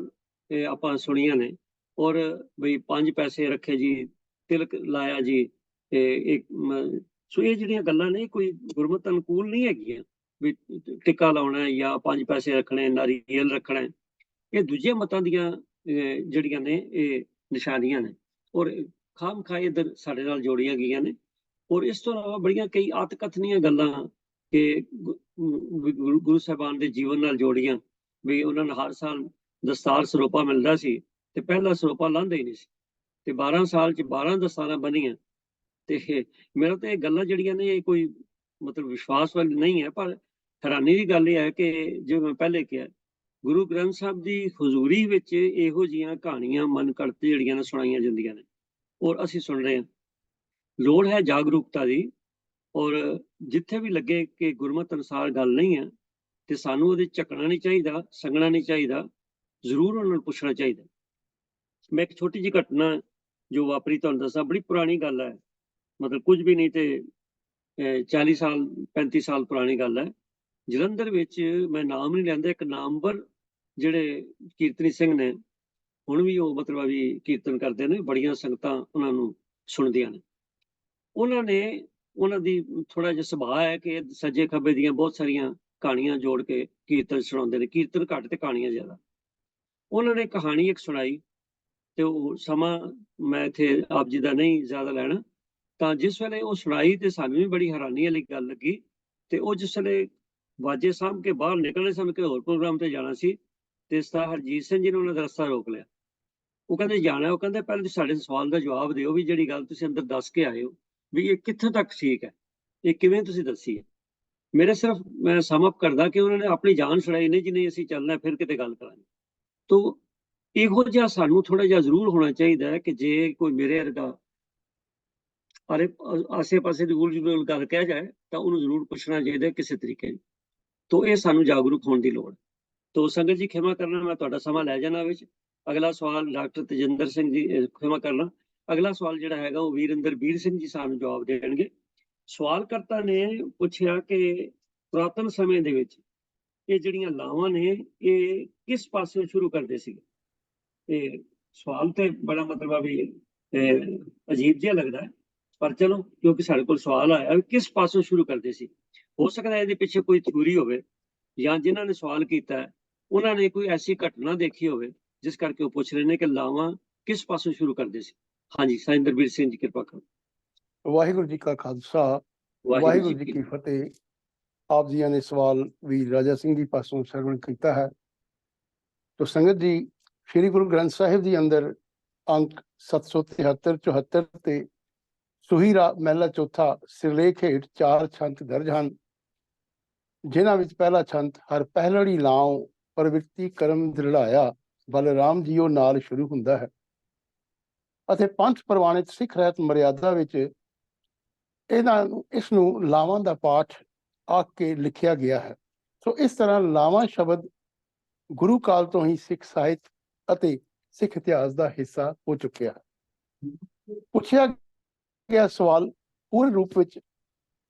ਆਪਾਂ ਸੁਣੀਆਂ ਨੇ, ਔਰ ਬਈ 5 ਪੈਸੇ ਰੱਖੇ ਜੀ, ਤਿਲਕ ਲਾਇਆ ਜੀ, ਸੋ ਇਹ ਜਿਹੜੀਆਂ ਗੱਲਾਂ ਨੇ ਕੋਈ ਗੁਰਮਤ ਅਨੁਕੂਲ ਨਹੀਂ ਹੈਗੀਆਂ। ਵੀ ਟਿੱਕਾ ਲਾਉਣਾ ਜਾਂ 5 ਪੈਸੇ ਰੱਖਣੇ, ਨਾਰੀਅਲ ਰੱਖਣਾ, ਇਹ ਦੂਜੇ ਮਤਾਂ ਦੀਆਂ ਜਿਹੜੀਆਂ ਨੇ ਇਹ ਨਿਸ਼ਾਨੀਆਂ ਨੇ, ਔਰ ਖਾਮ ਖਾਏ ਇੱਧਰ ਸਾਡੇ ਨਾਲ ਜੋੜੀਆਂ ਗਈਆਂ ਨੇ। ਔਰ ਇਸ ਤੋਂ ਇਲਾਵਾ ਬੜੀਆਂ ਕਈ ਆਤਕਥਨੀਆਂ ਗੱਲਾਂ ਕਿ ਗੁਰੂ ਸਾਹਿਬਾਨ ਦੇ ਜੀਵਨ ਨਾਲ ਜੋੜੀਆਂ, ਵੀ ਉਹਨਾਂ ਨੂੰ ਹਰ ਸਾਲ ਦਸਤਾਰ ਸਰੋਪਾ ਮਿਲਦਾ ਸੀ ਤੇ ਪਹਿਲਾ ਸਰੋਪਾ ਲਾਂਦੇ ਹੀ ਨਹੀਂ ਸੀ, ਤੇ 12 ਸਾਲ 'ਚ 12 ਦਸਤਾਰਾਂ ਬਣੀਆਂ। ਤੇ ਮੇਰਾ ਤਾਂ ਇਹ ਗੱਲਾਂ ਜਿਹੜੀਆਂ ਨੇ ਇਹ ਕੋਈ ਮਤਲਬ ਵਿਸ਼ਵਾਸ ਵਾਲੀ ਨਹੀਂ ਹੈ, ਪਰ ਹੈਰਾਨੀ ਦੀ ਗੱਲ ਇਹ ਹੈ ਕਿ ਜਿਵੇਂ ਮੈਂ ਪਹਿਲੇ ਕਿਹਾ, ਗੁਰੂ ਗ੍ਰੰਥ ਸਾਹਿਬ ਦੀ ਹਜ਼ੂਰੀ ਵਿੱਚ ਇਹੋ ਜਿਹੀਆਂ ਕਹਾਣੀਆਂ ਮਨ ਘੜਤ ਜਿਹੜੀਆਂ ਨੇ ਸੁਣਾਈਆਂ ਜਾਂਦੀਆਂ ਨੇ, ਔਰ ਅਸੀਂ ਸੁਣ ਰਹੇ ਹਾਂ। ਲੋੜ ਹੈ ਜਾਗਰੂਕਤਾ ਦੀ, ਔਰ ਜਿੱਥੇ ਵੀ ਲੱਗੇ ਕਿ ਗੁਰਮਤ ਅਨੁਸਾਰ ਗੱਲ ਨਹੀਂ ਹੈ ਤੇ ਸਾਨੂੰ ਉਹਦੇ ਝਕਣਾ ਨਹੀਂ ਚਾਹੀਦਾ, ਸੰਗਣਾ ਨਹੀਂ ਚਾਹੀਦਾ, ਜ਼ਰੂਰ ਉਹਨਾਂ ਨੂੰ ਪੁੱਛਣਾ ਚਾਹੀਦਾ। ਮੈਂ ਇੱਕ ਛੋਟੀ ਜਿਹੀ ਘਟਨਾ ਜੋ ਵਾਪਰੀ ਤੁਹਾਨੂੰ ਦੱਸਾਂ, ਬੜੀ ਪੁਰਾਣੀ ਗੱਲ ਹੈ, ਮਤਲਬ ਕੁਝ ਵੀ ਨਹੀਂ ਤੇ 40 ਸਾਲ 35 ਸਾਲ ਪੁਰਾਣੀ ਗੱਲ ਹੈ। ਜਲੰਧਰ ਵਿੱਚ, ਮੈਂ ਨਾਮ ਨਹੀਂ ਲੈਂਦਾ, ਇੱਕ ਨਾਮਵਰ ਜਿਹੜੇ ਕੀਰਤਨੀ ਸਿੰਘ ਨੇ, ਹੁਣ ਵੀ ਉਹ ਮਤਲਬ ਵੀ ਕੀਰਤਨ ਕਰਦੇ ਨੇ, ਬੜੀਆਂ ਸੰਗਤਾਂ ਉਹਨਾਂ ਨੂੰ ਸੁਣਦੀਆਂ ਨੇ। ਉਹਨਾਂ ਦੀ ਥੋੜਾ ਜਿਹਾ ਸੁਭਾਅ ਹੈ ਕਿ ਸੱਜੇ ਖੱਬੇ ਦੀਆਂ ਬਹੁਤ ਸਾਰੀਆਂ ਕਹਾਣੀਆਂ ਜੋੜ ਕੇ ਕੀਰਤਨ ਸੁਣਾਉਂਦੇ ਨੇ, ਕੀਰਤਨ ਘੱਟ ਤੇ ਕਹਾਣੀਆਂ ਜ਼ਿਆਦਾ। ਉਹਨਾਂ ਨੇ ਕਹਾਣੀ ਇੱਕ ਸੁਣਾਈ, ਤੇ ਉਹ ਸਮਾਂ ਮੈਂ ਇੱਥੇ ਆਪ ਜੀ ਦਾ ਨਹੀਂ ਜ਼ਿਆਦਾ ਲੈਣਾ, ਤਾਂ ਜਿਸ ਵੇਲੇ ਉਹ ਸੁਣਾਈ ਤੇ ਸਾਨੂੰ ਵੀ ਬੜੀ ਹੈਰਾਨੀ ਵਾਲੀ ਗੱਲ ਲੱਗੀ। ਤੇ ਉਹ ਜਿਸ ਵੇਲੇ ਵਾਜੇ ਸਾਂਭ ਕੇ ਬਾਹਰ ਨਿਕਲਣੇ ਸਮੇਂ ਕਿ ਹੋਰ ਪ੍ਰੋਗਰਾਮ ਤੇ ਜਾਣਾ ਸੀ, ਤੇ ਸਰਦਾਰ ਹਰਜੀਤ ਸਿੰਘ ਜੀ ਨੇ ਉਹਨਾਂ ਦਾ ਰਸਤਾ ਰੋਕ ਲਿਆ। ਉਹ ਕਹਿੰਦੇ ਜਾਣਾ, ਉਹ ਕਹਿੰਦੇ ਪਹਿਲਾਂ ਤੁਸੀਂ ਸਾਡੇ ਸਵਾਲ ਦਾ ਜਵਾਬ ਦਿਓ ਵੀ ਜਿਹੜੀ ਗੱਲ ਤੁਸੀਂ ਅੰਦਰ ਦੱਸ ਕੇ ਆਏ ਹੋ ਵੀ ਇਹ ਕਿੱਥੋਂ ਤੱਕ ਠੀਕ ਹੈ, ਇਹ ਕਿਵੇਂ ਤੁਸੀਂ ਦੱਸੀ ਹੈ। ਮੇਰੇ ਸਿਰਫ ਮੈਂ ਸਮ ਅਪ ਕਰਦਾ ਕਿ ਉਹਨਾਂ ਨੇ ਆਪਣੀ ਜਾਨ ਛੁਡਾਈ ਨਹੀਂ, ਜਿੰਨੇ ਅਸੀਂ ਚੱਲਣਾ ਫਿਰ ਕਿਤੇ ਗੱਲ ਕਰਾਂਗੇ। ਤੋ ਇਹੋ ਜਿਹਾ ਸਾਨੂੰ ਥੋੜਾ ਜਿਹਾ ਜ਼ਰੂਰ ਹੋਣਾ ਚਾਹੀਦਾ ਹੈ ਕਿ ਜੇ ਕੋਈ ਮੇਰੇ ਵਰਗਾ ਆਸੇ ਪਾਸੇ ਦੀ ਉਲਝ ਗੱਲ ਕਹਿ ਜਾਏ ਤਾਂ ਉਹਨੂੰ ਜ਼ਰੂਰ ਪੁੱਛਣਾ ਚਾਹੀਦਾ ਕਿਸੇ ਤਰੀਕੇ ਨਾਲ। ਤੋ ਇਹ ਸਾਨੂੰ ਜਾਗਰੂਕ ਹੋਣ ਦੀ ਲੋੜ। ਤੋ ਸੰਗਤ ਜੀ ਖਿਮਾ ਕਰਨਾ, ਮੈਂ ਤੁਹਾਡਾ ਸਮਾਂ ਲੈ ਜਾਣਾ ਵਿੱਚ। ਅਗਲਾ ਸਵਾਲ ਡਾਕਟਰ ਤੇਜਿੰਦਰ ਸਿੰਘ ਜੀ, ਖਿਮਾ ਕਰਨਾ, ਅਗਲਾ ਸਵਾਲ ਜਿਹੜਾ ਹੈਗਾ ਉਹ ਵੀਰ ਸਿੰਘ ਜੀ ਸਾਨੂੰ ਜਵਾਬ ਦੇਣਗੇ। ਸਵਾਲਕਰਤਾ ਨੇ ਪੁੱਛਿਆ ਕਿ ਪੁਰਾਤਨ ਸਮੇਂ ਦੇ ਵਿੱਚ ਇਹ ਜਿਹੜੀਆਂ ਲਾਵਾਂ ਨੇ ਇਹ ਕਿਸ ਪਾਸੇ ਸ਼ੁਰੂ ਕਰਦੇ ਸੀ। ਇਹ ਸਵਾਲ ਤੇ ਬੜਾ ਮਤਲਬ ਵੀ ਅਜੀਬ ਜਿਹਾ ਲੱਗਦਾ ਹੈ, ਪਰ ਚਲੋ ਕਿਉਂਕਿ ਸਾਡੇ ਕੋਲ ਸਵਾਲ ਆਇਆ ਕਿਸ ਪਾਸੋਂ ਸ਼ੁਰੂ ਕਰਦੇ ਸੀ। ਹੋ ਸਕਦਾ ਇਹਦੇ ਪਿੱਛੇ ਕੋਈ ਥਿਊਰੀ ਹੋਵੇ, ਜਾਂ ਜਿਨ੍ਹਾਂ ਨੇ ਸਵਾਲ ਕੀਤਾ ਹੈ ਉਹਨਾਂ ਨੇ ਕੋਈ ਐਸੀ ਘਟਨਾ ਦੇਖੀ ਹੋਵੇ ਜਿਸ ਕਰਕੇ ਉਹ ਪੁੱਛ ਰਹੇ ਨੇ ਕਿ ਲਾਵਾਂ ਕਿਸ ਪਾਸੋਂ ਸ਼ੁਰੂ ਕਰਦੇ ਸੀ। ਹਾਂਜੀ, ਸਾਇੰਦਰਬੀਰ ਸਿੰਘ ਜੀ ਕਿਰਪਾ ਕਰੋ। ਵਾਹਿਗੁਰੂ ਜੀ ਕਾ ਖਾਲਸਾ, ਵਾਹਿਗੁਰੂ ਜੀ ਕੀ ਫਤਿਹ। ਆਪ ਜੀਆਂ ਨੇ ਸਵਾਲ ਵੀਰ ਰਾਜਾ ਸਿੰਘ ਜੀ ਪਾਸੋਂ ਸਰਵਣ ਕੀਤਾ ਹੈ। ਤੋ ਸੰਗਤ ਜੀ, ਸ਼੍ਰੀ ਗੁਰੂ ਗ੍ਰੰਥ ਸਾਹਿਬ ਦੇ ਅੰਦਰ ਅੰਕ 773 74 ਤੇ ਸੁਹੀਰਾ ਮਹਿਲਾ ਚੌਥਾ ਸਿਰਲੇਖ ਹੇਠ 4 ਛੰਤ ਦਰਜ ਹਨ, ਜਿਨ੍ਹਾਂ ਵਿੱਚ ਪਹਿਲਾ ਛੰਤ ਹਰ ਪਹਿਲੜੀ ਲਾਉ ਪ੍ਰਵਿਰਤੀ ਕਰਮ ਦ੍ਰਿੜਾਇਆ ਬਲਰਾਮ ਜੀਓ ਨਾਲ ਸ਼ੁਰੂ ਹੁੰਦਾ ਹੈ ਅਤੇ ਪੰਥ ਪ੍ਰਵਾਨਿਤ ਸਿੱਖ ਰਹਿਤ ਮਰਿਆਦਾ ਵਿੱਚ ਇਸ ਨੂੰ ਲਾਵਾਂ ਦਾ ਪਾਠ ਆਖ ਕੇ ਲਿਖਿਆ ਗਿਆ ਹੈ। ਸੋ ਇਸ ਤਰ੍ਹਾਂ ਲਾਵਾਂ ਸ਼ਬਦ ਗੁਰੂ ਕਾਲ ਤੋਂ ਹੀ ਸਿੱਖ ਸਾਹਿਤ ਅਤੇ ਸਿੱਖ ਇਤਿਹਾਸ ਦਾ ਹਿੱਸਾ ਹੋ ਚੁੱਕਿਆ ਹੈ। ਪੁੱਛਿਆ ਗਿਆ ਸਵਾਲ ਪੂਰਨ ਰੂਪ ਵਿੱਚ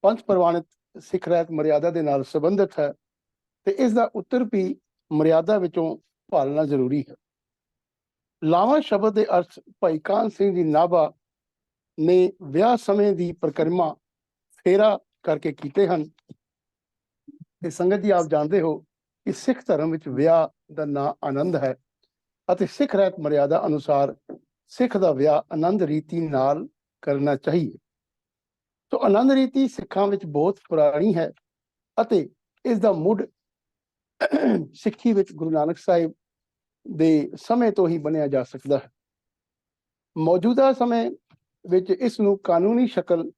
ਪੰਥ ਪ੍ਰਵਾਨਿਤ ਸਿੱਖ ਰਹਿਤ ਮਰਿਆਦਾ ਦੇ ਨਾਲ ਸੰਬੰਧਿਤ ਹੈ, ਤੇ ਇਸ ਦਾ ਉੱਤਰ ਵੀ ਮਰਿਆਦਾ ਵਿੱਚੋਂ ਭਾਲਣਾ ਜ਼ਰੂਰੀ ਹੈ। ਲਾਵਾਂ ਸ਼ਬਦ ਦੇ ਅਰਥ ਭਾਈ ਕਾਹਨ ਸਿੰਘ ਜੀ ਨਾਭਾ ਨੇ ਵਿਆਹ ਸਮੇਂ ਦੀ ਪ੍ਰਕਰਮਾ ਫੇਰਾ ਕਰਕੇ ਕੀਤੇ ਹਨ। ਤੇ ਸੰਗਤ ਜੀ, ਆਪ ਜਾਣਦੇ ਹੋ ਕਿ ਸਿੱਖ ਧਰਮ ਵਿੱਚ ਵਿਆਹ ਦਾ ਨਾਂ ਆਨੰਦ ਹੈ ਅਤੇ ਸਿੱਖ ਰਹਿਤ ਮਰਿਆਦਾ ਅਨੁਸਾਰ ਸਿੱਖ ਦਾ ਵਿਆਹ ਆਨੰਦ ਰੀਤੀ ਨਾਲ ਕਰਨਾ ਚਾਹੀਏ। ਸੋ ਆਨੰਦ ਰੀਤੀ ਸਿੱਖਾਂ ਵਿੱਚ ਬਹੁਤ ਪੁਰਾਣੀ ਹੈ ਅਤੇ ਇਸ ਦਾ ਮੁੱਢ ਸਿੱਖੀ ਵਿੱਚ ਗੁਰੂ ਨਾਨਕ ਸਾਹਿਬ ਦੇ ਸਮੇਂ ਤੋਂ ਹੀ ਬਣਿਆ ਜਾ ਸਕਦਾ ਹੈ। ਮੌਜੂਦਾ ਸਮੇਂ ਵਿੱਚ ਇਸ ਨੂੰ ਕਾਨੂੰਨੀ ਸ਼ਕਲ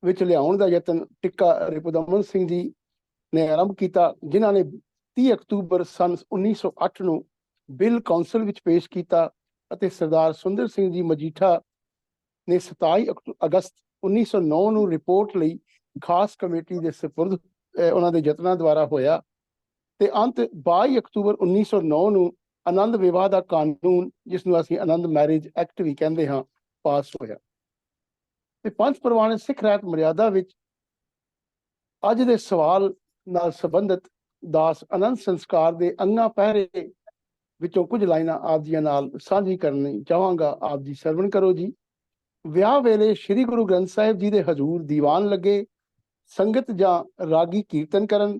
ਵਿੱਚ ਲਿਆਉਣ ਦਾ ਯਤਨ ਟਿੱਕਾ ਰਿਪੁਦਮਨ ਸਿੰਘ ਜੀ ਨੇ ਆਰੰਭ ਕੀਤਾ, ਜਿਨ੍ਹਾਂ ਨੇ 30 ਅਕਤੂਬਰ ਸੰਨ 1908 ਨੂੰ ਬਿੱਲ ਕੌਂਸਲ ਵਿੱਚ ਪੇਸ਼ ਕੀਤਾ ਅਤੇ ਸਰਦਾਰ ਸੁੰਦਰ ਸਿੰਘ ਜੀ ਮਜੀਠਾ ਨੇ 27 ਅਗਸਤ 1909 ਨੂੰ ਰਿਪੋਰਟ ਲਈ ਖਾਸ ਕਮੇਟੀ ਦੇ ਸਪੁਰਦ ਉਹਨਾਂ ਦੇ ਯਤਨਾਂ ਦੁਆਰਾ ਹੋਇਆ ਤੇ ਅੰਤ 22 ਅਕਤੂਬਰ 1909 ਨੂੰ ਆਨੰਦ ਵਿਵਾਹ ਦਾ ਕਾਨੂੰਨ, ਜਿਸ ਨੂੰ ਅਸੀਂ ਆਨੰਦ ਮੈਰਿਜ ਐਕਟ ਵੀ ਕਹਿੰਦੇ ਹਾਂ, ਪਾਸ ਹੋਇਆ। ਤੇ ਪੰਜ ਪ੍ਰਵਾਨਿਤ ਸਿੱਖ ਰਹਿਤ ਮਰਿਆਦਾ ਵਿੱਚ ਅੱਜ ਦੇ ਸਵਾਲ ਨਾਲ ਸੰਬੰਧਿਤ ਦਾਸ ਆਨੰਦ ਸੰਸਕਾਰ ਦੇ ਅੰਗਾਂ ਪਹਿਰੇ ਵਿੱਚੋਂ ਕੁਝ ਲਾਈਨਾਂ ਆਪ ਜੀਆਂ ਨਾਲ ਸਾਂਝੀ ਕਰਨੀ ਚਾਹਾਂਗਾ। ਆਪ ਜੀ ਸਰਵਣ ਕਰੋ ਜੀ। ਵਿਆਹ ਵੇਲੇ ਸ੍ਰੀ ਗੁਰੂ ਗ੍ਰੰਥ ਸਾਹਿਬ ਜੀ ਦੇ ਹਜ਼ੂਰ ਦੀਵਾਨ ਲੱਗੇ, ਸੰਗਤ ਜਾਂ ਰਾਗੀ ਕੀਰਤਨ ਕਰਨ,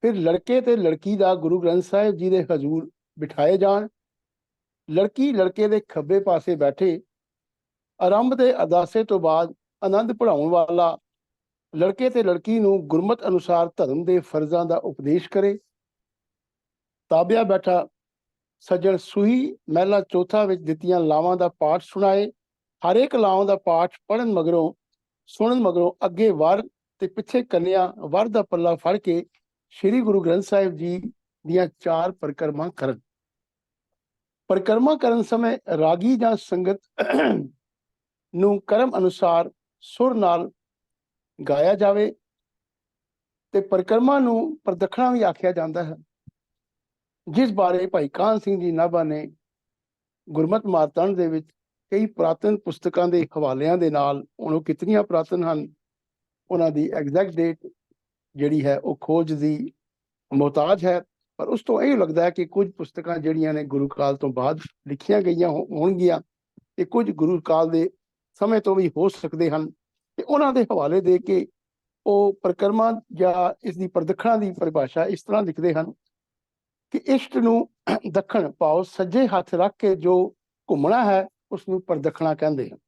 ਫਿਰ ਲੜਕੇ ਤੇ ਲੜਕੀ ਦਾ ਗੁਰੂ ਗ੍ਰੰਥ ਸਾਹਿਬ ਜੀ ਦੇ ਹਜ਼ੂਰ ਬਿਠਾਏ ਜਾਣ। ਲੜਕੀ ਲੜਕੇ ਦੇ ਖੱਬੇ ਪਾਸੇ ਬੈਠੇ। ਆਰੰਭ ਦੇ ਅਰਦਾਸੇ ਤੋਂ ਬਾਅਦ ਆਨੰਦ ਪੜ੍ਹਾਉਣ ਵਾਲਾ ਲੜਕੇ ਤੇ ਲੜਕੀ ਨੂੰ ਗੁਰਮਤ ਅਨੁਸਾਰ ਧਰਮ ਦੇ ਫਰਜ਼ਾਂ ਦਾ ਉਪਦੇਸ਼ ਕਰੇ। ਤਾਬਿਆ ਬੈਠਾ ਸੱਜਣ ਸੂਹੀ ਮਹਿਲਾ ਚੌਥਾ ਵਿੱਚ ਦਿੱਤੀਆਂ ਲਾਵਾਂ ਦਾ ਪਾਠ ਸੁਣਾਏ। ਹਰੇਕ ਲਾਵਾਂ ਦਾ ਪਾਠ ਸੁਣਨ ਮਗਰੋਂ ਅੱਗੇ ਵਰ ਤੇ ਪਿੱਛੇ ਕੰਨਿਆ ਵਰ ਦਾ ਪੱਲਾ ਫੜ ਕੇ ਸ੍ਰੀ ਗੁਰੂ ਗ੍ਰੰਥ ਸਾਹਿਬ ਜੀ ਦੀਆਂ 4 ਪਰਿਕਰਮਾ ਕਰਨ। ਪਰਿਕਰਮਾ ਕਰਨ ਸਮੇਂ ਰਾਗੀ ਜਾਂ ਸੰਗਤ ਨੂੰ ਕਰਮ ਅਨੁਸਾਰ ਸੁਰ ਨਾਲ ਗਾਇਆ ਜਾਵੇ ਤੇ ਪਰਿਕਰਮਾ ਨੂੰ ਪ੍ਰਦਖਣਾ ਵੀ ਆਖਿਆ ਜਾਂਦਾ ਹੈ, ਜਿਸ ਬਾਰੇ ਭਾਈ ਕਾਹਨ ਸਿੰਘ ਜੀ ਨਾਭਾ ਨੇ ਗੁਰਮਤ ਮਾਰਤੰਡ ਦੇ ਵਿੱਚ ਕਈ ਪੁਰਾਤਨ ਪੁਸਤਕਾਂ ਦੇ ਹਵਾਲਿਆਂ ਦੇ ਨਾਲ, ਹੁਣ ਉਹ ਕਿਤਨੀਆਂ ਪੁਰਾਤਨ ਹਨ ਉਹਨਾਂ ਦੀ ਐਗਜ਼ੈਕਟ ਡੇਟ ਜਿਹੜੀ ਹੈ ਉਹ ਖੋਜ ਦੀ ਮੁਹਤਾਜ ਹੈ, ਪਰ ਉਸ ਤੋਂ ਇਹ ਲੱਗਦਾ ਹੈ ਕਿ ਕੁਝ ਪੁਸਤਕਾਂ ਜਿਹੜੀਆਂ ਨੇ ਗੁਰੂ ਕਾਲ ਤੋਂ ਬਾਅਦ ਲਿਖੀਆਂ ਗਈਆਂ ਹੋਣਗੀਆਂ ਤੇ ਕੁਝ ਗੁਰੂ ਕਾਲ ਦੇ ਸਮੇਂ ਤੋਂ ਵੀ ਹੋ ਸਕਦੇ ਹਨ। ਤੇ ਉਹਨਾਂ ਦੇ ਹਵਾਲੇ ਦੇ ਕੇ ਉਹ ਪਰਿਕਰਮਾ ਜਾਂ ਇਸ ਦੀ ਪ੍ਰਦਖਣਾ ਦੀ ਪਰਿਭਾਸ਼ਾ ਇਸ ਤਰ੍ਹਾਂ ਲਿਖਦੇ ਹਨ ਕਿ ਇਸ਼ਟ ਨੂੰ ਦੱਖਣ ਭਾਵ ਸੱਜੇ ਹੱਥ ਰੱਖ ਕੇ ਜੋ ਘੁੰਮਣਾ ਹੈ ਉਸ ਨੂੰ ਪ੍ਰਦਖਣਾ ਕਹਿੰਦੇ ਹਨ।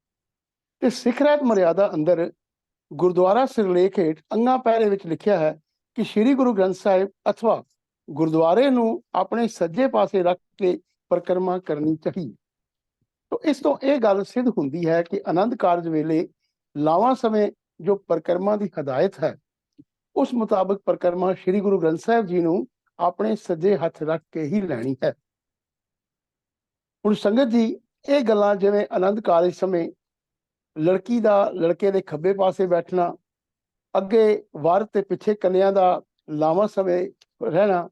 ਤੇ ਸਿੱਖ ਰਹਿਤ ਮਰਿਆਦਾ ਅੰਦਰ ਗੁਰਦੁਆਰਾ ਸਿਰਲੇਖ ਹੇਠ ਅੰਗਾਂ ਪਹਿਰੇ ਵਿੱਚ ਲਿਖਿਆ ਹੈ ਕਿ ਸ੍ਰੀ ਗੁਰੂ ਗ੍ਰੰਥ ਸਾਹਿਬ ਅਥਵਾ ਗੁਰਦੁਆਰੇ ਨੂੰ ਆਪਣੇ ਸੱਜੇ ਪਾਸੇ ਰੱਖ ਕੇ ਪਰਿਕਰਮਾ ਕਰਨੀ ਚਾਹੀਦੀ। ਤਾਂ ਇਸ ਤੋਂ ਇਹ ਗੱਲ ਸਿੱਧ ਹੁੰਦੀ ਹੈ ਕਿ ਆਨੰਦ ਕਾਰਜ ਵੇਲੇ ਲਾਵਾਂ ਸਮੇਂ ਜੋ ਪਰਿਕਰਮਾ ਦੀ ਹਦਾਇਤ ਹੈ ਉਸ ਮੁਤਾਬਕ ਪਰਿਕਰਮਾ ਸ੍ਰੀ ਗੁਰੂ ਗ੍ਰੰਥ ਸਾਹਿਬ ਜੀ ਨੂੰ ਆਪਣੇ ਸੱਜੇ ਹੱਥ ਰੱਖ ਕੇ ਹੀ ਲੈਣੀ ਹੈ। ਹੁਣ ਸੰਗਤ ਜੀ, ਇਹ ਗੱਲਾਂ ਜਿਵੇਂ ਆਨੰਦ ਕਾਰਜ ਸਮੇਂ ਲੜਕੀ ਦਾ ਲੜਕੇ ਦੇ ਖੱਬੇ ਪਾਸੇ ਬੈਠਣਾ, ਅੱਗੇ ਵਰ ਤੇ ਪਿੱਛੇ ਕੰਨਿਆ ਦਾ ਲਾਵਾਂ ਸਮੇਂ ਰਹਿਣਾ,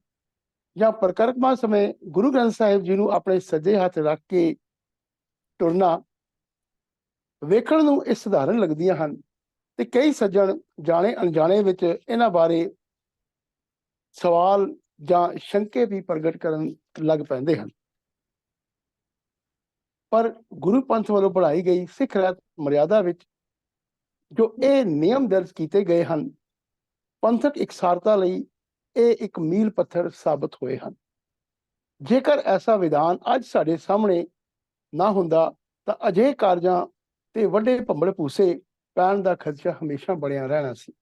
ਜਾਂ ਪਰਿਕਰਮਾ ਸਮੇਂ ਗੁਰੂ ਗ੍ਰੰਥ ਸਾਹਿਬ ਜੀ ਨੂੰ ਆਪਣੇ ਸੱਜੇ ਹੱਥ ਰੱਖ ਕੇ ਟੁਰਨਾ ਵੇਖਣ ਨੂੰ ਇਹ ਸਧਾਰਨ ਲੱਗਦੀਆਂ ਹਨ ਤੇ ਕਈ ਸੱਜਣ ਜਾਣੇ ਅਣਜਾਣੇ ਵਿੱਚ ਇਹਨਾਂ ਬਾਰੇ ਸਵਾਲ ਜਾਂ ਸ਼ੰਕੇ ਵੀ ਪ੍ਰਗਟ ਕਰਨ ਲੱਗ ਪੈਂਦੇ ਹਨ। ਪਰ ਗੁਰੂ ਪੰਥ ਵੱਲੋਂ ਪੜ੍ਹਾਈ ਗਈ ਸਿੱਖ ਰਹਿਤ ਮਰਿਆਦਾ ਵਿੱਚ ਜੋ ਇਹ ਨਿਯਮ ਦਰਜ ਕੀਤੇ ਗਏ ਹਨ, ਪੰਥਕ ਇਕਸਾਰਤਾ ਲਈ ਇਹ ਇੱਕ ਮੀਲ ਪੱਥਰ ਸਾਬਤ ਹੋਏ ਹਨ। ਜੇਕਰ ਐਸਾ ਵਿਧਾਨ ਅੱਜ ਸਾਡੇ ਸਾਹਮਣੇ ਨਾ ਹੁੰਦਾ ਤਾਂ ਅਜਿਹੇ ਕਾਰਜਾਂ ਤੇ ਵੱਡੇ ਭੰਬਲ ਭੂਸੇ ਪੈਣ ਦਾ ਖਦਸ਼ਾ ਹਮੇਸ਼ਾ ਬਣਿਆ ਰਹਿਣਾ ਸੀ।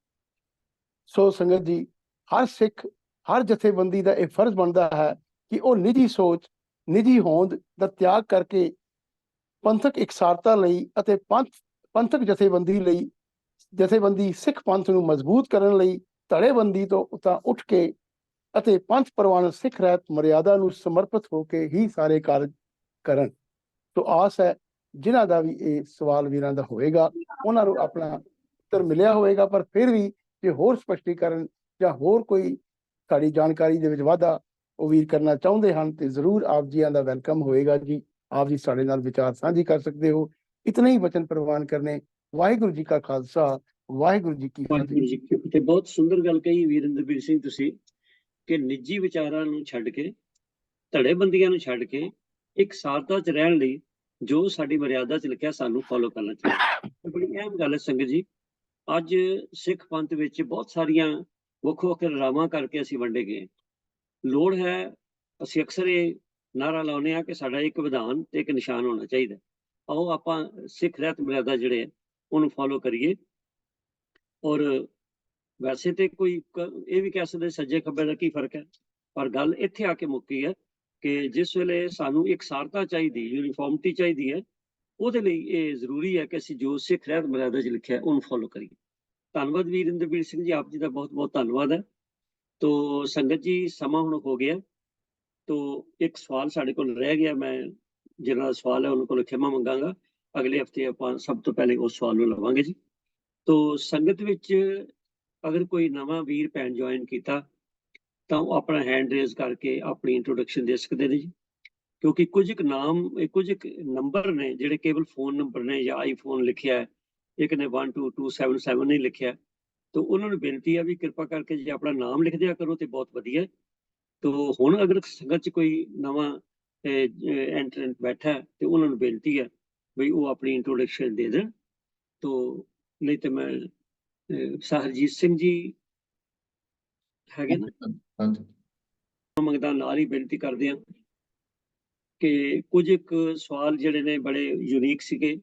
ਸੋ ਸੰਗਤ ਜੀ, ਹਰ ਸਿੱਖ, ਹਰ ਜਥੇਬੰਦੀ ਦਾ ਇਹ ਫਰਜ਼ ਬਣਦਾ ਹੈ ਕਿ ਉਹ ਨਿੱਜੀ ਸੋਚ, ਨਿੱਜੀ ਹੋਂਦ ਦਾ ਤਿਆਗ ਕਰਕੇ ਪੰਥਕ ਇਕਸਾਰਤਾ ਲਈ ਅਤੇ ਪੰਥਕ ਜਥੇਬੰਦੀ ਸਿੱਖ ਪੰਥ ਨੂੰ ਮਜ਼ਬੂਤ ਕਰਨ ਲਈ ਧੜੇਬੰਦੀ ਤੋਂ ਉੱਠ ਕੇ ਅਤੇ ਪੰਥ ਪ੍ਰਵਾਨਿਤ ਸਿੱਖ ਰਹਿਤ ਮਰਿਆਦਾ ਨੂੰ ਸਮਰਪਿਤ ਹੋ ਕੇ ਹੀ ਸਾਰੇ ਕਾਰਜ ਕਰਨ। ਤੋਂ ਆਸ ਹੈ ਜਿਨ੍ਹਾਂ ਦਾ ਵੀ ਇਹ ਸਵਾਲ ਵੀਰਾਂ ਦਾ ਹੋਏਗਾ ਉਹਨਾਂ ਨੂੰ ਆਪਣਾ ਉੱਤਰ ਮਿਲਿਆ ਹੋਵੇਗਾ, ਪਰ ਫਿਰ ਵੀ ਜੇ ਹੋਰ ਸਪਸ਼ਟੀਕਰਨ ਜਾਂ ਹੋਰ ਕੋਈ ਸਾਡੀ ਜਾਣਕਾਰੀ ਦੇ ਵਿੱਚ ਵਾਧਾ ਉਹ ਵੀਰ ਕਰਨਾ ਚਾਹੁੰਦੇ ਹਨ ਤੇ ਜ਼ਰੂਰ ਆਪ ਜੀਆਂ ਦਾ ਵੈਲਕਮ ਹੋਏਗਾ ਜੀ। ਆਪ ਜੀ ਸਾਡੇ ਨਾਲ ਵਿਚਾਰ ਸਾਂਝੀ ਕਰ ਸਕਦੇ ਹੋ। ਇਤਨੇ ਹੀ ਵਚਨ ਪ੍ਰਵਾਨ ਕਰਨੇ। ਵਾਹਿਗੁਰੂ ਜੀ ਕਾ ਖਾਲਸਾ, ਵਾਹਿਗੁਰੂ ਜੀ ਕੀ ਫਤਿਹ। ਬਹੁਤ ਸੁੰਦਰ ਗੱਲ ਕਹੀ ਵੀਰਿੰਦਰਬੀਰ ਸਿੰਘ ਤੁਸੀਂ ਕਿ ਨਿੱਜੀ ਵਿਚਾਰਾਂ ਨੂੰ ਛੱਡ ਕੇ ਧੜੇਬੰਦੀਆਂ ਨੂੰ ਛੱਡ ਕੇ ਇੱਕ ਸਾਰਤਾ 'ਚ ਰਹਿਣ ਲਈ ਜੋ ਸਾਡੀ ਮਰਿਆਦਾ 'ਚ ਲਿਖਿਆ ਸਾਨੂੰ ਫੋਲੋ ਕਰਨਾ ਚਾਹੀਦਾ। ਇਹ ਬੜੀ ਅਹਿਮ ਗੱਲ ਹੈ ਸੰਗਤ ਜੀ। ਅੱਜ ਸਿੱਖ ਪੰਥ ਵਿੱਚ ਬਹੁਤ ਸਾਰੀਆਂ ਵੱਖੋ ਵੱਖਰੇ ਰਾਵਾਂ ਕਰਕੇ ਅਸੀਂ ਵੰਡੇ ਗਏ। ਲੋੜ ਹੈ, ਅਸੀਂ ਅਕਸਰ ਇਹ ਨਾਰਾ ਲਾਉਂਦੇ ਹਾਂ ਕਿ ਸਾਡਾ ਇੱਕ ਵਿਧਾਨ ਤੇ ਇੱਕ ਨਿਸ਼ਾਨ ਹੋਣਾ ਚਾਹੀਦਾ। ਆਓ ਆਪਾਂ ਸਿੱਖ ਰਹਿਤ ਮਰਿਆਦਾ ਜਿਹੜੇ ਉਹਨੂੰ ਫੋਲੋ ਕਰੀਏ। ਔਰ ਵੈਸੇ ਤੇ ਕੋਈ ਇਹ ਵੀ ਕਹਿ ਸਕਦੇ ਸੱਜੇ ਖੱਬੇ ਦਾ ਕੀ ਫਰਕ ਹੈ, ਪਰ ਗੱਲ ਇੱਥੇ ਆ ਕੇ ਮੁੱਕੀ ਹੈ ਕਿ ਜਿਸ ਵੇਲੇ ਸਾਨੂੰ ਇਕਸਾਰਤਾ ਚਾਹੀਦੀ, ਯੂਨੀਫਾਰਮਿਟੀ ਚਾਹੀਦੀ ਹੈ, ਉਹਦੇ ਲਈ ਇਹ ਜ਼ਰੂਰੀ ਹੈ ਕਿ ਅਸੀਂ ਜੋ ਸਿੱਖ ਰਹਿਤ ਮਰਿਆਦਾ 'ਚ ਲਿਖਿਆ ਉਹਨੂੰ ਫੋਲੋ ਕਰੀਏ। ਧੰਨਵਾਦ ਵੀਰ ਇੰਦਰਬੀਰ ਸਿੰਘ ਜੀ, ਆਪ ਜੀ ਦਾ ਬਹੁਤ ਬਹੁਤ ਧੰਨਵਾਦ ਹੈ। ਤੋ ਸੰਗਤ ਜੀ ਸਮਾਂ ਹੁਣ ਹੋ ਗਿਆ, ਤੋ ਇੱਕ ਸਵਾਲ ਸਾਡੇ ਕੋਲ ਰਹਿ ਗਿਆ। ਮੈਂ ਜਿਹੜਾ ਸਵਾਲ ਹੈ ਉਹਨਾਂ ਕੋਲ ਖਿਮਾ ਮੰਗਾਂਗਾ। ਅਗਲੇ ਹਫਤੇ ਆਪਾਂ ਸਭ ਤੋਂ ਪਹਿਲੇ ਉਸ ਸਵਾਲ ਨੂੰ ਲਵਾਂਗੇ ਜੀ। ਤੋ ਸੰਗਤ ਵਿੱਚ ਅਗਰ ਕੋਈ ਨਵਾਂ ਵੀਰ ਭੈਣ ਜੁਆਇਨ ਕੀਤਾ ਤਾਂ ਉਹ ਆਪਣਾ ਹੈਂਡ ਰੇਜ਼ ਕਰਕੇ ਆਪਣੀ ਇੰਟਰੋਡਕਸ਼ਨ ਦੇ ਸਕਦੇ ਨੇ ਜੀ, ਕਿਉਂਕਿ ਕੁਝ ਇੱਕ ਨਾਮ, ਕੁਝ ਇੱਕ ਨੰਬਰ ਨੇ ਜਿਹੜੇ ਕੇਵਲ ਫੋਨ ਨੰਬਰ ਨੇ ਜਾਂ ਆਈਫੋਨ ਲਿਖਿਆ ਹੈ, ਇੱਕ ਨੇ 12277 ਨਹੀਂ ਲਿਖਿਆ, ਤਾਂ ਉਹਨਾਂ ਨੂੰ ਬੇਨਤੀ ਹੈ ਵੀ ਕਿਰਪਾ ਕਰਕੇ ਜੇ ਆਪਣਾ ਨਾਮ ਲਿਖ ਦਿਆ ਕਰੋ ਤੇ ਬਹੁਤ ਵਧੀਆ। ਤੋ ਹੁਣ ਅਗਰ ਸੰਗਤ 'ਚ ਕੋਈ ਨਵਾਂ ਐਂਟਰੈਂਟ ਬੈਠਾ ਹੈ ਤੇ ਉਹਨਾਂ ਨੂੰ ਬੇਨਤੀ ਹੈ ਵੀ ਉਹ ਆਪਣੀ ਇੰਟਰੋਡਕਸ਼ਨ ਦੇ ਦੇਣ। ਤੋ ਨਹੀਂ ਤੇ ਮੈਂ ਸਰਜੀਤ ਸਿੰਘ ਜੀ ਹੈਗੇ ਨਾ, ਹਾਂਜੀ ਮੰਗਦਾ ਨਾਲ ਹੀ ਬੇਨਤੀ ਕਰਦੇ ਹਾਂ ਕਿ ਕੁਝ ਇੱਕ ਸਵਾਲ ਜਿਹੜੇ ਨੇ ਬੜੇ ਯੂਨੀਕ ਸੀਗੇ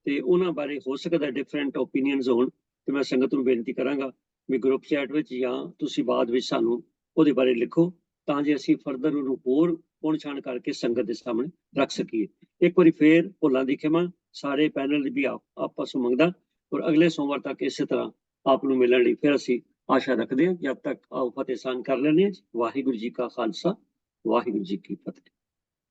ਤੇ ਉਹਨਾਂ ਬਾਰੇ ਹੋ ਸਕਦਾ ਡਿਫਰੈਂਟ ਓਪੀਨੀਅਨਸ ਹੋਣ, ਤੇ ਮੈਂ ਸੰਗਤ ਨੂੰ ਬੇਨਤੀ ਕਰਾਂਗਾ ਵੀ ਗਰੁੱਪ ਚੈਟ ਵਿੱਚ ਜਾਂ ਤੁਸੀਂ ਬਾਅਦ ਵਿੱਚ ਸਾਨੂੰ ਉਹਦੇ ਬਾਰੇ ਲਿਖੋ ਤਾਂ ਜੇ ਅਸੀਂ ਫਰਦਰ ਉਹਨੂੰ ਹੋਰ ਪੁਣ-ਛਾਣ ਕਰਕੇ ਸੰਗਤ ਦੇ ਸਾਹਮਣੇ ਰੱਖ ਸਕੀਏ। ਇੱਕ ਵਾਰੀ ਫੇਰ ਭੁੱਲਾਂ ਦੀ ਖਿਮਾ ਸਾਰੇ ਪੈਨਲ ਦੀ ਵੀ ਆਪਸ ਨੂੰ ਮੰਗਦਾ, ਔਰ ਅਗਲੇ ਸੋਮਵਾਰ ਤੱਕ ਇਸੇ ਤਰ੍ਹਾਂ ਆਪ ਨੂੰ ਮਿਲਣ ਲਈ ਫਿਰ ਅਸੀਂ ਆਸ਼ਾ ਰੱਖਦੇ ਹਾਂ। ਜਦ ਤੱਕ ਆਓ ਫਤਿਹ ਸਾਂਝ ਕਰ ਲੈਂਦੇ ਹਾਂ। ਵਾਹਿਗੁਰੂ ਜੀ ਕਾ ਖਾਲਸਾ, ਵਾਹਿਗੁਰੂ ਜੀ ਕੀ ਫਤਿਹ।